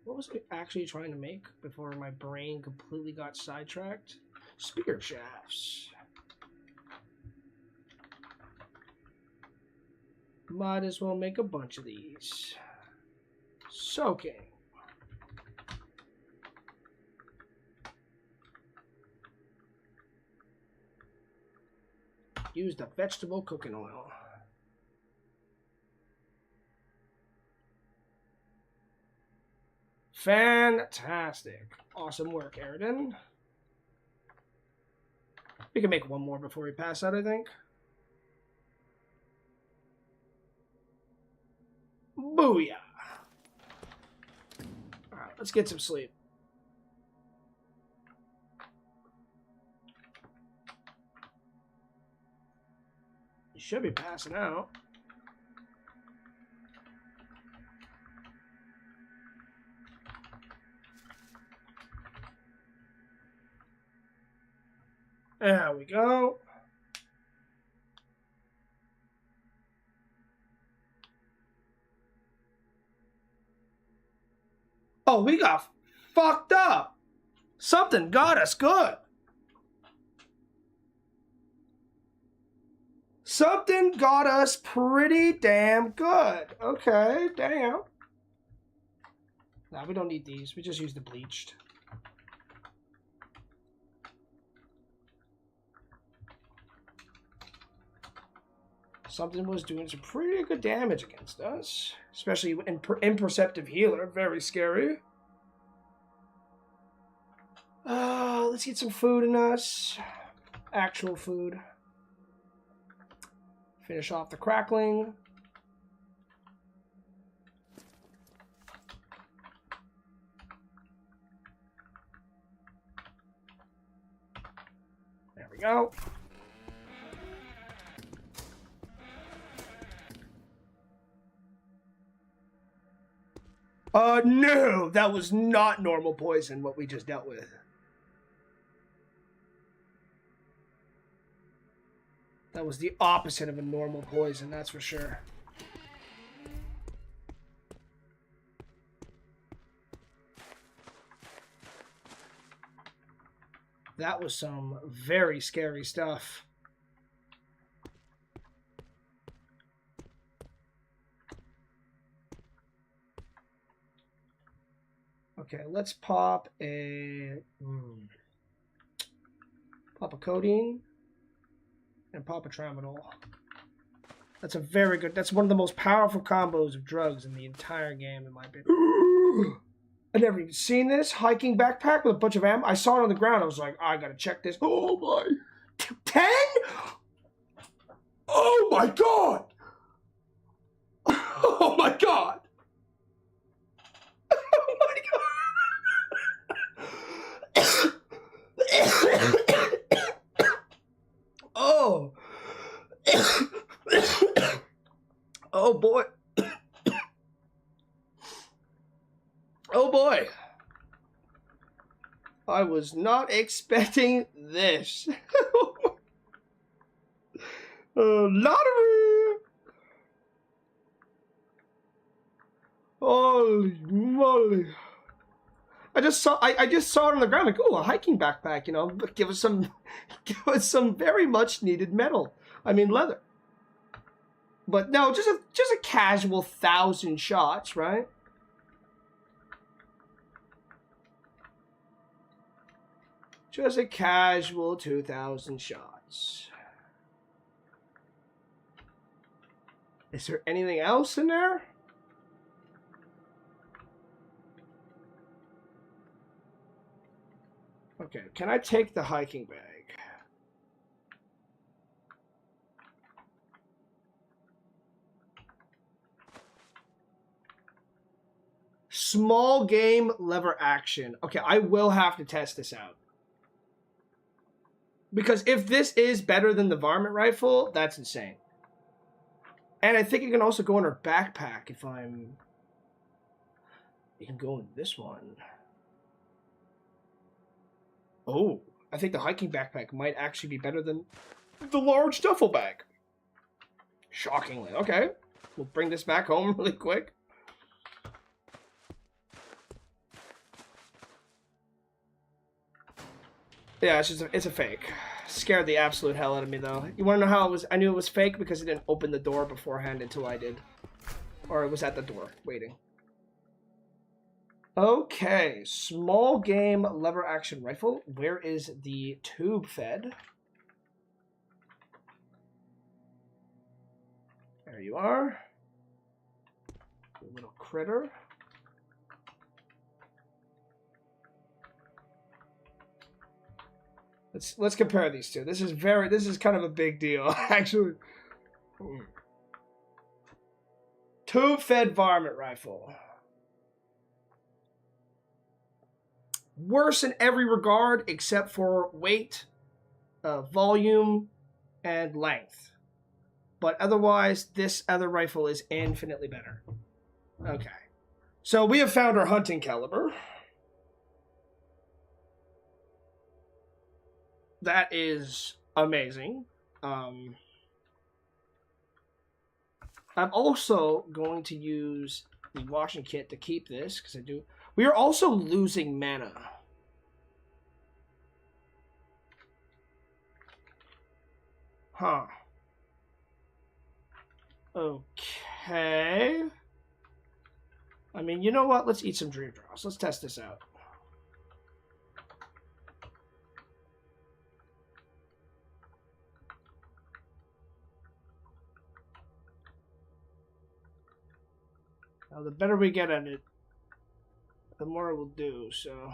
What was I actually trying to make before my brain completely got sidetracked? Spear shafts. Might as well make a bunch of these. Soaking. Use the vegetable cooking oil. Fantastic. Awesome work, Eradine. We can make one more before we pass out, I think. Booyah. Alright, let's get some sleep. You should be passing out. There we go. Oh, we got fucked up. Something got us good. Something got us pretty damn good. Okay, damn. Nah, we don't need these. We just use the bleached. Something was doing some pretty good damage against us. Especially imperceptive healer. Very scary. Let's get some food in us. Actual food. Finish off the crackling. There we go. No, that was not normal poison, what we just dealt with. That was the opposite of a normal poison, that's for sure. That was some very scary stuff. Okay, let's pop a codeine and pop a tramadol. That's a very good. That's one of the most powerful combos of drugs in the entire game, in my opinion. I've never even seen this hiking backpack with a bunch of ammo. I saw it on the ground. I was like, I gotta check this. Oh my, 10? Oh my god! Oh my god! I was not expecting this. Lottery! Holy moly! I just saw it on the ground like, oh, a hiking backpack, you know, give us some very much needed metal. I mean leather. But no, just a casual 1,000 shots, right? Just a casual 2,000 shots. Is there anything else in there? Okay, can I take the hiking bag? Small game lever action. Okay, I will have to test this out. Because if this is better than the varmint rifle, that's insane. And I think it can also go in her backpack if I'm... You can go in this one. Oh, I think the hiking backpack might actually be better than the large duffel bag. Shockingly. Okay, we'll bring this back home really quick. Yeah, it's a fake. Scared the absolute hell out of me though. You wanna know how it was? I knew it was fake because it didn't open the door beforehand until I did. Or it was at the door, waiting. Okay, small game lever action rifle. Where is the tube fed? There you are. You little critter. Let's compare these two. This is kind of a big deal, actually. Tube-fed varmint rifle. Worse in every regard except for weight, volume, and length. But otherwise, this other rifle is infinitely better. Okay. So we have found our hunting caliber. That is amazing. I'm also going to use the washing kit to keep this, because I do. We are also losing mana. Huh. Okay. I mean, you know what? Let's eat some dream draws. Let's test this out. Now, the better we get at it, the more it will do, so...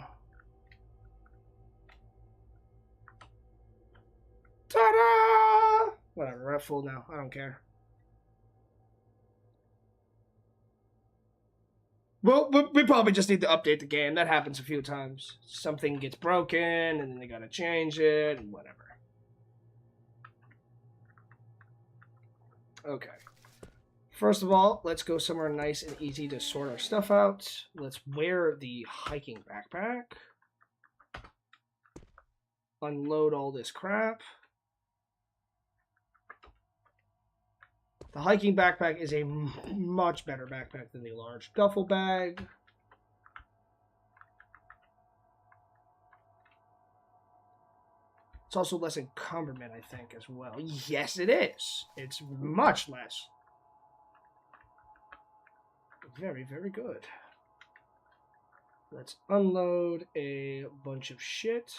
Ta-da! Whatever, we're at full now. I don't care. Well, we probably just need to update the game. That happens a few times. Something gets broken, and then they gotta change it, and whatever. Okay. First of all, let's go somewhere nice and easy to sort our stuff out. Let's wear the hiking backpack. Unload all this crap. The hiking backpack is a much better backpack than the large duffel bag. It's also less encumberment, I think, as well. Yes, it is. It's much less. Very, very good. Let's unload a bunch of shit.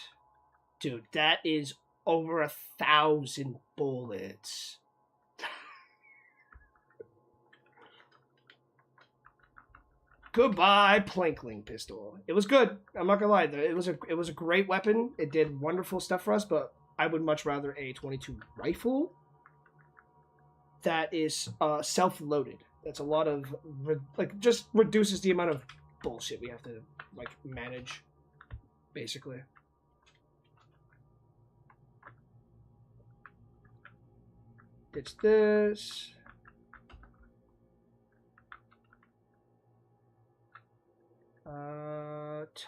Dude, that is over 1,000 bullets. Goodbye, Plinkling pistol. It was good. I'm not gonna lie. It was a great weapon. It did wonderful stuff for us, but I would much rather a 22 rifle that is self-loaded. That's a lot of just reduces the amount of bullshit we have to manage, basically. Ditch this.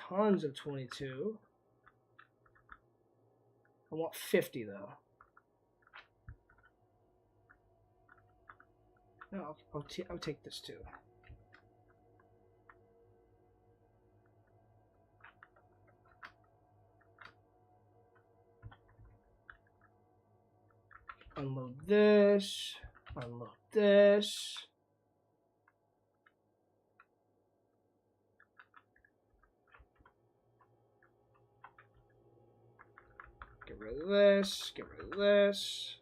Tons of 22. I want 50 though. No, I'll take this too. Unload this. Unload this. Get rid of this. Get rid of this.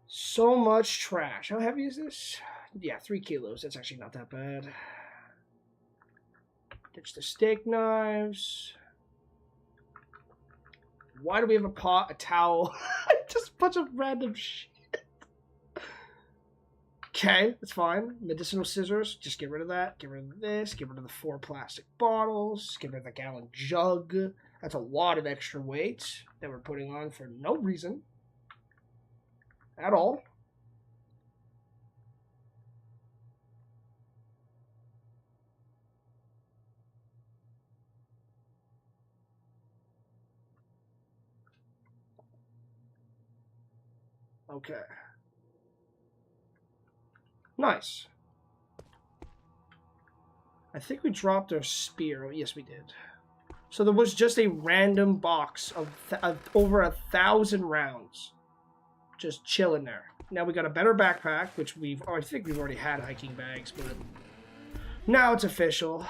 So much trash. How heavy is this? Yeah, 3 kilos. That's actually not that bad. Ditch the steak knives. Why do we have a pot, a towel? Just a bunch of random shit. Okay, that's fine. Medicinal scissors. Just get rid of that. Get rid of this. Get rid of the 4 plastic bottles. Get rid of the gallon jug. That's a lot of extra weight that we're putting on for no reason at all. Okay. Nice. I think we dropped our spear. Oh, yes, we did. So there was just a random box of over 1,000 rounds just chilling there. Now we got a better backpack, which I think we've already had hiking bags, but now it's official.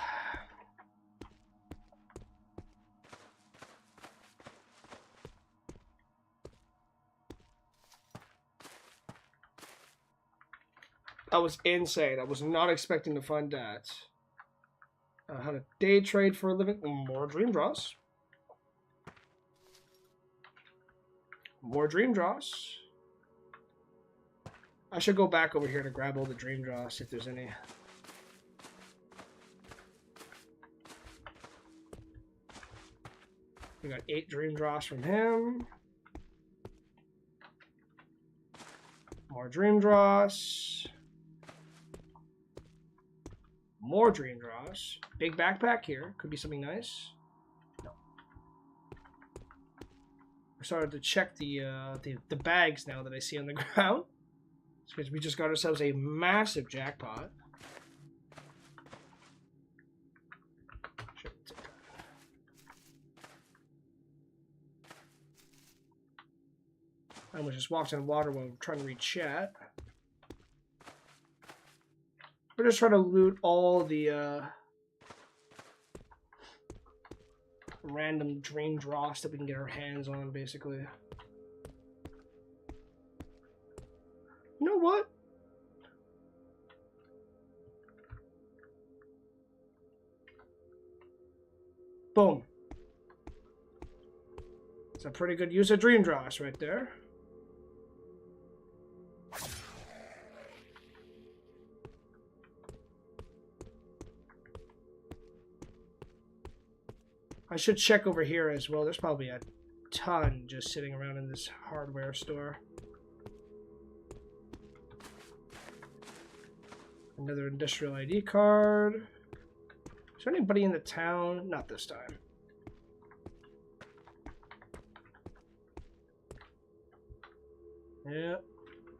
That was insane. I was not expecting to find that. How to day trade for a living. More dream draws. More dream draws. I should go back over here to grab all the dream draws if there's any. We got 8 dream draws from him. More dream draws. More dream draws. Big backpack here. Could be something nice. No. We're starting to check the bags now that I see on the ground. It's because we just got ourselves a massive jackpot. I almost just walked in water while I'm trying to read chat. We're just trying to loot all the random dream dross that we can get our hands on, basically. You know what? Boom. It's a pretty good use of dream dross right there. I should check over here as well. There's probably a ton just sitting around in this hardware store. Another industrial ID card. Is there anybody in the town? Not this time. Yeah.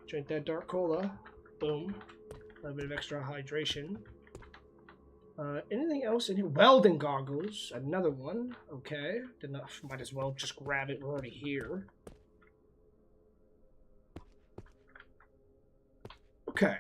Drink that dark cola. Boom. A little bit of extra hydration. Anything else in here? Welding goggles. Another one. Okay. Might as well just grab it. We're already here. Okay.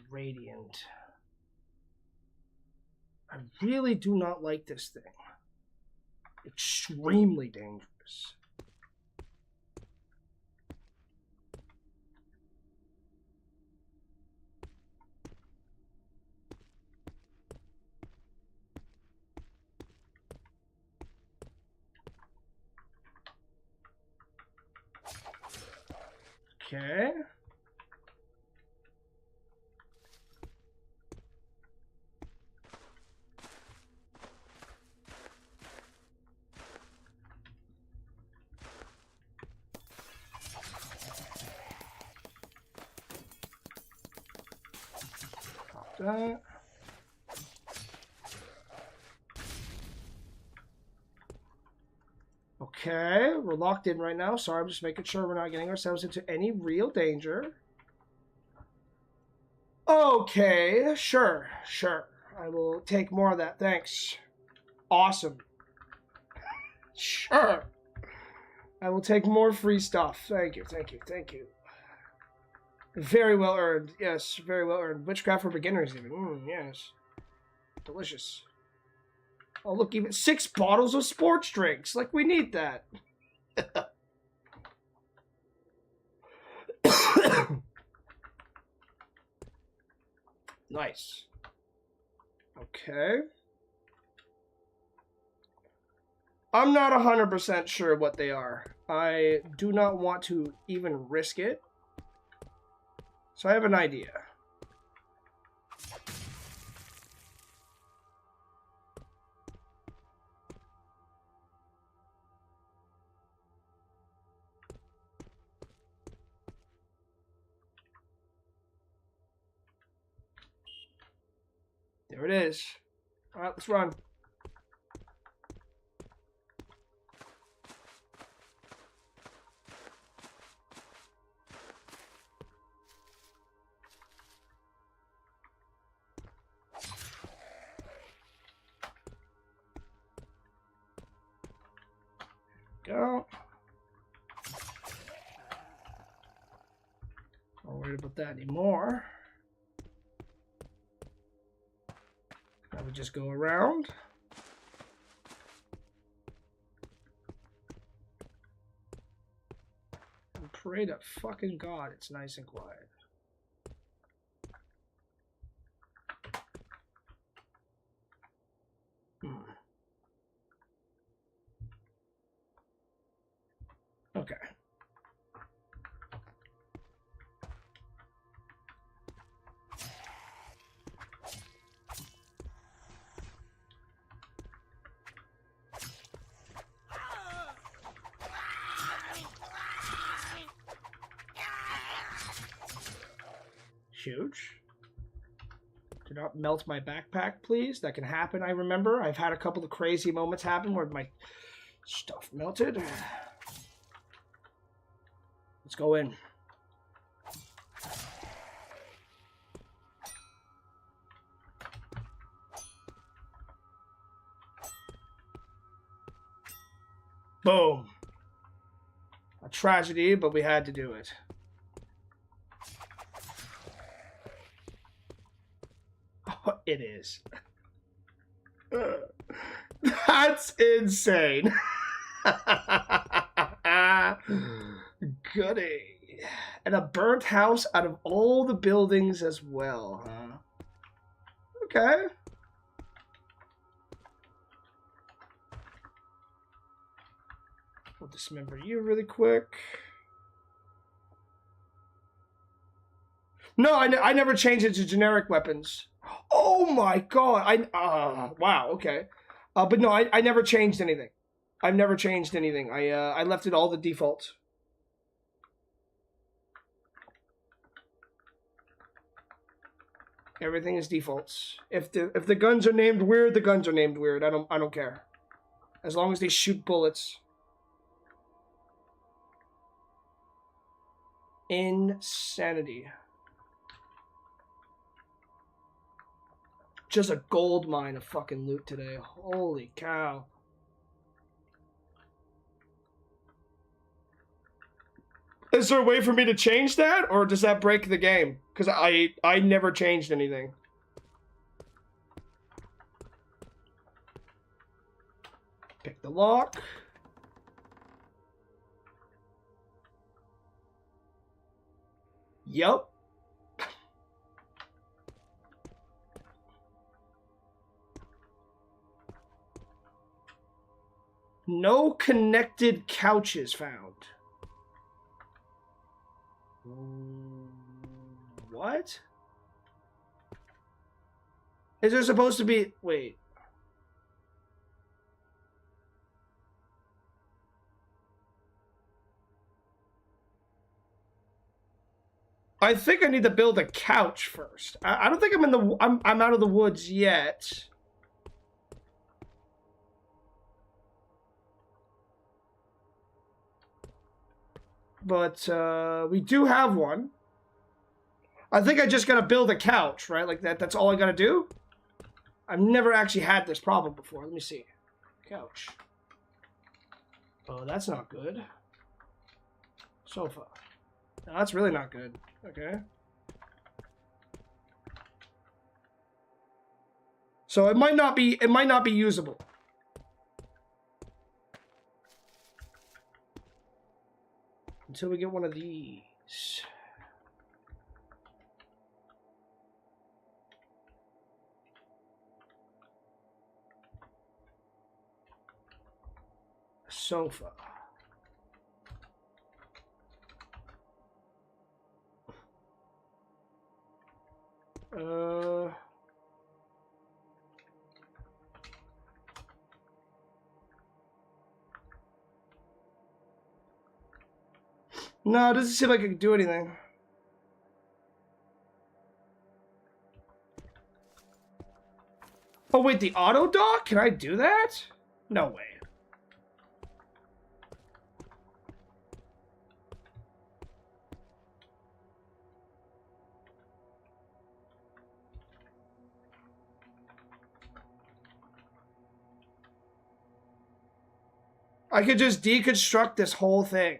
Radiant. I really do not like this thing. Extremely dangerous. Okay. that. Okay, we're locked in right now. Sorry, I'm just making sure we're not getting ourselves into any real danger. Okay, sure. I will take more of that, thanks. Awesome. Sure. I will take more free stuff. Thank you. Very well earned. Yes, very well earned. Witchcraft for beginners, even. Yes. Delicious. Oh, look, even 6 bottles of sports drinks. Like, we need that. Nice. Okay. I'm not 100% sure what they are. I do not want to even risk it. So I have an idea. There it is. All right, let's run. Go. Not worried about that anymore. I would just go around. And pray to fucking God it's nice and quiet. Okay. Huge. Do not melt my backpack, please. That can happen, I remember. I've had a couple of crazy moments happen where my stuff melted. Let's go in. Boom. A tragedy, but we had to do it. Oh, it is. That's insane. Goody. And a burnt house out of all the buildings as well, huh? Okay. We'll dismember you really quick. No, I never changed it to generic weapons. Oh my god. Wow, okay. But no, I never changed anything. I've never changed anything. I left it all the default. Everything is defaults. If the guns are named weird, the guns are named weird. I don't care. As long as they shoot bullets. Insanity. Just a gold mine of fucking loot today. Holy cow. Is there a way for me to change that? Or does that break the game? Because I never changed anything. Pick the lock. Yup. No connected couches found. What? Is there supposed to be... Wait. I think I need to build a couch first. I don't think I'm out of the woods yet. But we do have one. I think I just gotta build a couch, right? Like that's all I gotta do. I've never actually had this problem before. Let me see. Couch. Oh, that's not good. Sofa. No, that's really not good. Okay. So it might not be usable. Until we get one of these. Sofa. No, it doesn't seem like I can do anything. Oh wait, the auto dock? Can I do that? No way. I could just deconstruct this whole thing.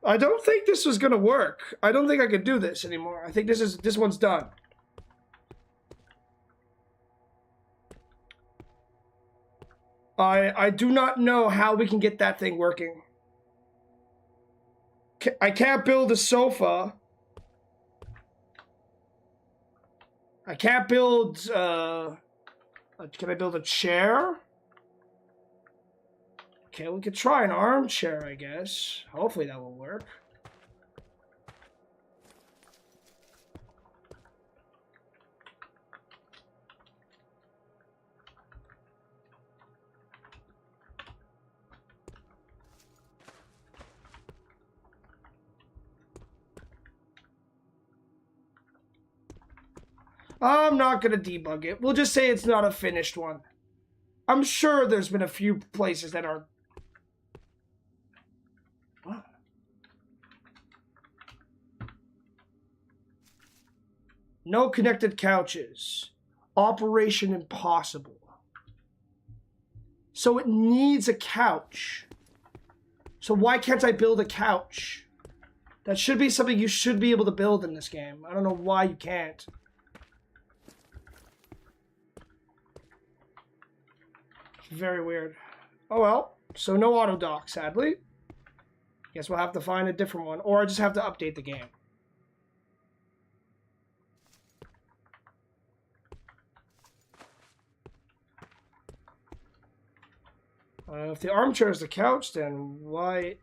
I don't think this was gonna work. I don't think I could do this anymore. I think this one's done. I do not know how we can get that thing working. I can't build a sofa. I can't build, can I build a chair? Okay, we could try an armchair, I guess. Hopefully that will work. I'm not going to debug it. We'll just say it's not a finished one. I'm sure there's been a few places that are... What? No connected couches. Operation impossible. So it needs a couch. So why can't I build a couch? That should be something you should be able to build in this game. I don't know why you can't. Very weird. Oh well. So no auto dock, sadly. Guess we'll have to find a different one. Or I just have to update the game. If the armchair is the couch, then why...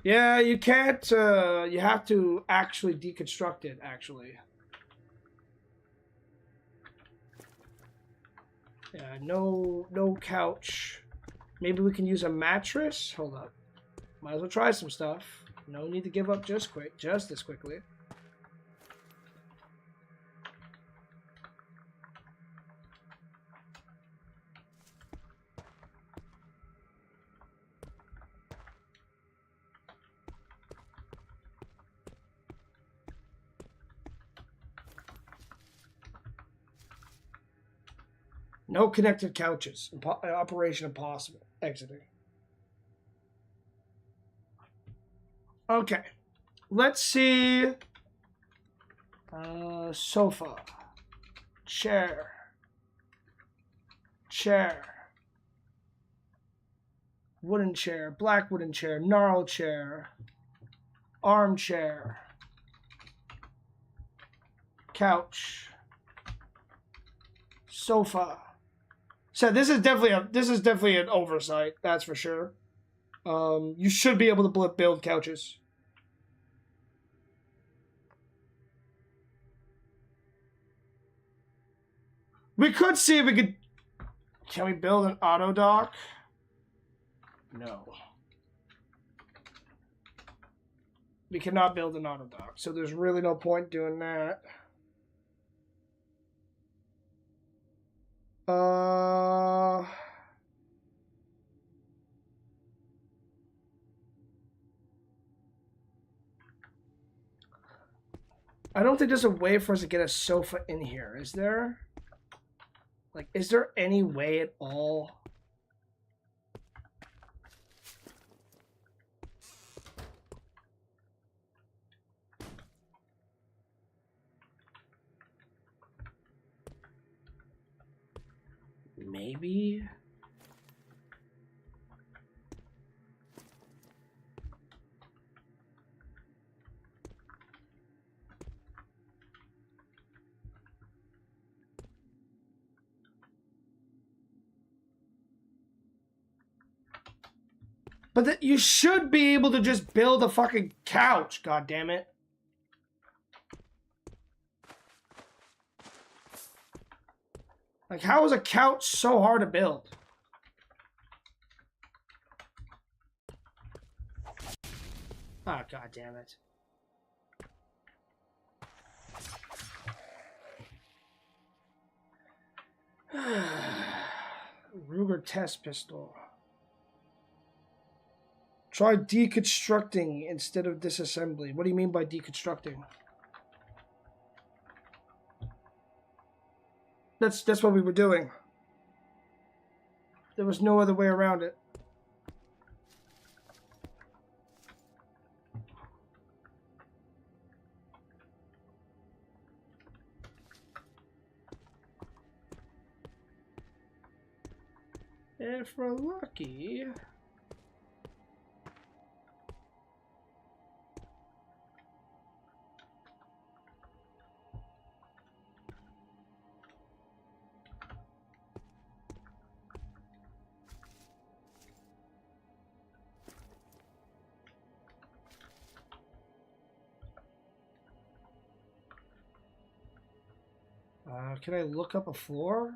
Yeah, you can't... you have to actually deconstruct it, actually. Yeah, no couch. Maybe we can use a mattress? Hold up. Might as well try some stuff. No need to give up just this quickly. No connected couches. Operation impossible. Exiting. Okay. Let's see. Sofa. Chair. Chair. Wooden chair. Black wooden chair. Gnarled chair. Armchair. Couch. Sofa. So this is definitely an oversight, that's for sure. You should be able to build couches. We could see if we could... Can we build an auto dock? No. We cannot build an auto dock, so there's really no point doing that. I don't think there's a way for us to get a sofa in here, is there? Like, is there any way at all? Maybe? But you should be able to just build a fucking couch, god damn it. Like, how is a couch so hard to build? Ah, oh, god damn it. Ruger test pistol. Try deconstructing instead of disassembly. What do you mean by deconstructing? That's what we were doing. There was no other way around it. If we're lucky... can I look up a floor?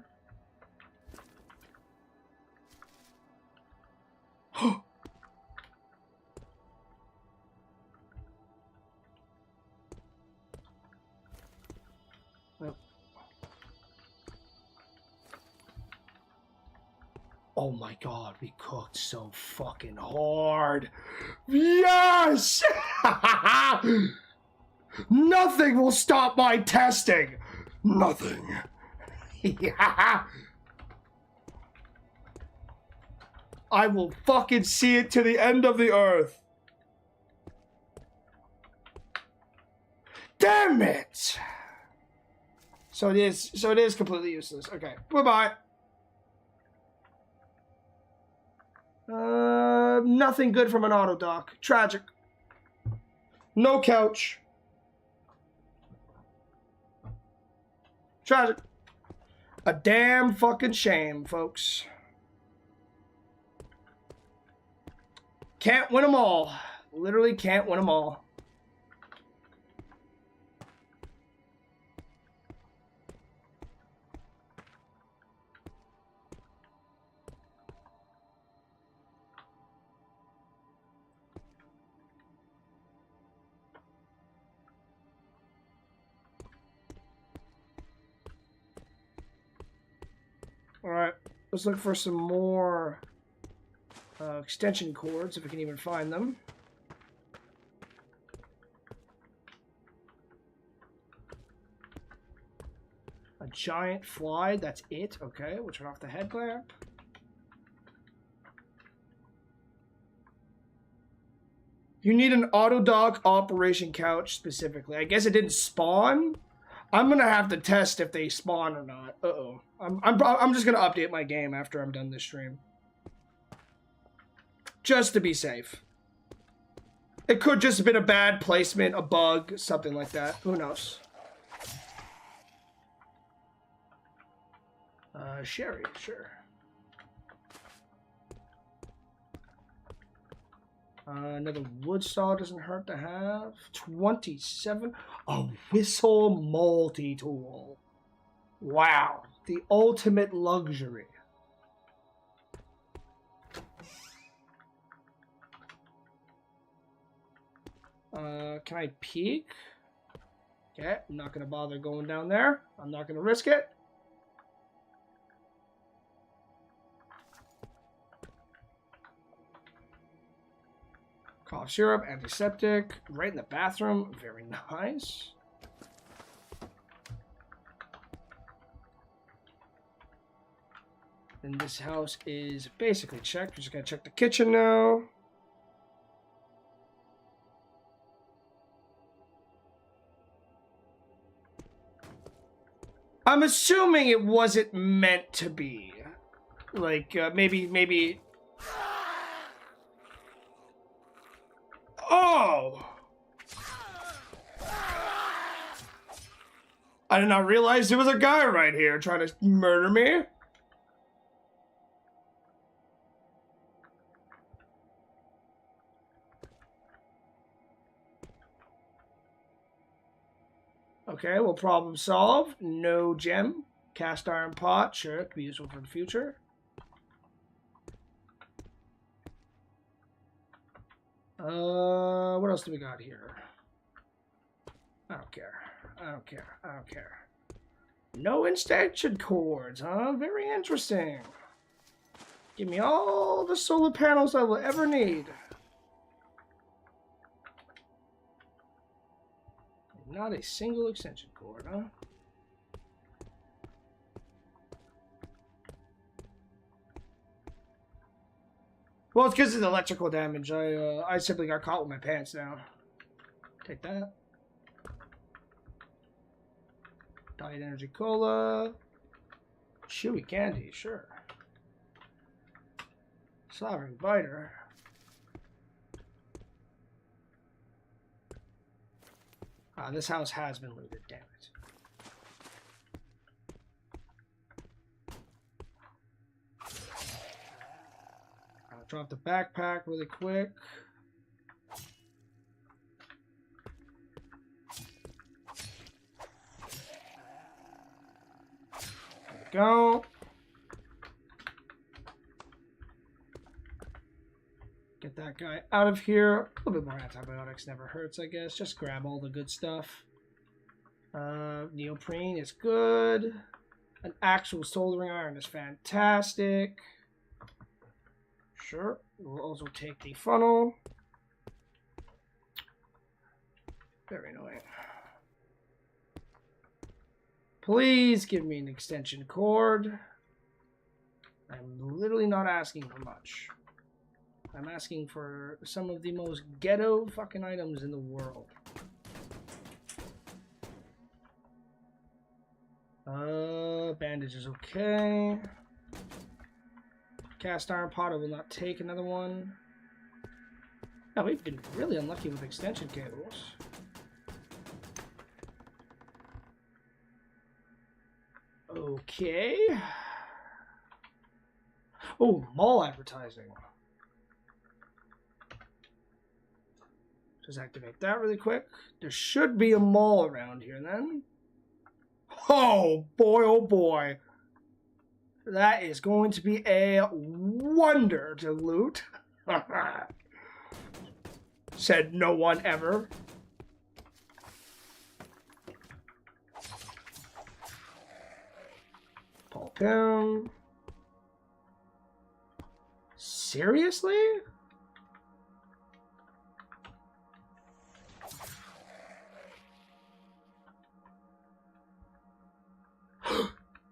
Oh my god, we cooked so fucking hard. Yes! Nothing will stop my testing. Nothing. Yeah. I will fucking see it to the end of the earth. Damn it! So it is completely useless. Okay, bye-bye. Nothing good from an auto dock. Tragic. No couch. Tragic. A damn fucking shame, folks. Can't win them all. Literally can't win them all. Alright, let's look for some more extension cords, if we can even find them. A giant fly, that's it. Okay, we'll turn off the headlamp. You need an auto dock operation couch specifically. I guess it didn't spawn. I'm gonna have to test if they spawn or not. Uh-oh. I'm just gonna update my game after I'm done this stream. Just to be safe. It could just have been a bad placement, a bug, something like that. Who knows? Sherry, sure. Another wood saw doesn't hurt to have. 27. A whistle multi-tool. Wow. The ultimate luxury. Can I peek? Okay, I'm not going to bother going down there. I'm not going to risk it. Cough syrup, antiseptic, right in the bathroom. Very nice. And this house is basically checked. We're just going to check the kitchen now. I'm assuming it wasn't meant to be. Like, maybe... Oh! I did not realize there was a guy right here trying to murder me. Okay, well, problem solved. No gem. Cast iron pot. Sure, it could be useful for the future. What else do we got here? I don't care. I don't care. I don't care. No extension cords, huh? Very interesting. Give me all the solar panels I will ever need. Not a single extension cord, huh? Well, it's because of the electrical damage. I simply got caught with my pants down. Take that. Diet Energy Cola. Chewy candy, sure. Sovereign Biter. This house has been looted, damn it. I'll drop the backpack really quick. There we go. Get that guy out of here. A little bit more antibiotics never hurts, I guess. Just grab all the good stuff. Neoprene is good. An actual soldering iron is fantastic. Sure. We'll also take the funnel. Very annoying. Please give me an extension cord. I'm literally not asking for much. I'm asking for some of the most ghetto fucking items in the world. Bandage is okay. Cast iron pot, I will not take another one. No, we've been really unlucky with extension cables. Okay. Oh, mall advertising. Just activate that really quick. There should be a mall around here then. Oh boy. That is going to be a wonder to loot. Said no one ever. Paul Pym. Seriously?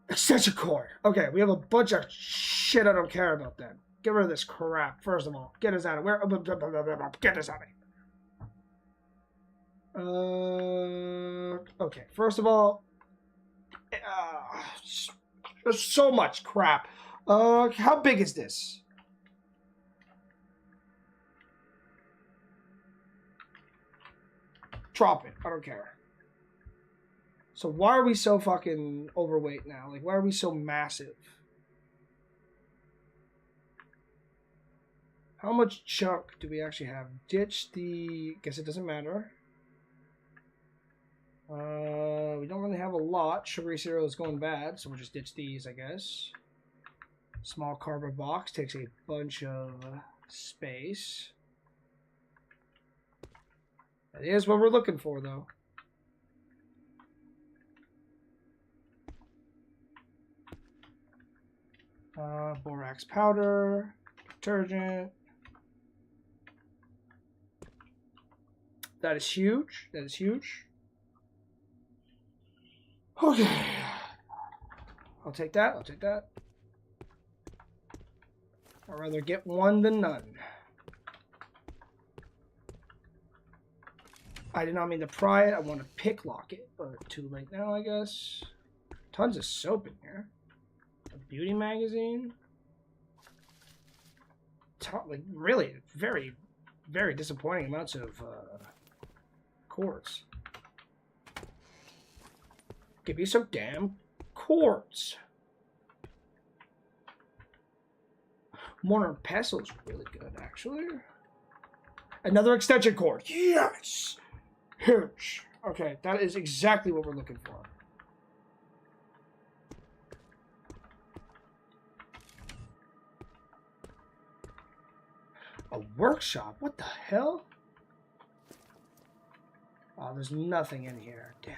Extension cord. Okay, we have a bunch of shit I don't care about then. Get rid of this crap, first of all. Get us out of where? Get us out of here. Okay, first of all, there's so much crap. How big is this? Drop it. I don't care. So why are we so fucking overweight now? Like, why are we so massive? How much junk do we actually have? Ditch the... Guess it doesn't matter. We don't really have a lot. Sugary cereal is going bad, so we'll just ditch these, I guess. Small cardboard box takes a bunch of space. That is what we're looking for, though. Borax powder, detergent. That is huge. That is huge. Okay. I'll take that. I'll take that. I'd rather get one than none. I did not mean to pry it. I want to pick lock it, but too late now, I guess. Tons of soap in here. A beauty magazine. Like, really, very, very disappointing amounts of quartz. Give me some damn quartz. Mortar and pestle is really good, actually. Another extension cord. Yes! Huge. Okay, that is exactly what we're looking for. A workshop? What the hell? Oh, there's nothing in here. Damn.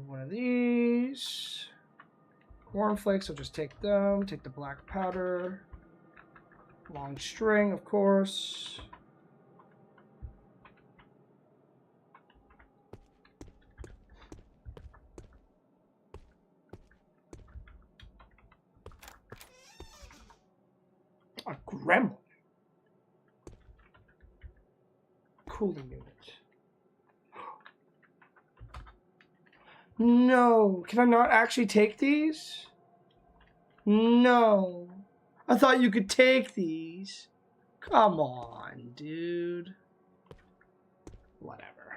One of these. Cornflakes, I'll just take them. Take the black powder. Long string, of course. A gremlin. Cooling unit. No. Can I not actually take these? No. I thought you could take these. Come on, dude. Whatever.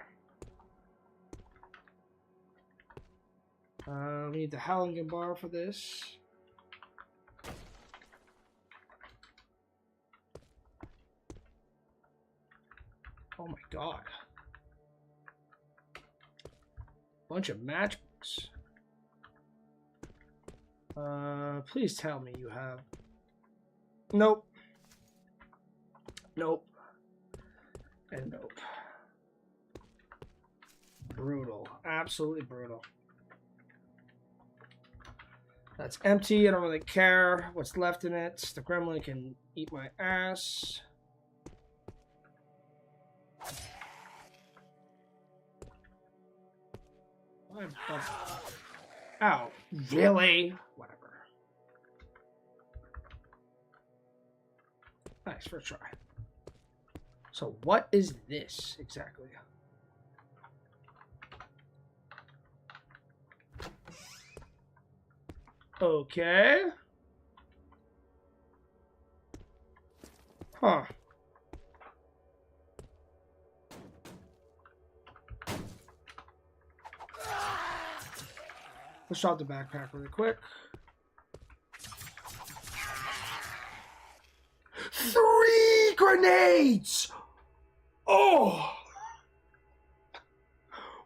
We need the Halligan bar for this. Oh my god. Bunch of matchbooks. Please tell me you have... Nope. Nope. And nope. Brutal. Absolutely brutal. That's empty. I don't really care what's left in it. The gremlin can eat my ass. Ow. Really? Whatever. Nice, first try. So what is this exactly? Okay. Huh. Let's drop the backpack really quick. 3 grenades! Oh!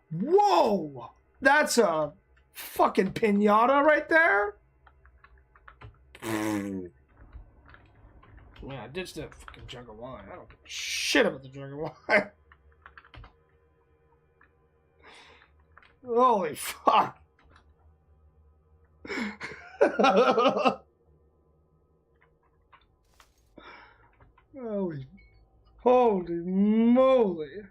Whoa! That's a fucking pinata right there. Yeah, I ditched the fucking jug of wine. I don't give a shit about the jug of wine. Holy fuck. Holy moly.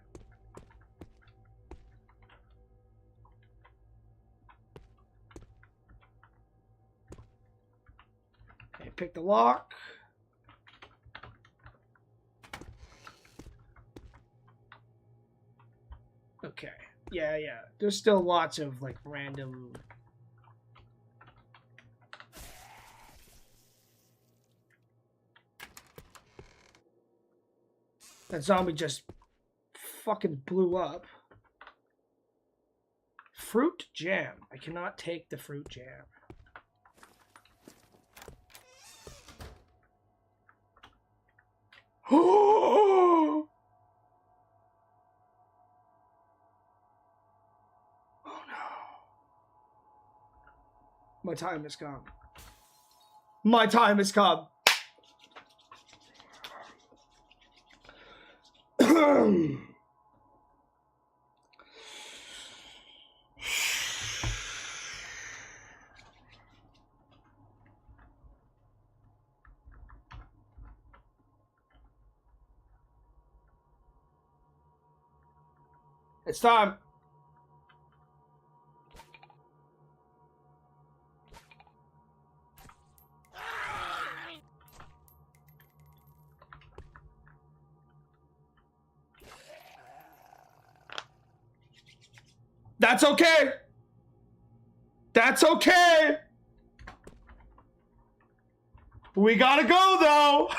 Okay, pick the lock. Okay. Yeah. There's still lots of like random... That zombie just fucking blew up. Fruit jam. I cannot take the fruit jam. Oh no. My time has come. My time has come. It's time. That's okay. That's okay. We gotta go, though.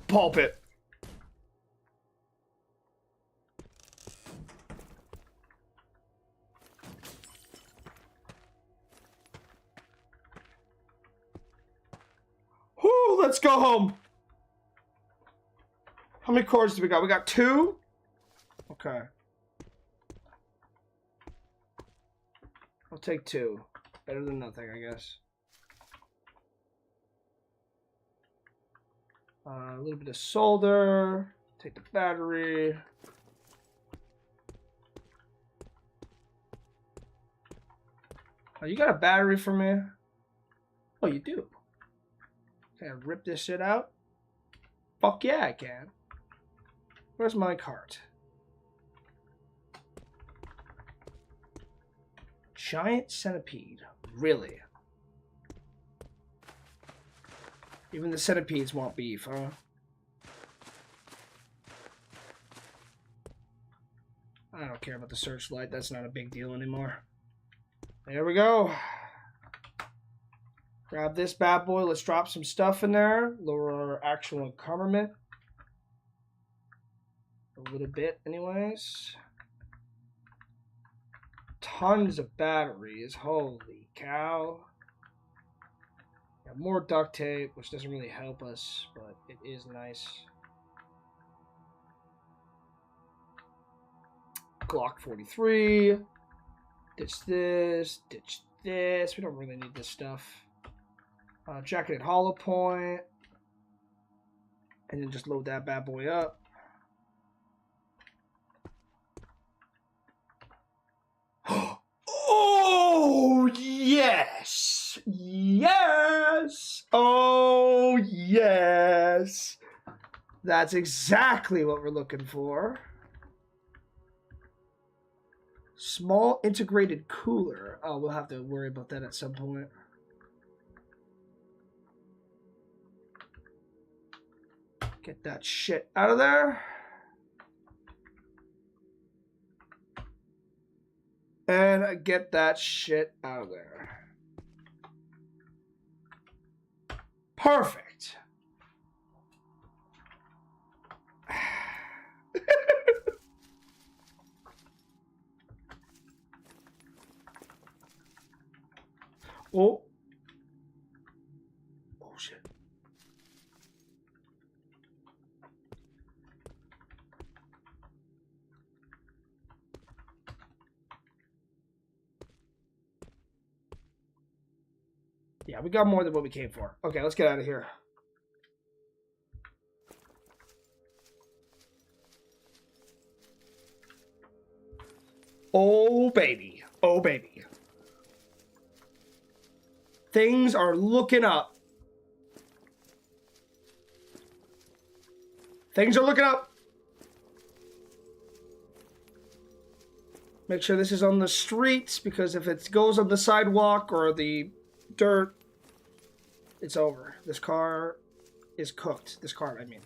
Pulpit. Whoo, let's go home. How many cords do we got? We got 2? Okay. I'll take 2. Better than nothing, I guess. A little bit of solder. Take the battery. Oh, you got a battery for me? Oh, you do? Can I rip this shit out? Fuck yeah, I can. Where's my cart? Giant centipede. Really? Even the centipedes want beef, huh? I don't care about the searchlight. That's not a big deal anymore. There we go. Grab this bad boy. Let's drop some stuff in there. Lower our actual encumberment. A little bit, anyways. Tons of batteries. Holy cow. Got more duct tape, which doesn't really help us, but it is nice. Glock 43. Ditch this. Ditch this. We don't really need this stuff. Jacketed hollow point. And then just load that bad boy up. Oh, yes. Yes. Oh, yes. That's exactly what we're looking for. Small integrated cooler. Oh, we'll have to worry about that at some point. Get that shit out of there. And get that shit out of there. Perfect. Oh. Oh, shit. Yeah, we got more than what we came for. Okay, let's get out of here. Oh, baby. Oh, baby. Things are looking up. Things are looking up. Make sure this is on the streets, because if it goes on the sidewalk or the dirt, it's over. This car is cooked. This car, I mean.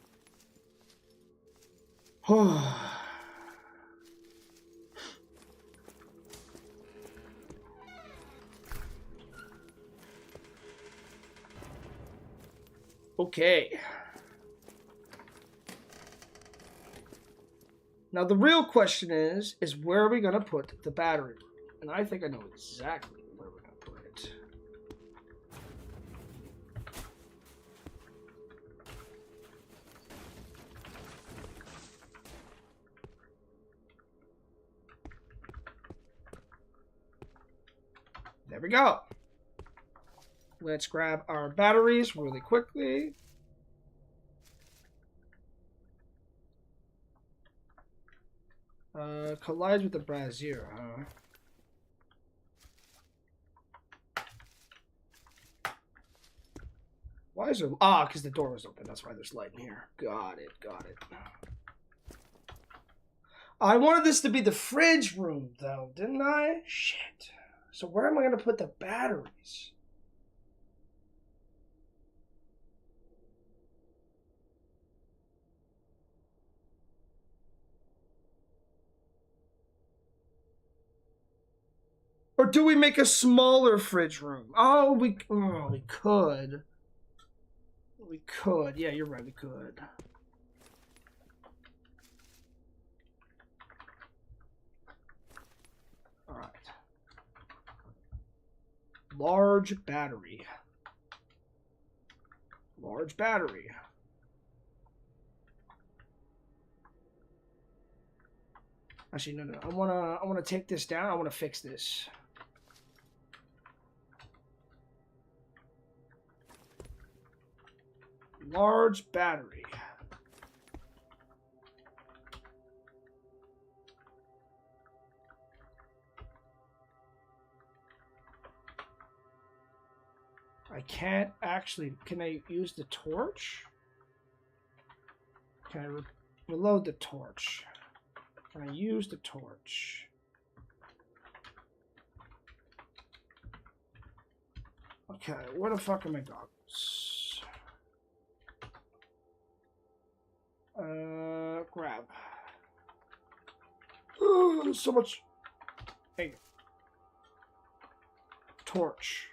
Okay. Now the real question is where are we going to put the battery? And I think I know exactly where we're going to put it. There we go. Let's grab our batteries really quickly. Collides with the brazier, huh? Why is there... Ah, because the door was open. That's why there's light in here. Got it, got it. I wanted this to be the fridge room, though, didn't I? Shit. So where am I going to put the batteries? Or do we make a smaller fridge room? Oh, we could. We could. Yeah, you're right. We could. All right. Large battery. Large battery. Actually, no. I wanna take this down. I wanna fix this. Large battery. I can't actually... Can I use the torch? Can I reload the torch? Can I use the torch? Okay, where the fuck are my goggles? Grab. Oh, so much. Hey. Torch.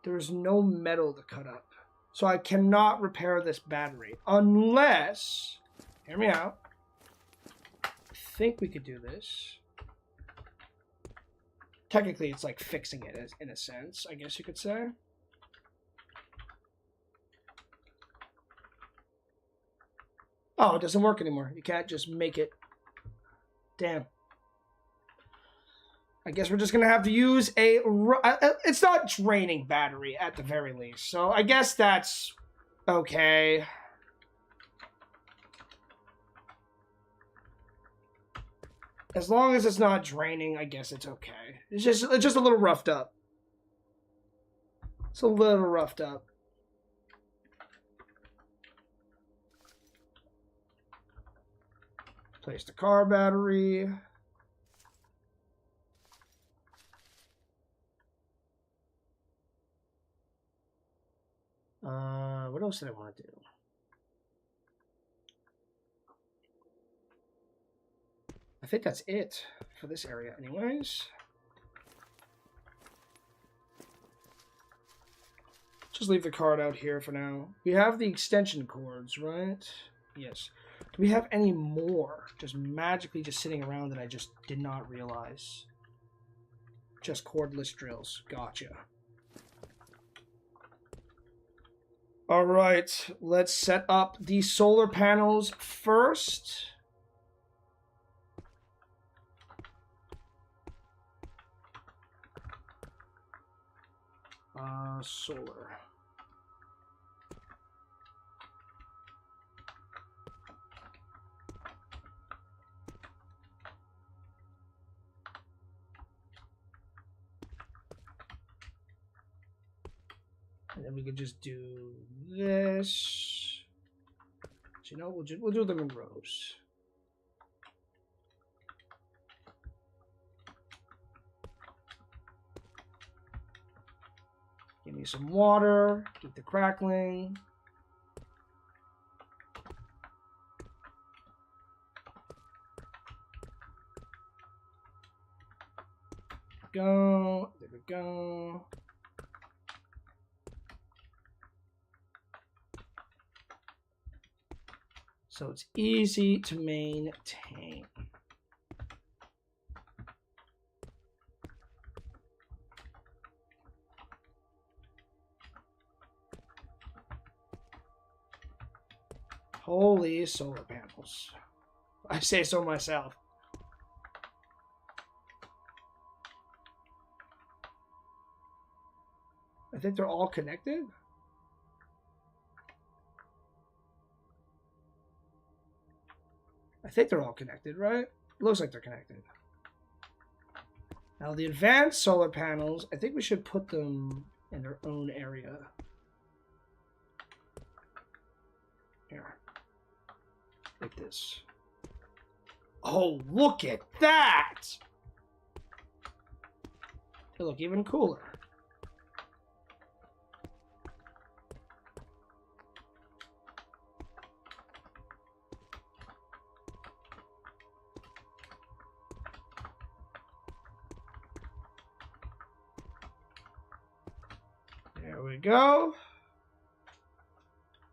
There's no metal to cut up. So I cannot repair this battery. Unless... Hear me out. I think we could do this. Technically, it's like fixing it, in a sense, I guess you could say. Oh, it doesn't work anymore. You can't just make it. Damn. I guess we're just going to have to use a... It's not draining battery, at the very least. So I guess that's okay. As long as it's not draining, I guess it's okay. It's just a little roughed up. It's a little roughed up. Place the car battery. What else did I want to do? I think that's it for this area anyways. Just leave the card out here for now. We have the extension cords, right? Yes. Do we have any more just magically just sitting around that I just did not realize? Just cordless drills. Gotcha. All right, let's set up the solar panels first. Solar. And then we could just do this. So, you know, we'll do them in rows. Give me some water. Keep the crackling. Go. There we go. So it's easy to maintain. Holy solar panels. I say so myself. I think they're all connected. I think they're all connected, right? looks like they're connected. Now the advanced solar panels, I think we should put them in their own area. Here. Like this. Oh, look at that! They look even cooler. There we go.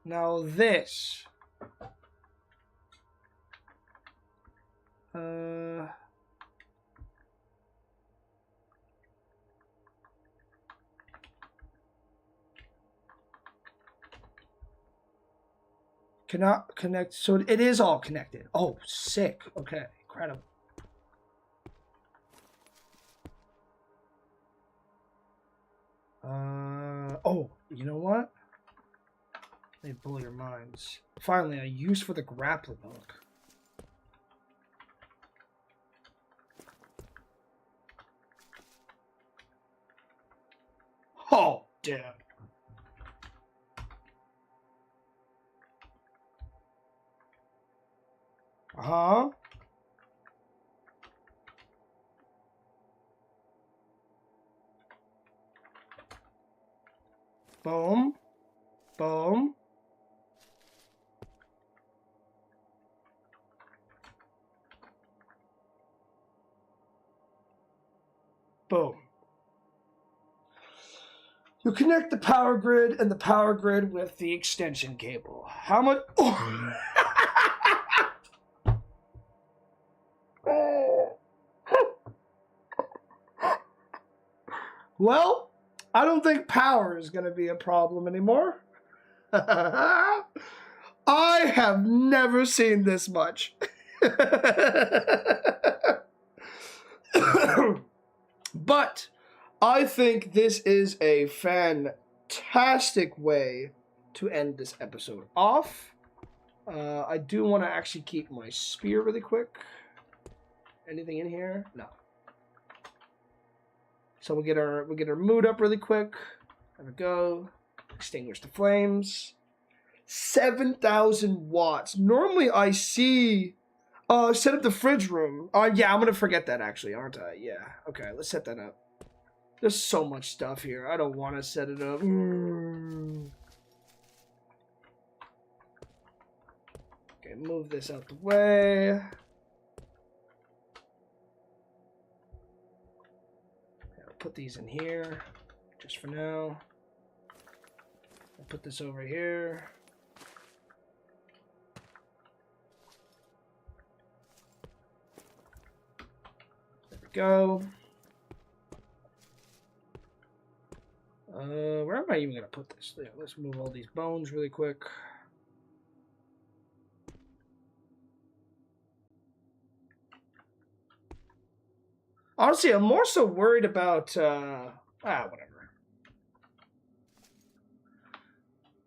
Now this. Cannot connect. So it is all connected. Oh, sick. Okay, incredible. Oh, you know what? They blow your minds. Finally, a use for the grappling hook. Oh, damn. Uh-huh. Boom. Boom. Boom. You connect the power grid and the power grid with the extension cable. How much? Oh. Well, I don't think power is going to be a problem anymore. I have never seen this much. But I think this is a fantastic way to end this episode off. I do want to actually keep my spear really quick. Anything in here? No. So we'll get our mood up really quick. There we go. Extinguish the flames. 7,000 watts. Normally I see set up the fridge room. Yeah, I'm gonna forget that actually, aren't I? Yeah. Okay, let's set that up. There's so much stuff here. I don't want to set it up. Okay, move this out the way. I'll put these in here just for now. I'll put this over here. There we go. Where am I even going to put this? Yeah, let's move all these bones really quick. Honestly, I'm more so worried about, whatever.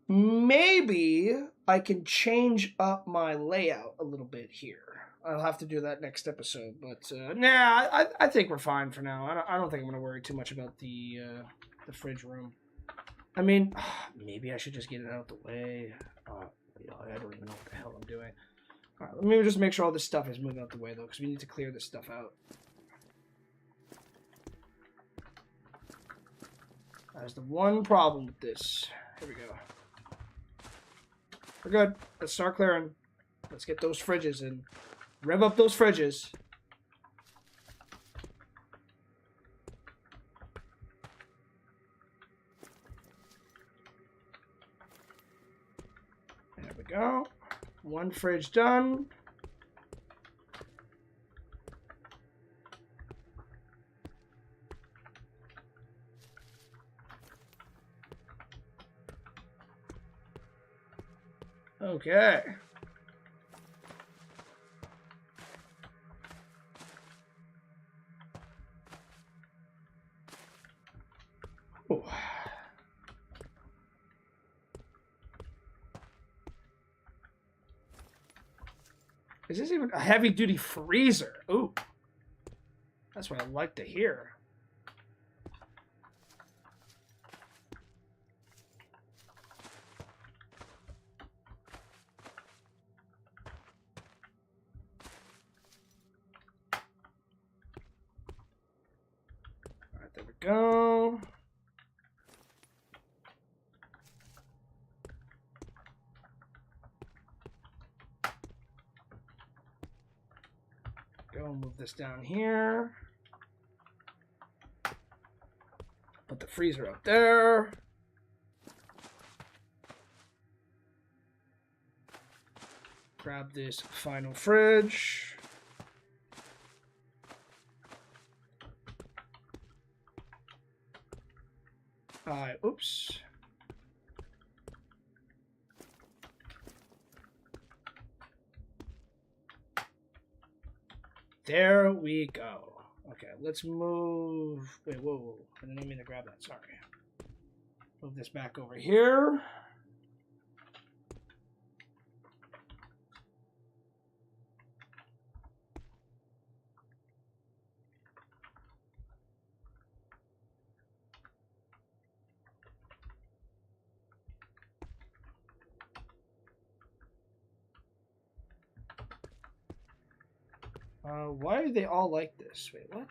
Maybe I can change up my layout a little bit here. I'll have to do that next episode, but, nah, I think we're fine for now. I don't think I'm going to worry too much about the fridge room. I mean, maybe I should just get it out of the way. I don't even know what the hell I'm doing. Alright, let me just make sure all this stuff is moving out the way, though, because we need to clear this stuff out. That's the one problem with this. Here we go. We're good. Let's start clearing. Let's get those fridges in. Rev up those fridges. There we go. One fridge done. Okay. Ooh. Is this even a heavy-duty freezer? Ooh. That's what I like to hear. All right, there we go. Go move this down here. Put the freezer up there. Grab this final fridge. Oops. There we go. Okay, let's move. Wait, whoa. I didn't mean to grab that. Sorry. Move this back over here. Why are they all like this? Wait, what?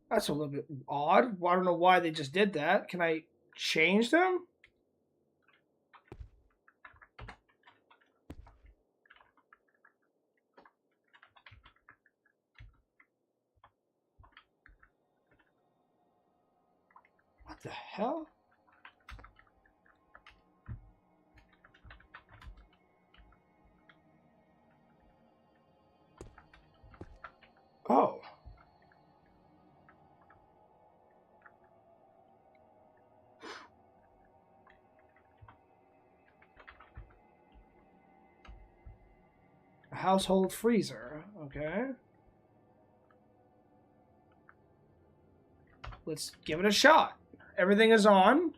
That's a little bit odd. I don't know why they just did that. Can I change them? What the hell? Oh. A household freezer. Okay. Let's give it a shot. Everything is on.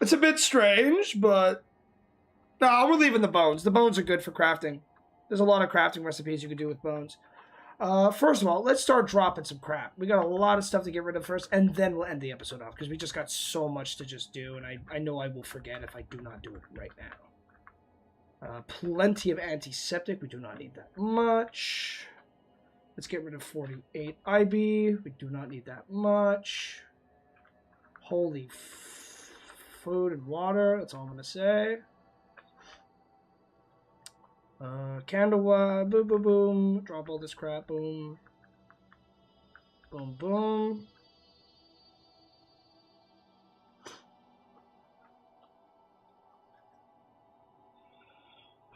It's a bit strange, but no, we're leaving the bones. The bones are good for crafting. There's a lot of crafting recipes you can do with bones. First of all, let's start dropping some crap. We got a lot of stuff to get rid of first, and then we'll end the episode off, because we just got so much to just do, and I know I will forget if I do not do it right now. Plenty of antiseptic. We do not need that much. Let's get rid of 48 IB. We do not need that much. Holy food and water. That's all I'm going to say. Candle, boom, boom, boom. Drop all this crap. Boom. Boom, boom.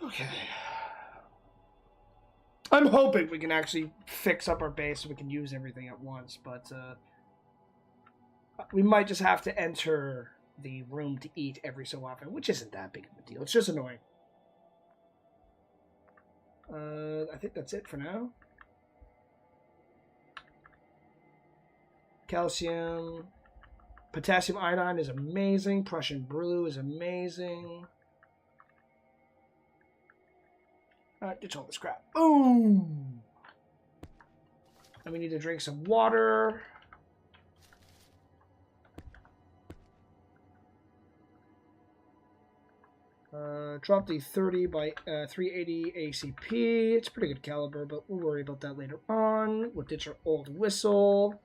Okay. I'm hoping we can actually fix up our base so we can use everything at once, but we might just have to enter the room to eat every so often, which isn't that big of a deal. It's just annoying. I think that's it for now. Calcium. Potassium iodine is amazing. Prussian brew is amazing. Ditch all this crap. Boom! And we need to drink some water. Drop the 30 by 380 ACP. It's pretty good caliber, but we'll worry about that later on. We'll ditch our old whistle.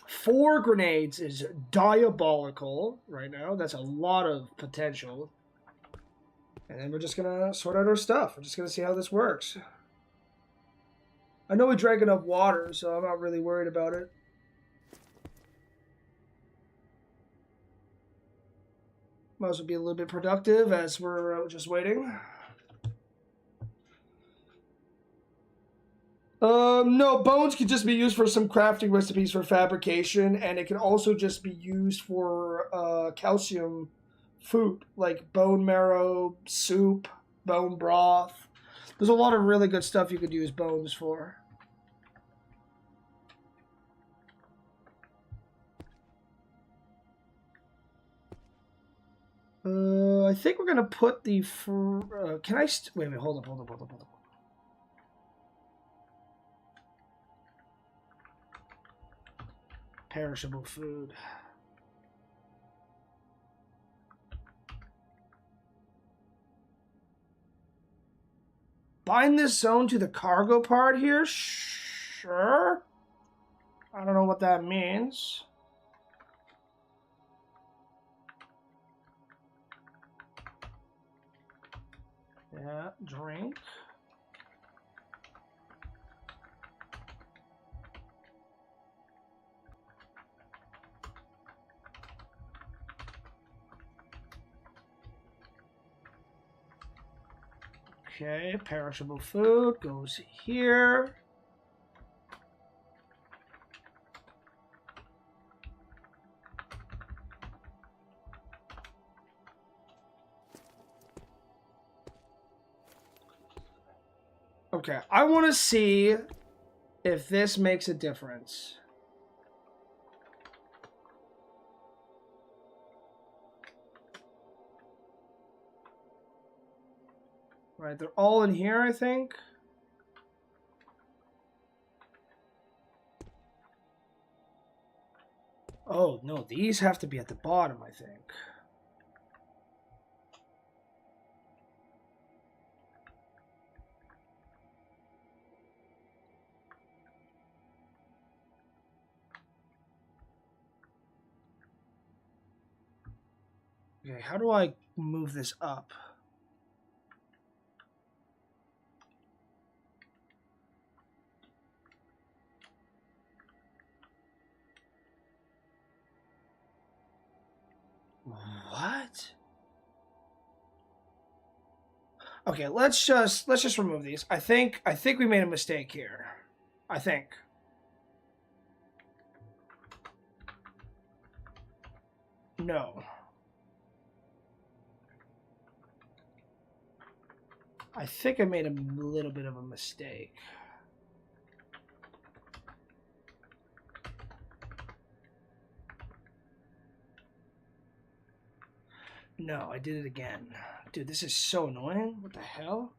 4 grenades is diabolical right now. That's a lot of potential. And then we're just going to sort out our stuff. We're just going to see how this works. I know we drank enough water, so I'm not really worried about it. Might as well be a little bit productive as we're just waiting. No, bones can just be used for some crafting recipes for fabrication, and it can also just be used for calcium food, like bone marrow, soup, bone broth. There's a lot of really good stuff you could use bones for. I think we're gonna put the. Can I? Wait, hold up. Perishable food. Bind this zone to the cargo part here? Sure. I don't know what that means. Yeah, drink. Okay, perishable food goes here. Okay, I want to see if this makes a difference. Right, they're all in here, I think. Oh, no, these have to be at the bottom, I think. Okay, how do I move this up? What? Okay, let's just remove these. I think we made a mistake here. I think. No. I think I made a little bit of a mistake. No, I did it again. Dude, this is so annoying. What the hell?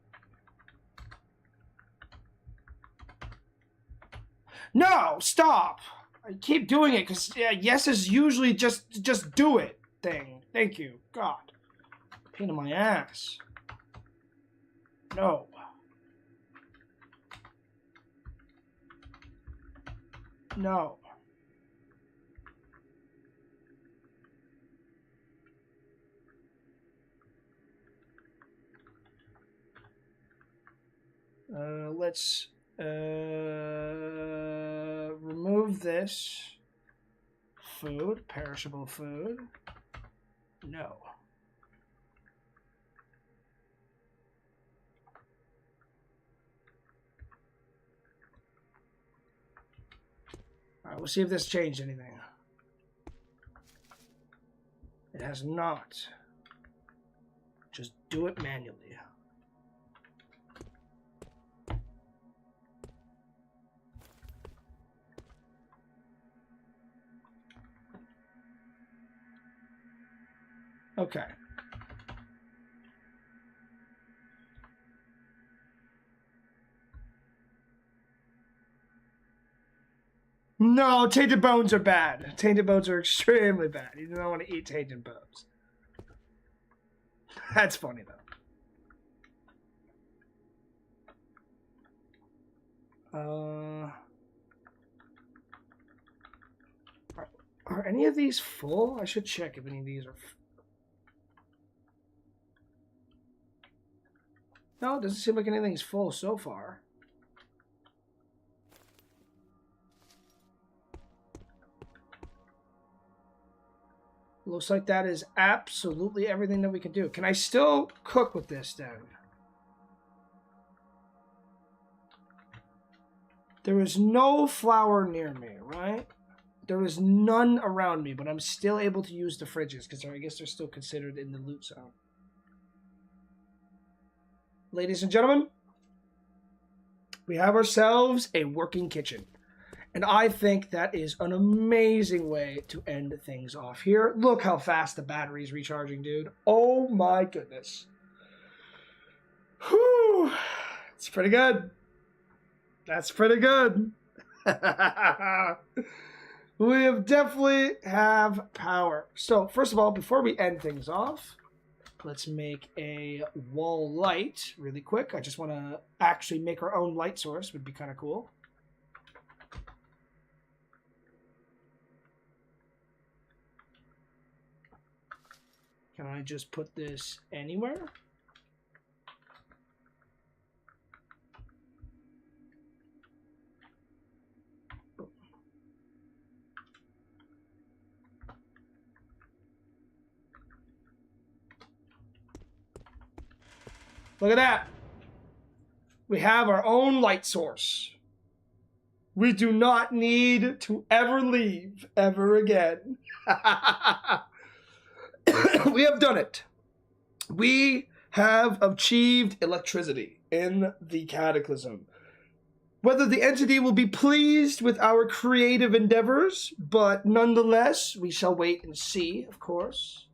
No, stop! I keep doing it because yes is usually just do it thing. Thank you. God. Pain in my ass. No. No. Let's remove this food, perishable food. No. All right, we'll see if this changed anything. It has not. Just do it manually. Okay. No, tainted bones are bad. Tainted bones are extremely bad. You don't want to eat tainted bones. That's funny, though. Are any of these full? I should check if any of these are full. No, it doesn't seem like anything's full so far. Looks like that is absolutely everything that we can do. Can I still cook with this then? There is no flour near me, right? There is none around me, but I'm still able to use the fridges because I guess they're still considered in the loot zone. Ladies and gentlemen, we have ourselves a working kitchen. And I think that is an amazing way to end things off here. Look how fast the battery's recharging, dude. Oh my goodness. Whew. It's pretty good. That's pretty good. We have definitely have power. So, first of all, before we end things off, let's make a wall light really quick. I just want to actually make our own light source. Would be kind of cool. Can I just put this anywhere? Look at that. We have our own light source. We do not need to ever leave ever again. We have done it. We have achieved electricity in the Cataclysm. Whether the entity will be pleased with our creative endeavors, but nonetheless, we shall wait and see, of course.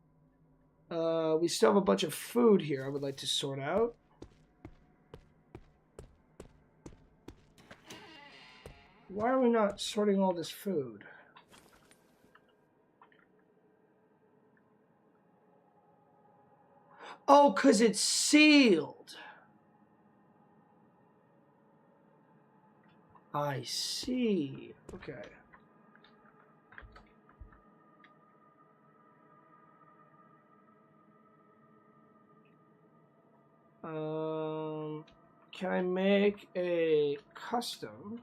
We still have a bunch of food here I would like to sort out. Why are we not sorting all this food? Oh, 'cause it's sealed. I see. Okay. Can I make a custom?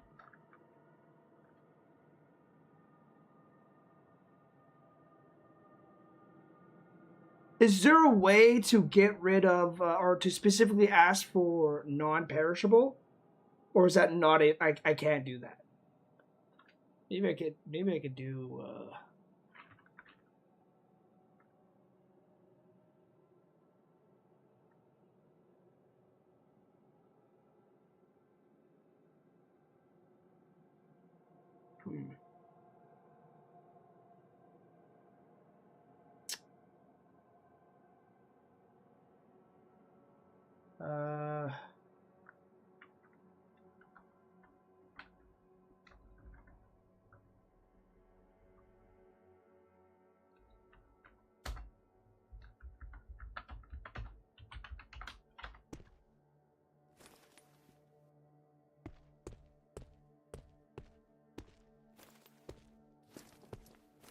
Is there a way to get rid of, or to specifically ask for non-perishable? Or is that not it? I can't do that. Maybe I could do,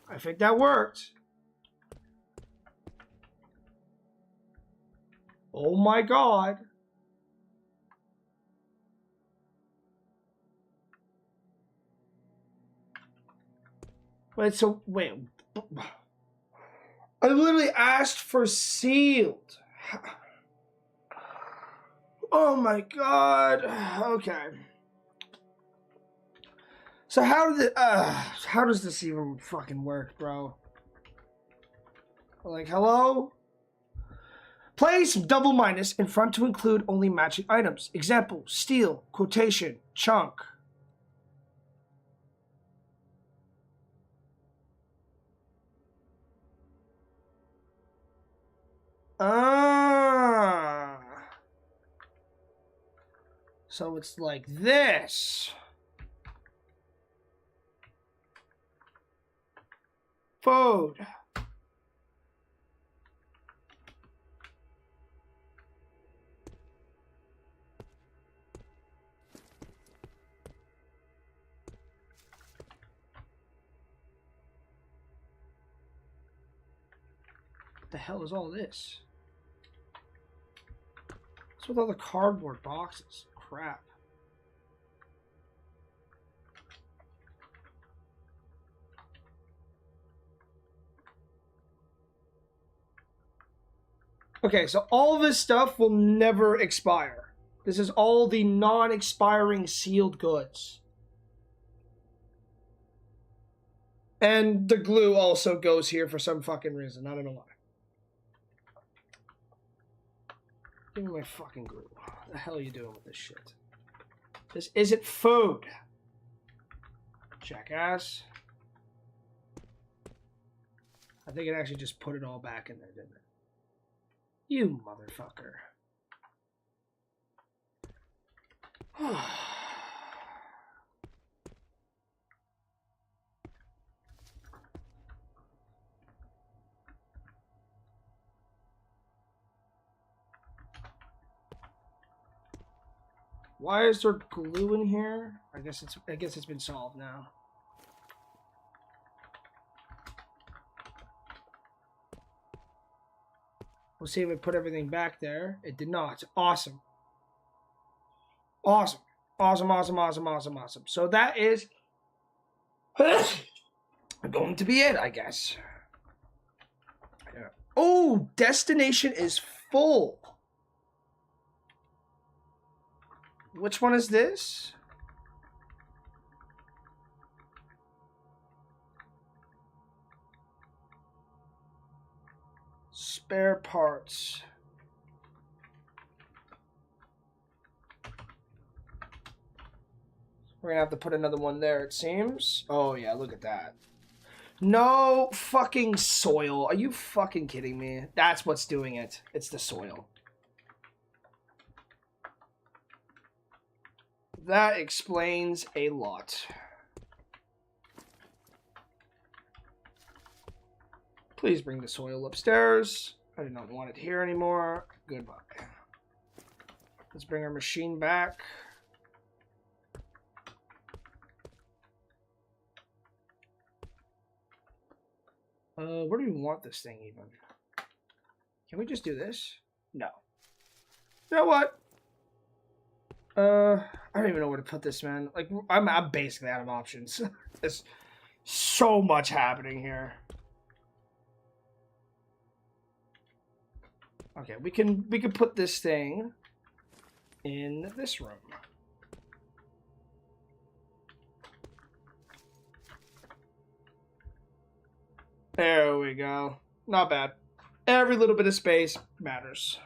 I think that worked. Oh my god. Wait, so, wait. I literally asked for sealed. Oh my god. Okay. So how does this even fucking work, bro? Like, hello? Place double minus in front to include only matching items. Example, steel, quotation, chunk. So it's like this. Food. What the hell is all this? What's with all the cardboard boxes? Crap. Okay, so all this stuff will never expire. This is all the non-expiring sealed goods. And the glue also goes here for some fucking reason. I don't know why. Give me my fucking glue. What the hell are you doing with this shit? This isn't food. Jackass. I think it actually just put it all back in there, didn't it? You motherfucker. Why is there glue in here? I guess it's been solved now. We'll see if it put everything back there. It did not. Awesome. Awesome. Awesome, awesome, awesome, awesome, awesome. So that is going to be it, I guess. Yeah. Oh, destination is full. Which one is this? Spare parts. We're gonna have to put another one there, it seems. Oh yeah, look at that. No fucking soil. Are you fucking kidding me? That's what's doing it. It's the soil. That explains a lot. Please bring the soil upstairs. I do not want it here anymore. Goodbye. Let's bring our machine back. Where do we want this thing even? Can we just do this? No. You know what? I don't even know where to put this, man. Like, I'm basically out of options. There's so much happening here. Okay, we can put this thing in this room. There we go. Not bad. Every little bit of space matters.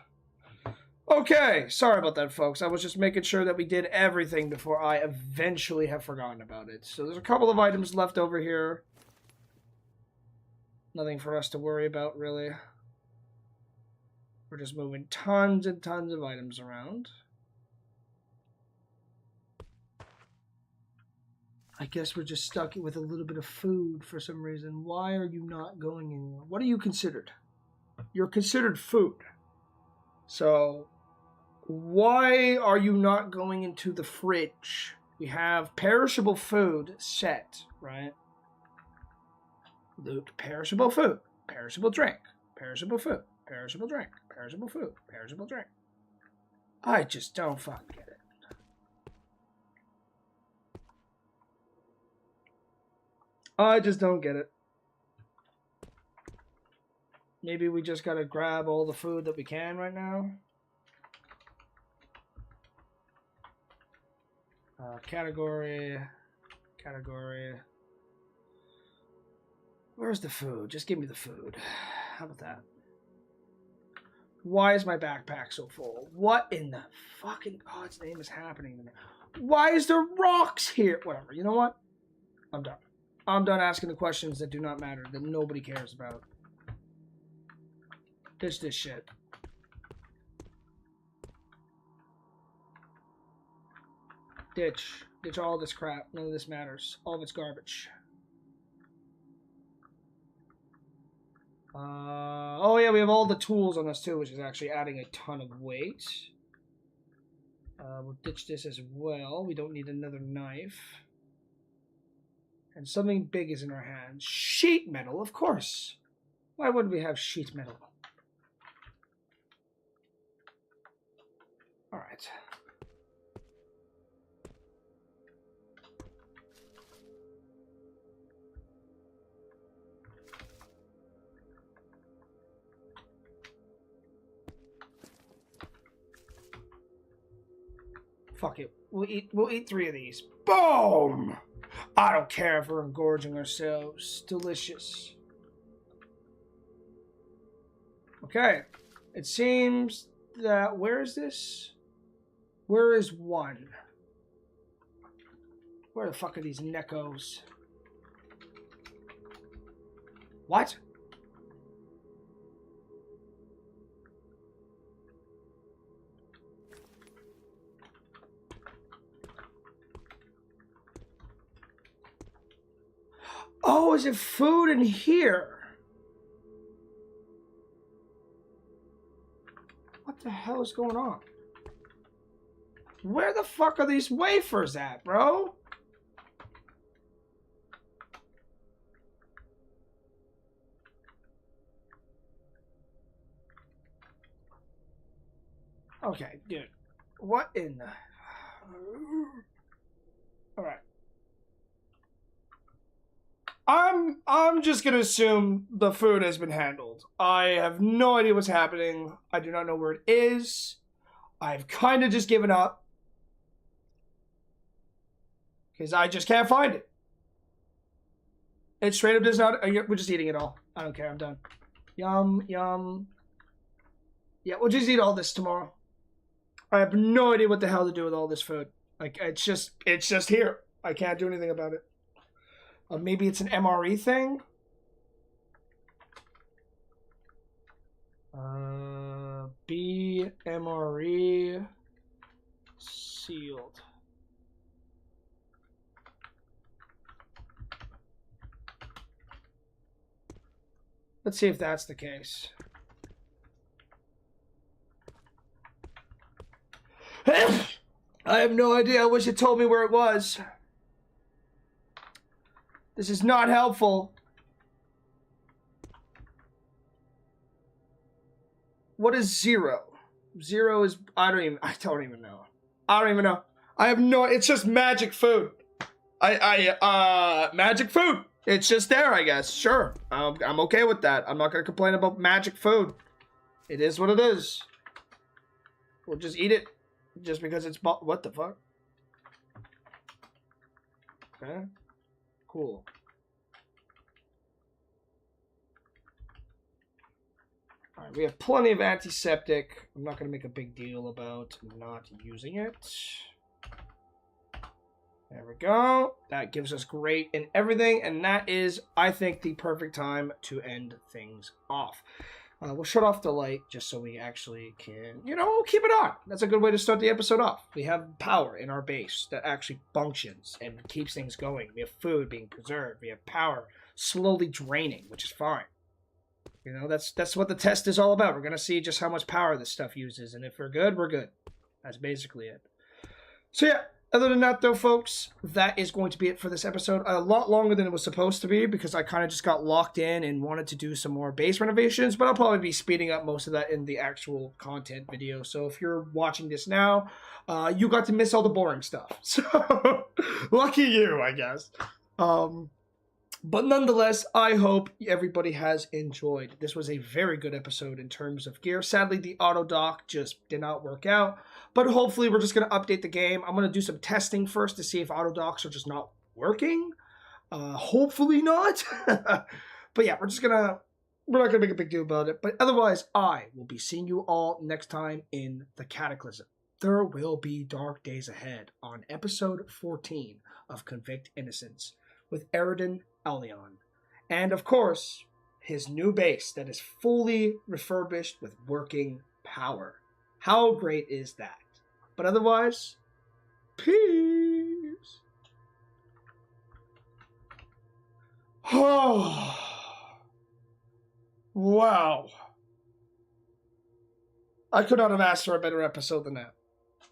Okay, sorry about that, folks. I was just making sure that we did everything before I eventually have forgotten about it. So there's a couple of items left over here. Nothing for us to worry about, really. We're just moving tons and tons of items around. I guess we're just stuck with a little bit of food for some reason. Why are you not going anywhere? What are you considered? You're considered food. So why are you not going into the fridge? We have perishable food set, right? Loot, perishable food, perishable drink, perishable food, perishable drink, perishable food, perishable drink. I just don't fucking get it. I just don't get it. Maybe we just gotta grab all the food that we can right now. Category. Where's the food? Just give me the food. How about that? Why is my backpack so full? What in the fucking God's name is happening to me? Why is there rocks here? Whatever. You know what? I'm done. I'm done asking the questions that do not matter, that nobody cares about. Ditch this shit. Ditch. Ditch all this crap. None of this matters. All of it's garbage. Oh yeah, we have all the tools on us too, which is actually adding a ton of weight. We'll ditch this as well. We don't need another knife. And something big is in our hands. Sheet metal, of course. Why wouldn't we have sheet metal? Alright. Fuck it. We'll eat 3 of these. Boom! I don't care if we're engorging ourselves. Delicious. Okay. It seems that... Where is this? Where is one? Where the fuck are these neckos? What? Oh, is it food in here? What the hell is going on? Where the fuck are these wafers at, bro? Okay, dude. What in the... Alright. I'm just gonna assume the food has been handled. I have no idea what's happening. I do not know where it is. I've kind of just given up. Because I just can't find it. It straight up does not... We're just eating it all. I don't care. I'm done. Yum, yum. Yeah, we'll just eat all this tomorrow. I have no idea what the hell to do with all this food. Like, it's just here. I can't do anything about it. Maybe it's an MRE thing? B MRE sealed. Let's see if that's the case. I have no idea. I wish it told me where it was. This is not helpful. What is 0? 0 is... I don't even know. I don't even know. I have no... It's just magic food. Magic food. It's just there, I guess. Sure. I'm okay with that. I'm not going to complain about magic food. It is what it is. We'll just eat it. Just because it's... What the fuck? Okay. Cool. Alright, we have plenty of antiseptic. I'm not going to make a big deal about not using it. There we go. That gives us great and everything. And that is, I think, the perfect time to end things off. We'll shut off the light just so we actually can, keep it on. That's a good way to start the episode off. We have power in our base that actually functions and keeps things going. We have food being preserved. We have power slowly draining, which is fine. That's what the test is all about. We're going to see just how much power this stuff uses. And if we're good, we're good. That's basically it. So yeah. Other than that, though, folks, that is going to be it for this episode. A lot longer than it was supposed to be because I kind of just got locked in and wanted to do some more base renovations, but I'll probably be speeding up most of that in the actual content video. So if you're watching this now, you got to miss all the boring stuff. So lucky you, I guess. But nonetheless, I hope everybody has enjoyed. This was a very good episode in terms of gear. Sadly, the auto dock just did not work out. But hopefully, we're just going to update the game. I'm going to do some testing first to see if auto docks are just not working. Hopefully not. But yeah, we're not going to make a big deal about it. But otherwise, I will be seeing you all next time in the Cataclysm. There will be dark days ahead on episode 14 of Convict Innocence with Eradine Allion. And of course, his new base that is fully refurbished with working power. How great is that? But otherwise, peace. Oh, wow. I could not have asked for a better episode than that.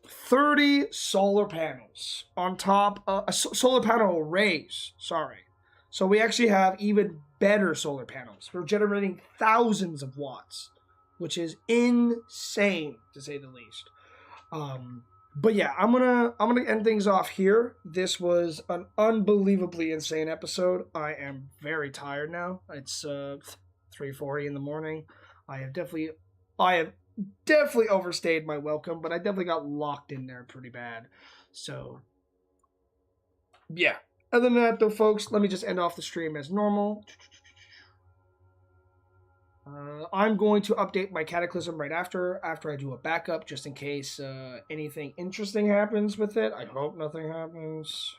30 solar panels on top of solar panel arrays. Sorry. So we actually have even better solar panels. We're generating thousands of watts, which is insane to say the least. But yeah, I'm gonna end things off here. This was an unbelievably insane episode. I am very tired now. It's 3:40 in the morning. I have definitely overstayed my welcome, but I definitely got locked in there pretty bad. So yeah, Other than that, though, folks, let me just end off the stream as normal. I'm going to update my Cataclysm right after I do a backup, just in case anything interesting happens with it. I hope nothing happens.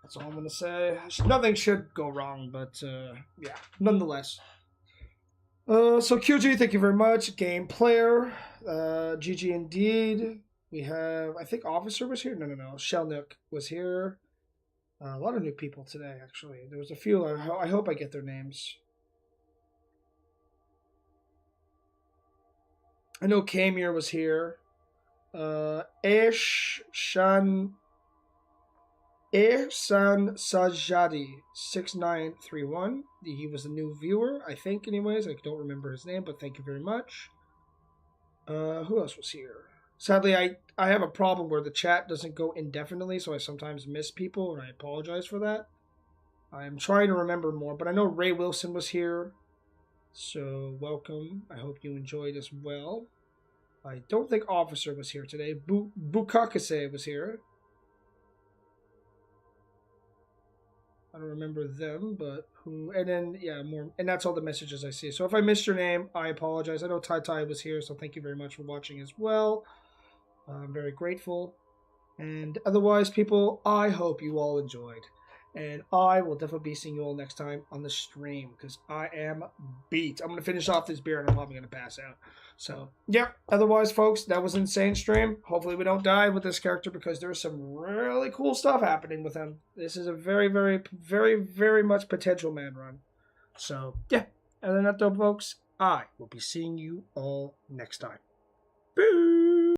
That's all I'm going to say. Nothing should go wrong, but yeah, nonetheless. So QG, thank you very much. Game player, GG indeed. We have, I think Officer was here. No. Shellnook was here. A lot of new people today, actually. There was a few. I hope I get their names. I know Kamir was here. Ehsan Sajadi 6931. He was a new viewer, I think. Anyways, I don't remember his name, but thank you very much. Who else was here? Sadly, I have a problem where the chat doesn't go indefinitely, so I sometimes miss people, and I apologize for that. I'm trying to remember more, but I know Ray Wilson was here. So, welcome. I hope you enjoyed as well. I don't think Officer was here today. Bukakase was here. I don't remember them, but who... And then, yeah, more... And that's all the messages I see. So if I missed your name, I apologize. I know Tai was here, so thank you very much for watching as well. I'm very grateful. And otherwise, people, I hope you all enjoyed. And I will definitely be seeing you all next time on the stream, because I am beat. I'm going to finish off this beer, and I'm probably going to pass out. So, yeah. Otherwise, folks, that was an insane stream. Hopefully we don't die with this character, because there's some really cool stuff happening with him. This is a very, very, very, very much potential man run. So, yeah. Other than that, though, folks, I will be seeing you all next time. Boo!